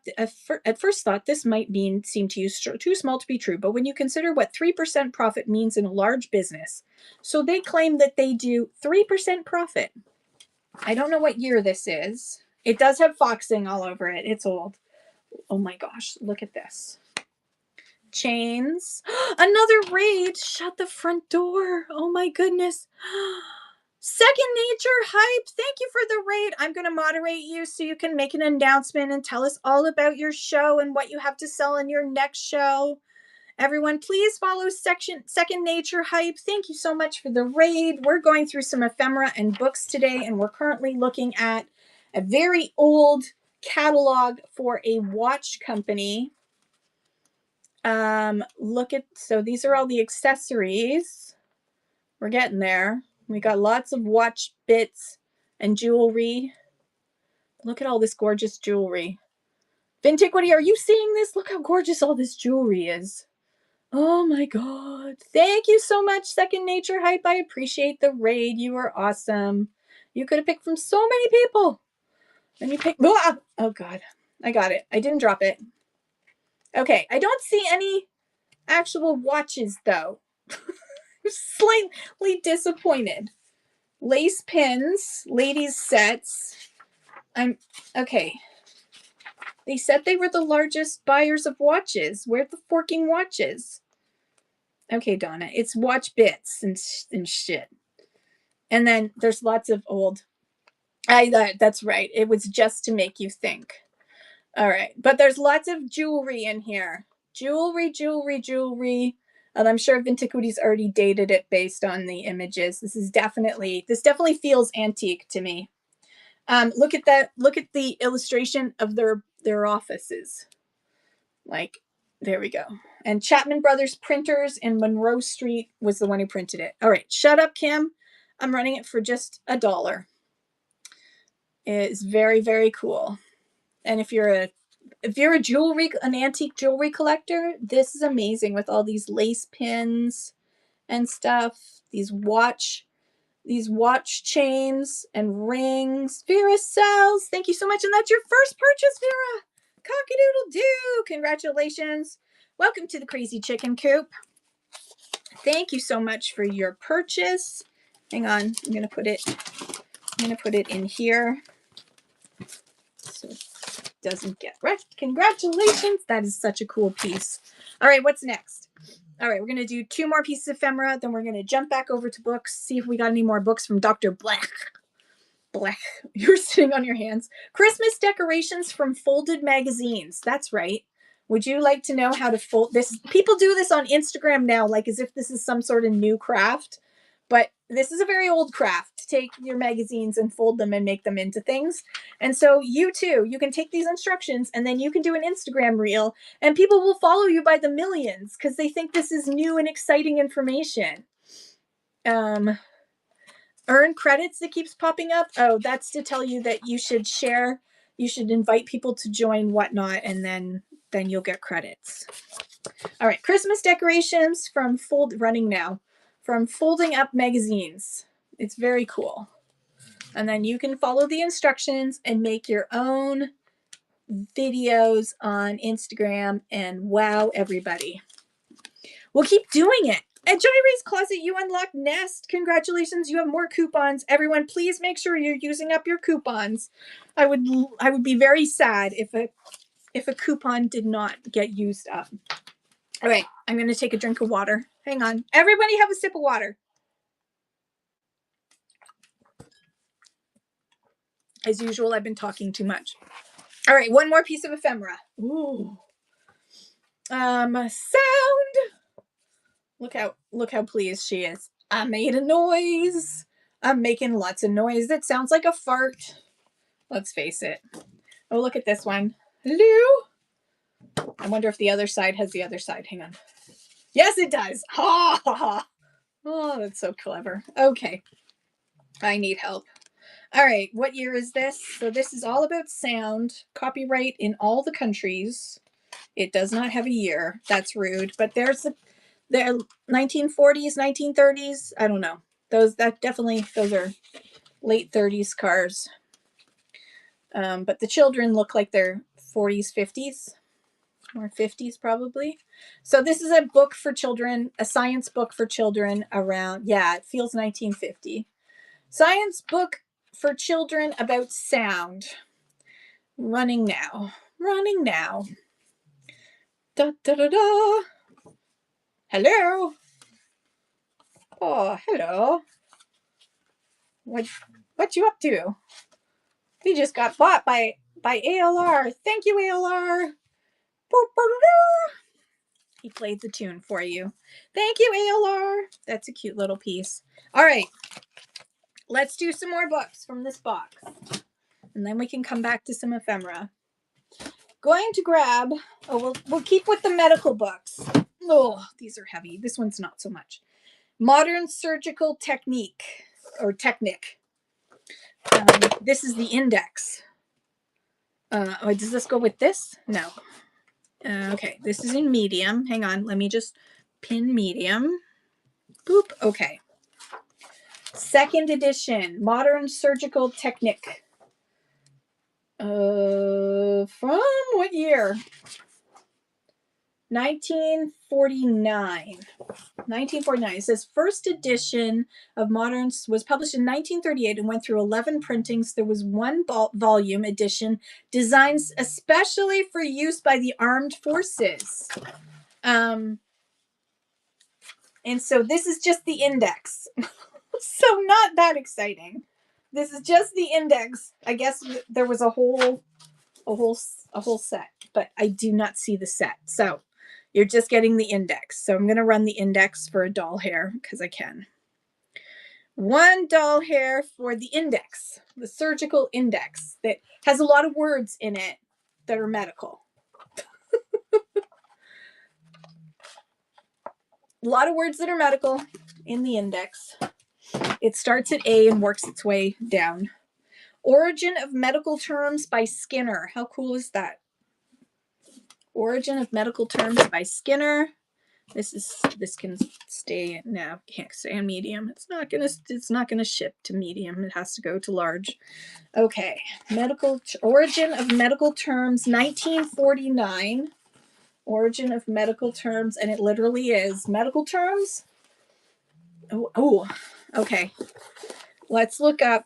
A: this might seem to you too small to be true, but when you consider what 3% profit means in a large business, so they claim that they do 3% profit. I don't know what year this is. It does have foxing all over it. It's old. Oh my gosh, look at this. Chains. Another raid. Shut the front door. Oh my goodness. Second Nature Hype, thank you for the raid. I'm going to moderate you so you can make an announcement and tell us all about your show and what you have to sell in your next show. Everyone, please follow Second Nature Hype. Thank you so much for the raid. We're going through some ephemera and books today, and we're currently looking at a very old catalog for a watch company. So these are all the accessories. We're getting there. We got lots of watch bits and jewelry. Look at all this gorgeous jewelry. Vintiquity, are you seeing this? Look how gorgeous all this jewelry is. Oh my God. Thank you so much, Second Nature Hype. I appreciate the raid. You are awesome. You could have picked from so many people. Let me pick. Oh God. I got it. I didn't drop it. Okay. I don't see any actual watches, though. Slightly disappointed. Lace pins, ladies sets. Okay. They said they were the largest buyers of watches. Where's the forking watches? Okay, Donna, it's watch bits and shit. And then there's lots of old. That's right. It was just to make you think. All right, but there's lots of jewelry in here. Jewelry. And I'm sure Vintiquity's already dated it based on the images. This definitely feels antique to me. Look at that. Look at the illustration of their offices. Like, there we go. And Chapman Brothers Printers in Monroe Street was the one who printed it. All right, shut up, Kim. I'm running it for just $1. It's very, very cool. And if you're an antique jewelry collector, this is amazing with all these lace pins and stuff. These watch chains and rings. Vera sells. Thank you so much. And that's your first purchase, Vera. Cock-a-doodle-doo. Congratulations. Welcome to the Crazy Chicken Coop. Thank you so much for your purchase. Hang on. I'm going to put it in here so it doesn't get wrecked. Congratulations. That is such a cool piece. All right, what's next? All right, we're going to do 2 more pieces of ephemera. Then we're going to jump back over to books, see if we got any more books from Dr. Black. You're sitting on your hands. Christmas decorations from folded magazines. That's right. Would you like to know how to fold this? People do this on Instagram now, like as if this is some sort of new craft. But this is a very old craft to take your magazines and fold them and make them into things. And so you too, you can take these instructions and then you can do an Instagram reel and people will follow you by the millions because they think this is new and exciting information. Earn credits that keeps popping up. Oh, that's to tell you that you should share, you should invite people to join Whatnot, and then you'll get credits. All right, Christmas decorations from running now from Folding Up Magazines. It's very cool. And then you can follow the instructions and make your own videos on Instagram and wow everybody. We'll keep doing it. At Johnny Ray's Closet, you unlocked Nest. Congratulations, you have more coupons. Everyone, please make sure you're using up your coupons. I would be very sad if a coupon did not get used up. All right, I'm going to take a drink of water. Hang on. Everybody have a sip of water. As usual, I've been talking too much. All right, one more piece of ephemera. Ooh. Sound. Look how pleased she is. I made a noise. I'm making lots of noise that sounds like a fart. Let's face it. Oh, look at this one. Hello. I wonder if the other side has the other side. Hang on. Yes, it does. Ha ha ha. Oh, that's so clever. Okay. I need help. All right. What year is this? So this is all about sound. Copyright in all the countries. It does not have a year. That's rude. But there's the 1940s, 1930s. I don't know. Those are late 30s cars. But the children look like they're 40s, 50s, or 50s probably. So this is a book for children, a science book for children around, yeah, it feels 1950. Science book for children about sound. Running now. Da, da, da, da. Hello. Oh, hello. What you up to? We just got bought by ALR. Thank you, ALR. He played the tune for you. Thank you, ALR. That's a cute little piece. All right. Let's do some more books from this box. And then we can come back to some ephemera. Going to grab, we'll keep with the medical books. Oh, these are heavy. This one's not so much. Modern Surgical Technique, or Technic. This is the index. Does this go with this? No. Okay, this is in medium. Hang on, let me just pin medium. Boop, okay. Second edition, Modern Surgical Technique. From what year? 1949. 1949. It says first edition of Modern was published in 1938 and went through 11 printings. There was one volume edition designed especially for use by the armed forces. And so this is just the index. So not that exciting. This is just the index. I guess there was a whole set, but I do not see the set. So you're just getting the index. So I'm going to run the index for a doll hair because I can. One doll hair for the index, the surgical index that has a lot of words in it that are medical. A lot of words that are medical in the index. It starts at A and works its way down. Origin of Medical Terms by Skinner. How cool is that? Origin of Medical Terms by Skinner. This can stay now. Can't stay on medium. It's not gonna ship to medium. It has to go to large. Okay. Origin of Medical Terms, 1949. Origin of Medical Terms, and it literally is medical terms. Oh, okay. Let's look up.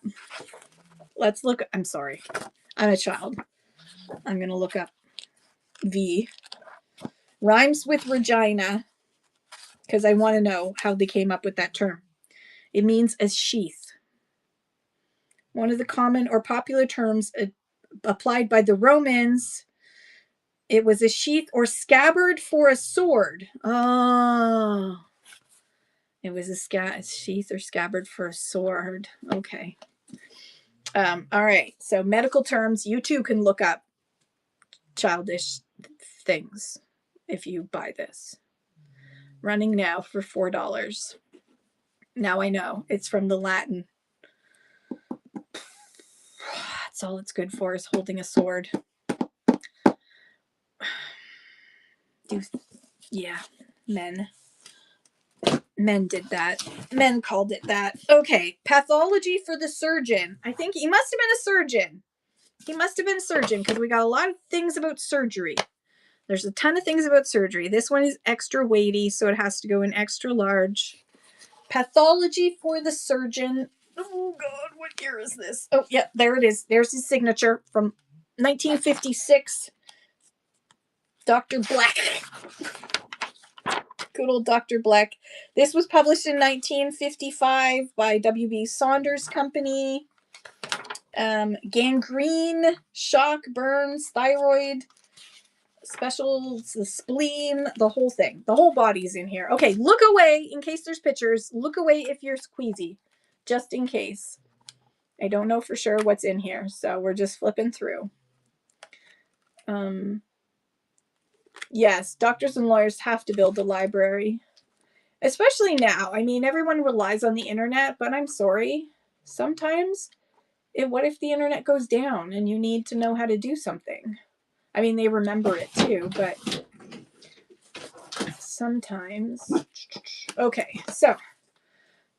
A: I'm sorry. I'm a child. I'm gonna look up V. Rhymes with Regina, because I want to know how they came up with that term. It means a sheath. One of the common or popular terms applied by the Romans. It was a sheath or scabbard for a sword. Oh. It was a sheath or scabbard for a sword. Okay. All right. So medical terms, you too can look up childish things if you buy this. Running now for $4. Now I know it's from the Latin. That's all it's good for, is holding a sword. Yeah, men did that. Men called it that. Okay, pathology for the surgeon. I think he must have been a surgeon. He must have been a surgeon because we got a lot of things about surgery. There's a ton of things about surgery. This one is extra weighty, so it has to go in extra large. Pathology for the surgeon. Oh, God, what year is this? Oh, yeah, there it is. There's his signature from 1956. Dr. Black. Good old Dr. Black. This was published in 1955 by W.B. Saunders Company. Gangrene, shock, burns, thyroid, special, the spleen, the whole thing. The whole body's in here. Okay, look away in case there's pictures. Look away if you're queasy, just in case. I don't know for sure what's in here, so we're just flipping through. Yes, doctors and lawyers have to build a library, especially now. I mean, everyone relies on the internet, but I'm sorry. Sometimes, what if the internet goes down and you need to know how to do something? I mean, they remember it too, but sometimes. Okay, so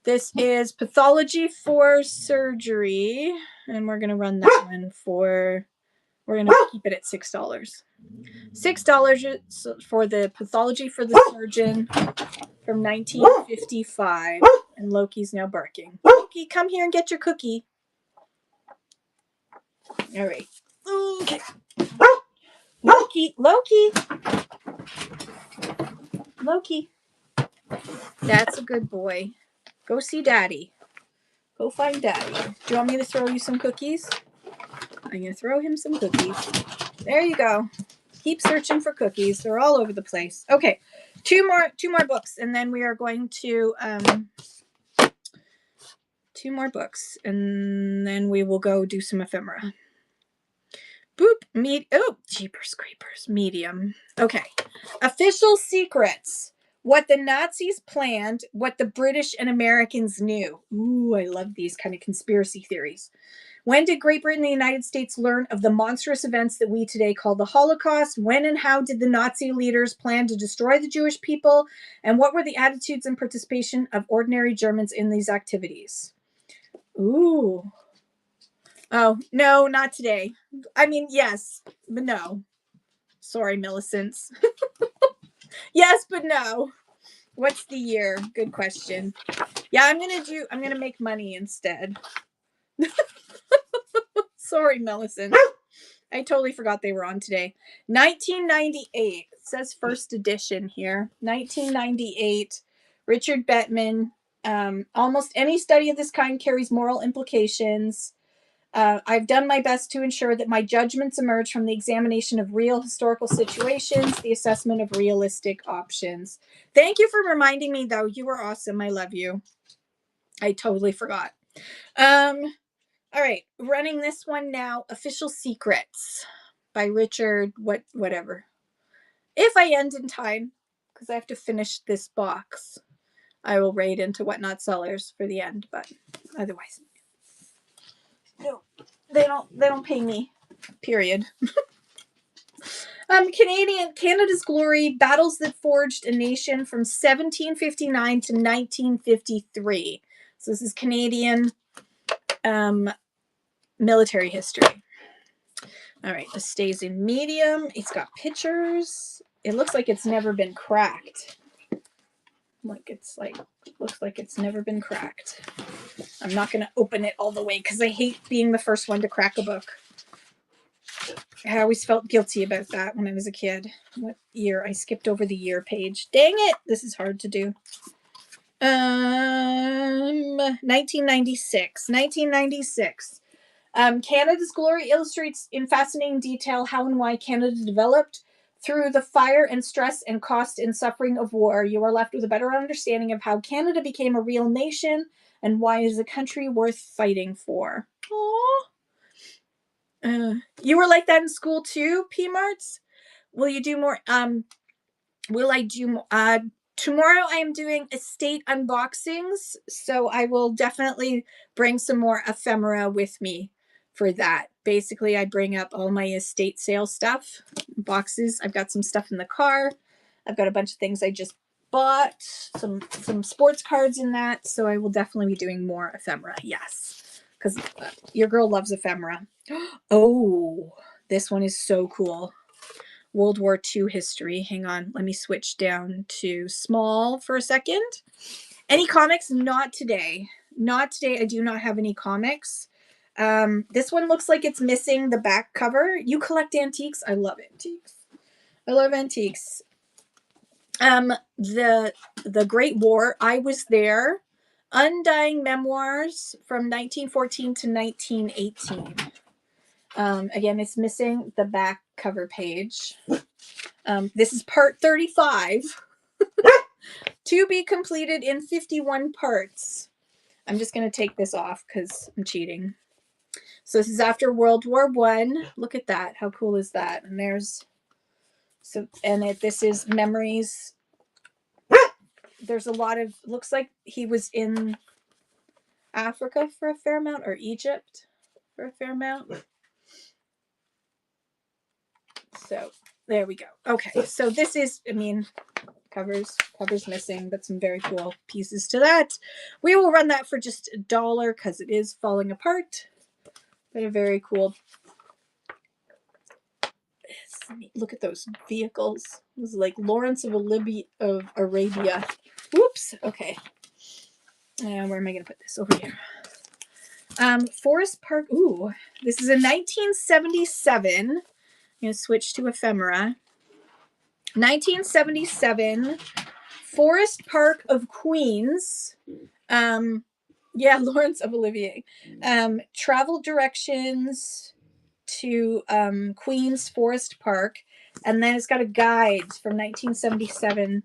A: this is pathology for surgery, and we're going to run that one for, we're going to keep it at $6. $6 for the pathology for the surgeon from 1955, and Loki's now barking. Loki, come here and get your cookie. All right. Okay. Loki. That's a good boy. Go see Daddy. Go find Daddy. Do you want me to throw you some cookies? I'm going to throw him some cookies. There you go. Keep searching for cookies. They're all over the place. Okay. Two more books, and then we are going to two more books, and then we will go do some ephemera. Boop. Oh, jeepers creepers. Medium. Okay. Official secrets. What the Nazis planned, what the British and Americans knew. Ooh, I love these kind of conspiracy theories. When did Great Britain and the United States learn of the monstrous events that we today call the Holocaust? When and how did the Nazi leaders plan to destroy the Jewish people? And what were the attitudes and participation of ordinary Germans in these activities? Ooh. Oh, no, not today. I mean, yes, but no. Sorry, Millicents. Yes, but no. What's the year? Good question. Yeah, I'm gonna make money instead. Sorry, Millicent. I totally forgot they were on today. 1998. It says first edition here. 1998. Richard Bettman. Almost any study of this kind carries moral implications. I've done my best to ensure that my judgments emerge from the examination of real historical situations, the assessment of realistic options. Thank you for reminding me, though. You were awesome. I love you. I totally forgot. All right, running this one now. Official Secrets by Richard whatever. If I end in time, because I have to finish this box, I will raid into Whatnot Sellers for the end, but otherwise. No, they don't pay me. Period. Canada's Glory, Battles That Forged a Nation from 1759 to 1953. So this is Canadian military history. All right, this stays in medium. It's got pictures. It looks like it's never been cracked. Looks like it's never been cracked. I'm not going to open it all the way because I hate being the first one to crack a book. I always felt guilty about that when I was a kid. What year? I skipped over the year page. Dang it! This is hard to do. 1996. 1996. Canada's Glory illustrates in fascinating detail how and why Canada developed, Through the fire and stress and cost and suffering of war, you are left with a better understanding of how Canada became a real nation and why it is a country worth fighting for. Aww. You were like that in school too, P Marts? Will you do more? Will I do tomorrow? I am doing estate unboxings, so I will definitely bring some more ephemera with me for that. Basically, I bring up all my estate sale stuff, boxes. I've got some stuff in the car. I've got a bunch of things I just bought, some sports cards in that, so I will definitely be doing more ephemera. Yes, because your girl loves ephemera. Oh, this one is so cool. World War II history. Hang on, let me switch down to small for a second. Any comics? Not today. Not today. I do not have any comics. This one looks like it's missing the back cover. You collect antiques? I love antiques. I love antiques. The Great War. I was there. Undying Memoirs from 1914 to 1918. Again, it's missing the back cover page. This is part 35 to be completed in 51 parts. I'm just going to take this off because I'm cheating. So this is after World War I. Look at that. How cool is that? And there's this is memories. There's a lot of, looks like he was in Africa for a fair amount, or Egypt for a fair amount. So there we go. Okay, so this is, I mean, covers missing, but some very cool pieces to that. We will run that for just $1 because it is falling apart, but a very cool. Look at those vehicles. It was like Lawrence of Arabia. Whoops. Okay. Where am I going to put this? Over here. Forest Park. Ooh, this is a 1977. I'm going to switch to ephemera. 1977 Forest Park of Queens. Yeah, Lawrence of Olivier. Travel directions to Queens Forest Park, and then it's got a guide from 1977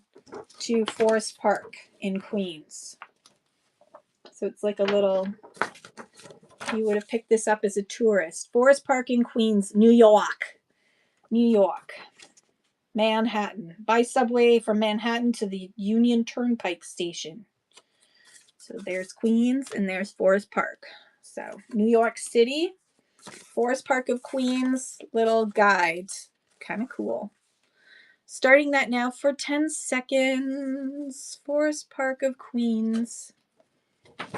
A: to Forest Park in Queens. So it's like a little, you would have picked this up as a tourist. Forest Park in Queens, New York. New York. Manhattan. By subway from Manhattan to the Union Turnpike station. So there's Queens and there's Forest Park. So New York City, Forest Park of Queens, little guide. Kind of cool. Starting that now for 10 seconds. Forest Park of Queens. Look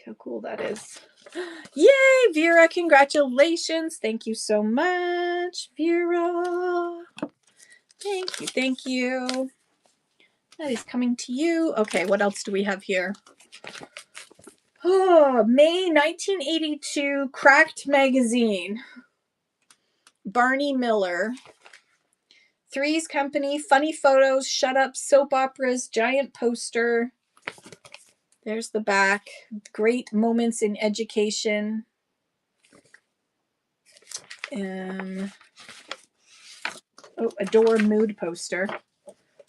A: how cool that is. Yay, Vera, congratulations. Thank you so much, Vera. Thank you, thank you. That is coming to you. Okay, what else do we have here? Oh, May 1982, Cracked Magazine. Barney Miller. Three's Company, Funny Photos, Shut Up, Soap Operas, Giant Poster. There's the back. Great Moments in Education. Adore Mood Poster.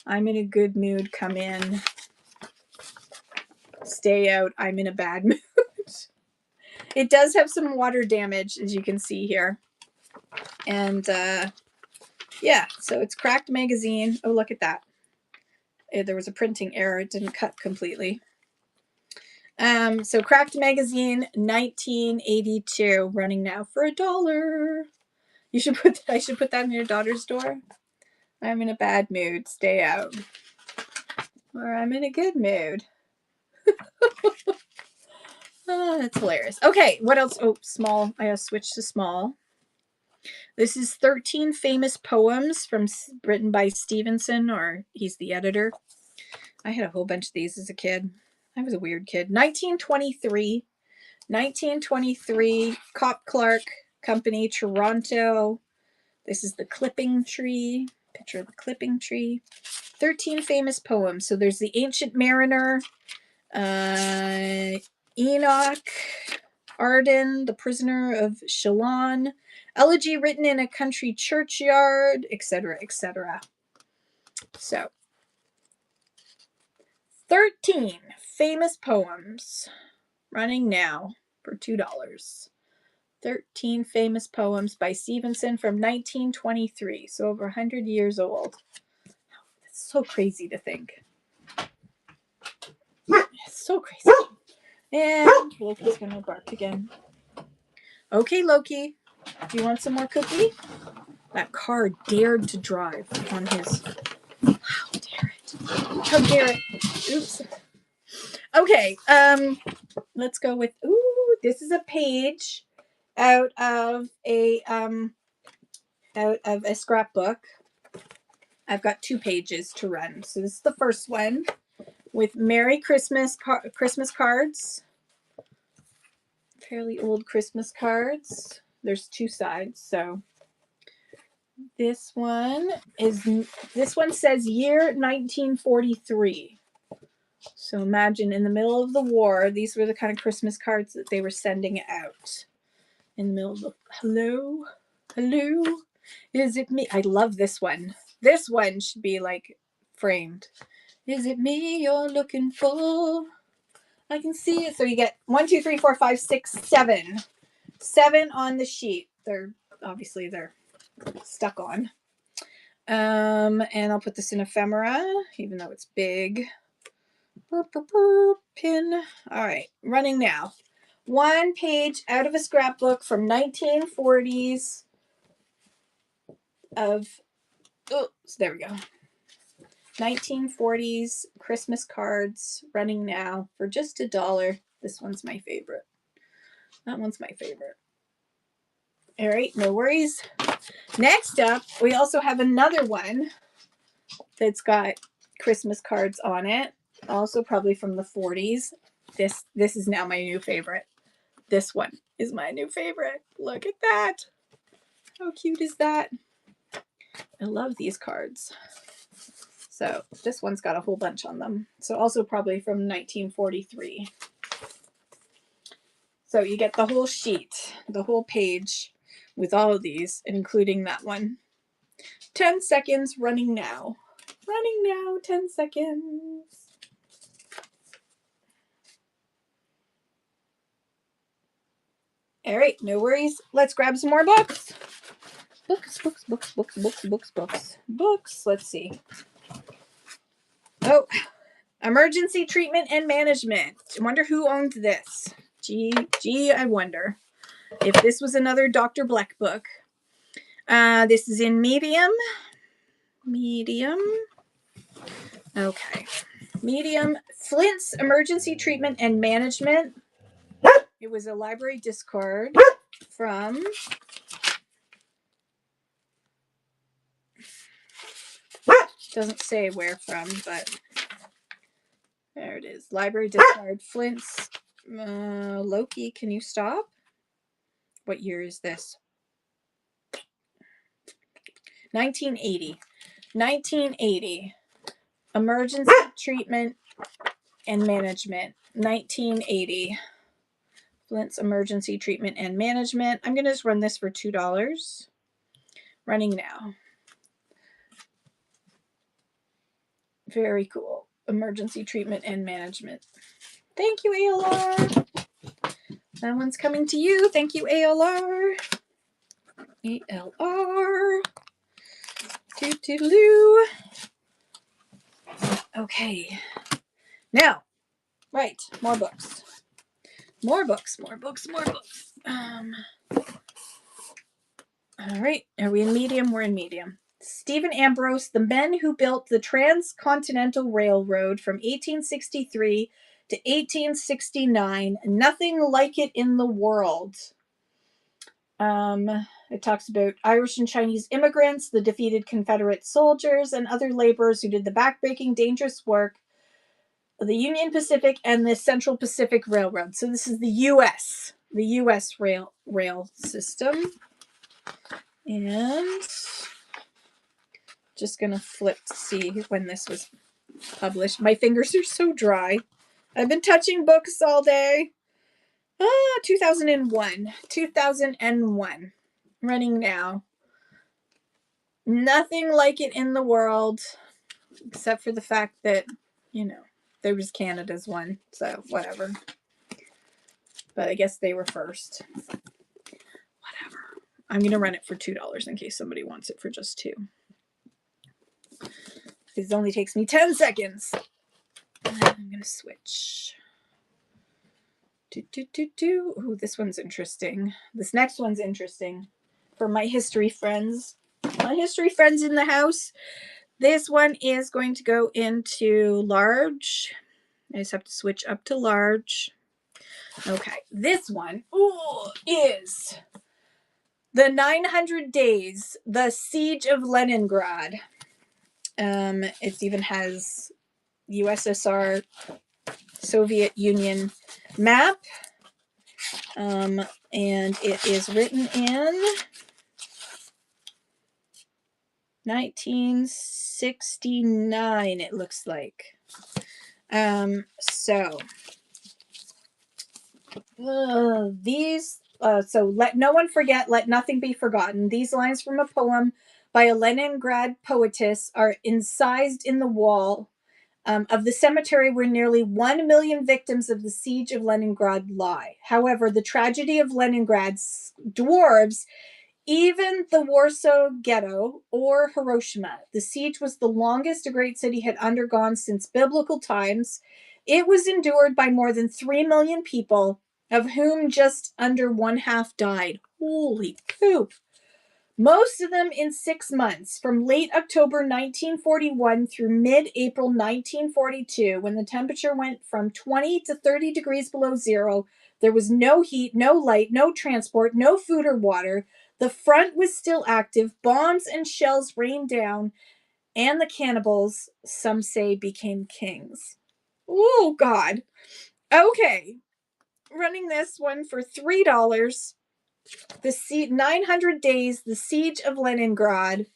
A: I'm in a good mood, come in. Stay out, I'm in a bad mood. It does have some water damage, as you can see here. And yeah, so it's Cracked Magazine. Oh, look at that. There was a printing error. It didn't cut completely. So Cracked Magazine, 1982, running now for $1. I should put that in your daughter's door. I'm in a bad mood. Stay out. Or I'm in a good mood. Oh, that's hilarious. Okay, what else? Oh, small. I gotta switch to small. This is 13 famous poems written by Stevenson, or he's the editor. I had a whole bunch of these as a kid. I was a weird kid. 1923, Cop Clark Company, Toronto. This is the clipping tree. Picture of the clipping tree. 13 famous poems. So there's the Ancient Mariner, Enoch, Arden, The Prisoner of Chillon, Elegy Written in a Country Churchyard, etc., etc. So, 13 famous poems running now for $2. 13 famous poems by Stevenson from 1923, so over 100 years old. It's so crazy to think. It's so crazy. And Loki's gonna bark again. Okay, Loki, do you want some more cookie? That car dared to drive on his... How dare it? How dare it? Oops. Okay, let's go with... Ooh, this is a page out of a scrapbook. I've got 2 pages to run. So this is the first one with Merry Christmas Christmas cards. Fairly old Christmas cards. There's 2 sides, so this one says year 1943. So imagine in the middle of the war, these were the kind of Christmas cards that they were sending out. In the middle of the hello, is it me? I love this one. This one should be like framed. Is it me you're looking for? I can see it. So you get 1, 2, 3, 4, 5, 6, 7. 7 on the sheet. They're stuck on. And I'll put this in ephemera, even though it's big. Pin. All right, running now. 1 page out of a scrapbook from 1940s of, oh, there we go. 1940s Christmas cards running now for just $1. This one's my favorite. That one's my favorite. All right, no worries. Next up, we also have another one that's got Christmas cards on it. Also probably from the 40s. This is now my new favorite. This one is my new favorite. Look at that. How cute is that? I love these cards. So this one's got a whole bunch on them. So also probably from 1943. So you get the whole sheet, the whole page with all of these, including that one. 10 seconds running now. Running now, 10 seconds. All right, no worries. Let's grab some more books. Books. Let's see. Oh, Emergency Treatment and Management. I wonder who owned this. Gee, I wonder if this was another Dr. Black book. This is in medium. Okay. Medium. Flint's Emergency Treatment and Management. It was a library discard from... Doesn't say where from, but there it is. Library discard. Flint's... Loki, can you stop? What year is this? 1980. 1980. Emergency Treatment and Management. 1980. Flint's Emergency Treatment and Management. I'm going to just run this for $2. Running now. Very cool. Emergency Treatment and Management. Thank you, ALR. That one's coming to you. Thank you, ALR. ALR. Doo-doo-doo. Okay. Now, right, more books. More books. All right, are we in medium? We're in medium. Stephen Ambrose, The Men Who Built the Transcontinental Railroad from 1863 to 1869. Nothing like it in the world. It talks about Irish and Chinese immigrants, the defeated Confederate soldiers, and other laborers who did the backbreaking, dangerous work of the Union Pacific and the Central Pacific Railroad. So this is the U.S. rail system. And just going to flip to see when this was published. My fingers are so dry. I've been touching books all day. 2001. 2001. Running now. Nothing like it in the world, except for the fact that, you know, there was Canada's one, so whatever. But I guess they were first. Whatever. I'm going to run it for $2 in case somebody wants it for just $2. This only takes me 10 seconds. I'm going to switch. Ooh, this one's interesting. This next one's interesting for my history friends. My history friends in the house. This one is going to go into large. I just have to switch up to large. Okay, this one is the 900 Days, the Siege of Leningrad. It even has USSR, Soviet Union map. And it is written in 1969, it looks like. So let no one forget, let nothing be forgotten. These lines from a poem by a Leningrad poetess are incised in the wall of the cemetery where nearly 1 million victims of the siege of Leningrad lie. However, the tragedy of Leningrad dwarfs even the Warsaw Ghetto or Hiroshima. The siege was the longest a great city had undergone since biblical times. It was endured by more than 3 million people, of whom just under 1/2 died. Holy poop. Most of them in 6 months, from late October 1941 through mid-April 1942, when the temperature went from 20 to 30 degrees below zero. There was no heat, no light, no transport, no food or water. The front was still active. Bombs and shells rained down, and the cannibals, some say, became kings. Oh, God. Okay. Running this one for $3. The 900 Days, the Siege of Leningrad.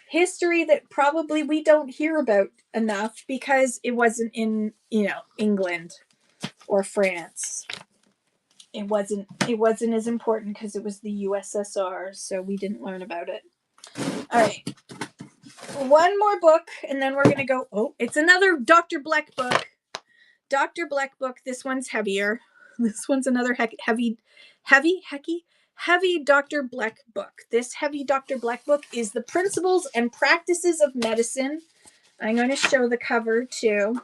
A: History that probably we don't hear about enough because it wasn't in, England or France. It wasn't as important because it was the USSR, so we didn't learn about it. All right. One more book, and then we're going to go. Oh, it's another Dr. Black book. Dr. Black book. This one's heavier. This one's another heavy Dr. Black book. This heavy Dr. Black book is The Principles and Practices of Medicine. I'm going to show the cover too,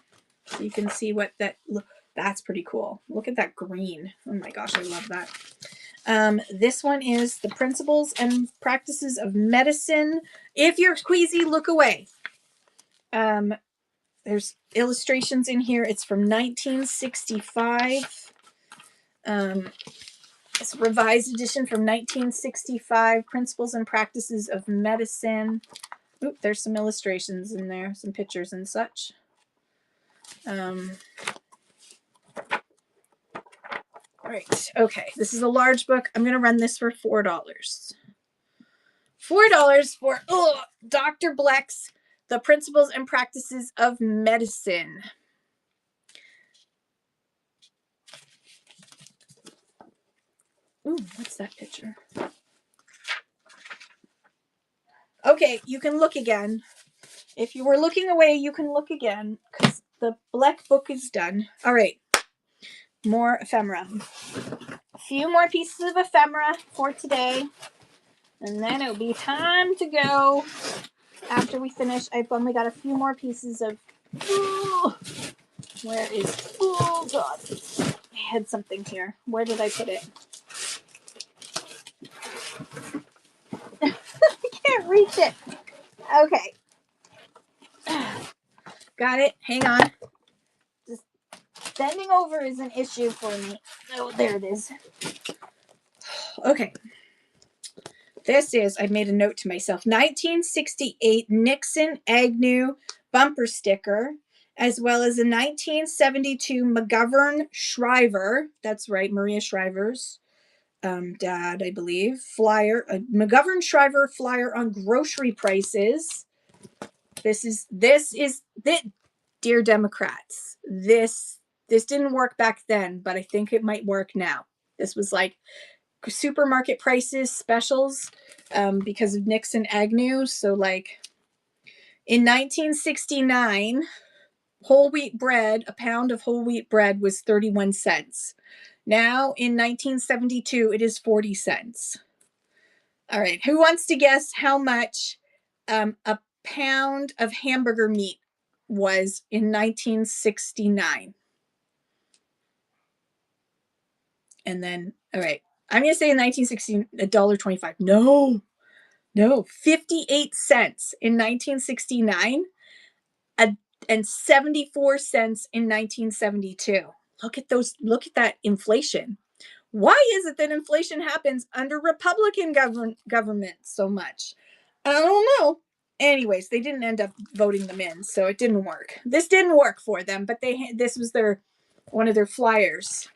A: so you can see what that's pretty cool. Look at that green. Oh my gosh, I love that. This one is The Principles and Practices of Medicine. If you're queasy, look away. There's illustrations in here. It's from 1965. It's a revised edition from 1965. Principles and Practices of Medicine. Oop, there's some illustrations in there, some pictures and such. All right. Okay. This is a large book. I'm going to run this for $4. $4 for Dr. Black's The Principles and Practices of Medicine. Ooh, what's that picture? Okay, you can look again. If you were looking away, you can look again because the black book is done. All right. More ephemera. A few more pieces of ephemera for today. And then it'll be time to go after we finish. I've only got a few more pieces of... where is... Oh, God. I had something here. Where did I put it? I can't reach it. Okay. Got it. Hang on. Just bending over is an issue for me. Oh, there it is. Okay. This is, I made a note to myself, 1968 Nixon Agnew bumper sticker, as well as a 1972 McGovern Shriver, that's right, Maria Shriver's dad, I believe, flyer, a McGovern Shriver flyer on grocery prices. This is, dear Democrats, this This didn't work back then, but I think it might work now. This was like supermarket prices, specials, because of Nixon Agnew. So like in 1969, whole wheat bread, a pound of whole wheat bread was 31 cents. Now in 1972, it is 40 cents. All right. Who wants to guess how much a pound of hamburger meat was in 1969? And then, all right. I'm going to say in 1960, $1.25. No, 58 cents in 1969 and 74 cents in 1972. Look at that inflation. Why is it that inflation happens under Republican government so much? I don't know. Anyways, they didn't end up voting them in, so it didn't work. This didn't work for them, but this was one of their flyers.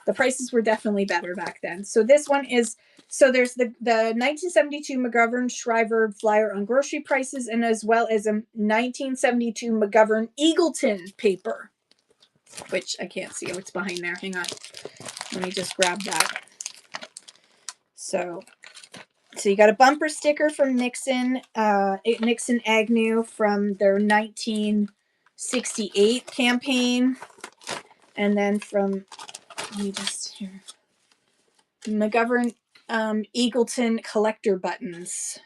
A: The prices were definitely better back then. So this one is, so there's the 1972 McGovern Shriver flyer on grocery prices, and as well as a 1972 McGovern Eagleton paper, which I can't see what's behind there. Hang on. Let me just grab that. So you got a bumper sticker from Nixon Agnew from their 1968 campaign. And then from, let me just here, McGovern Eagleton collector buttons.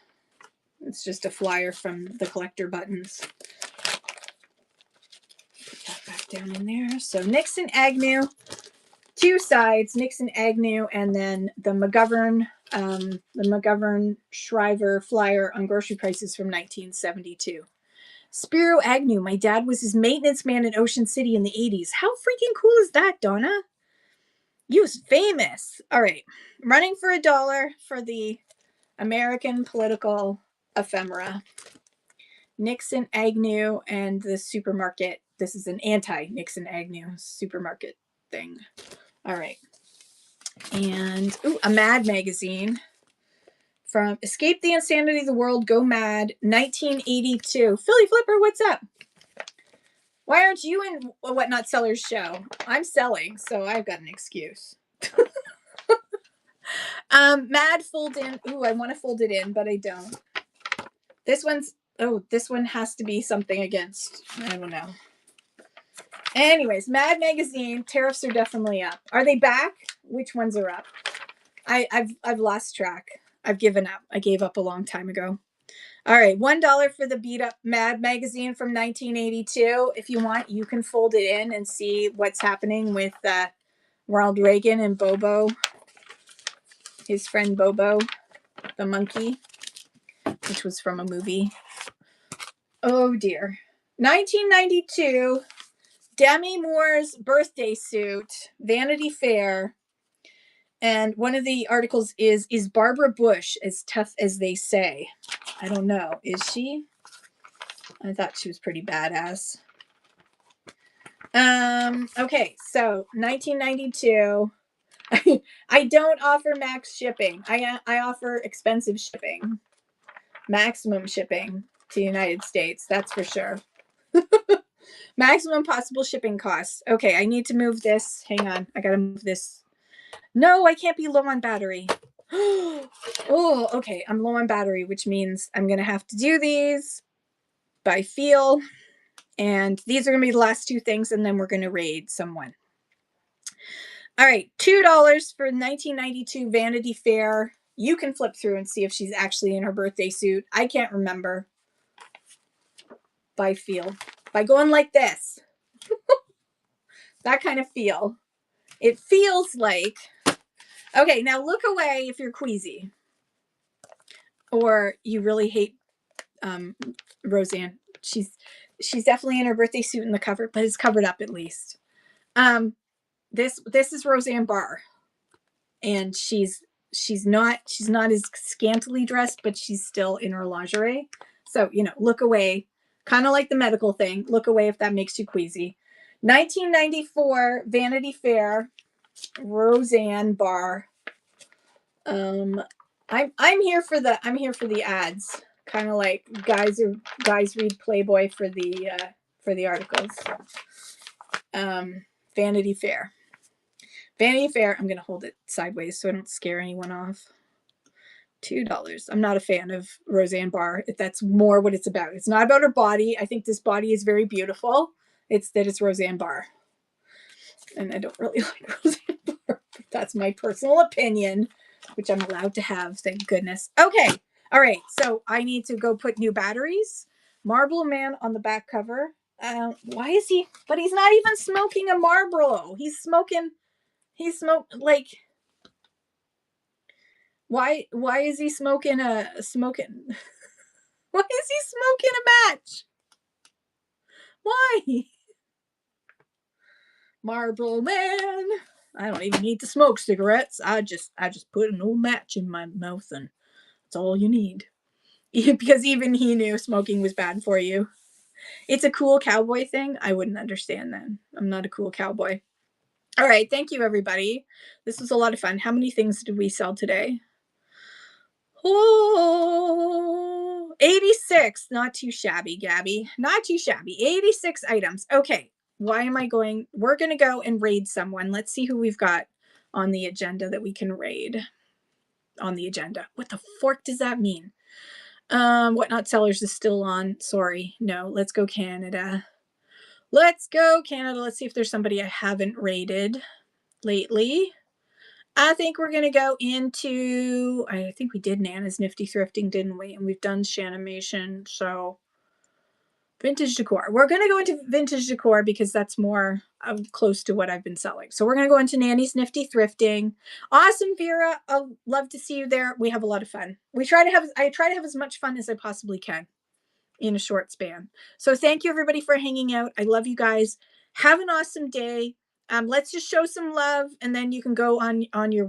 A: It's just a flyer from the collector buttons. Put that back down in there. So Nixon Agnew, two sides, Nixon Agnew, and then the McGovern Shriver flyer on grocery prices from 1972. Spiro Agnew, my dad was his maintenance man in Ocean City in the 80s. How freaking cool is that, Donna? He was famous. All right. Running for $1 for the American political ephemera. Nixon Agnew and the supermarket. This is an anti-Nixon Agnew supermarket thing. All right. And a Mad magazine from Escape the Insanity of the World, Go Mad, 1982. Philly Flipper, what's up? Why aren't you in Whatnot Sellers show? I'm selling, so I've got an excuse. Mad fold in. Ooh, I want to fold it in, but I don't. This one has to be something against. I don't know. Anyways, Mad magazine. Tariffs are definitely up. Are they back? Which ones are up? I've lost track. I've given up. I gave up a long time ago. All right, $1 for the beat up Mad magazine from 1982. If you want, you can fold it in and see what's happening with Ronald Reagan and Bobo, his friend Bobo, the monkey, which was from a movie. Oh dear. 1992, Demi Moore's birthday suit, Vanity Fair. And one of the articles is Barbara Bush as tough as they say? I don't know. Is she? I thought she was pretty badass. Okay, so 1992. I don't offer max shipping. I offer expensive shipping. Maximum shipping to the United States, that's for sure. Maximum possible shipping costs. Okay, I need to move this. Hang on. I gotta move this. No, I can't be low on battery. Oh, okay. I'm low on battery, which means I'm going to have to do these by feel. And these are going to be the last two things, and then we're going to raid someone. All right, $2 for 1992 Vanity Fair. You can flip through and see if she's actually in her birthday suit. I can't remember. By feel. By going like this. That kind of feel. It feels like... Okay, now look away if you're queasy. Or you really hate Roseanne. She's definitely in her birthday suit in the cover, but it's covered up at least. This is Roseanne Barr. And she's not as scantily dressed, but she's still in her lingerie. So, look away. Kind of like the medical thing. Look away if that makes you queasy. 1994 Vanity Fair, Roseanne Barr. I'm here for the ads. Kind of like guys read Playboy for the articles. Vanity Fair. Vanity Fair, I'm going to hold it sideways so I don't scare anyone off. $2. I'm not a fan of Roseanne Barr. If that's more what it's about. It's not about her body. I think this body is very beautiful. It's that it's Roseanne Barr. And I don't really like Roseanne Barr. That's my personal opinion, which I'm allowed to have, thank goodness. Okay. All right. So I need to go put new batteries. Marlboro Man on the back cover. Why is he? But he's not even smoking a Marlboro. He's smoking like. Why is he smoking Why is he smoking a match? Why? Marlboro Man. I don't even need to smoke cigarettes. I just put an old match in my mouth and that's all you need. Because even he knew smoking was bad for you. It's a cool cowboy thing. I wouldn't understand that. I'm not a cool cowboy. All right. Thank you, everybody. This was a lot of fun. How many things did we sell today? Oh, 86. Not too shabby, Gabby. Not too shabby. 86 items. Okay. Why am I going? We're going to go and raid someone. Let's see who we've got on the agenda that we can raid. On the agenda. What the fork does that mean? Whatnot Sellers is still on. Sorry. No, let's go Canada. Let's go Canada. Let's see if there's somebody I haven't raided lately. I think we're going to go into, I think we did Nana's Nifty Thrifting, didn't we? And we've done Shanimation. So vintage decor. We're going to go into vintage decor because that's more close to what I've been selling. So we're going to go into Nanny's Nifty Thrifting. Awesome, Vera. I'll love to see you there. We have a lot of fun. I try to have as much fun as I possibly can in a short span. So thank you everybody for hanging out. I love you guys. Have an awesome day. Let's just show some love and then you can go on your way.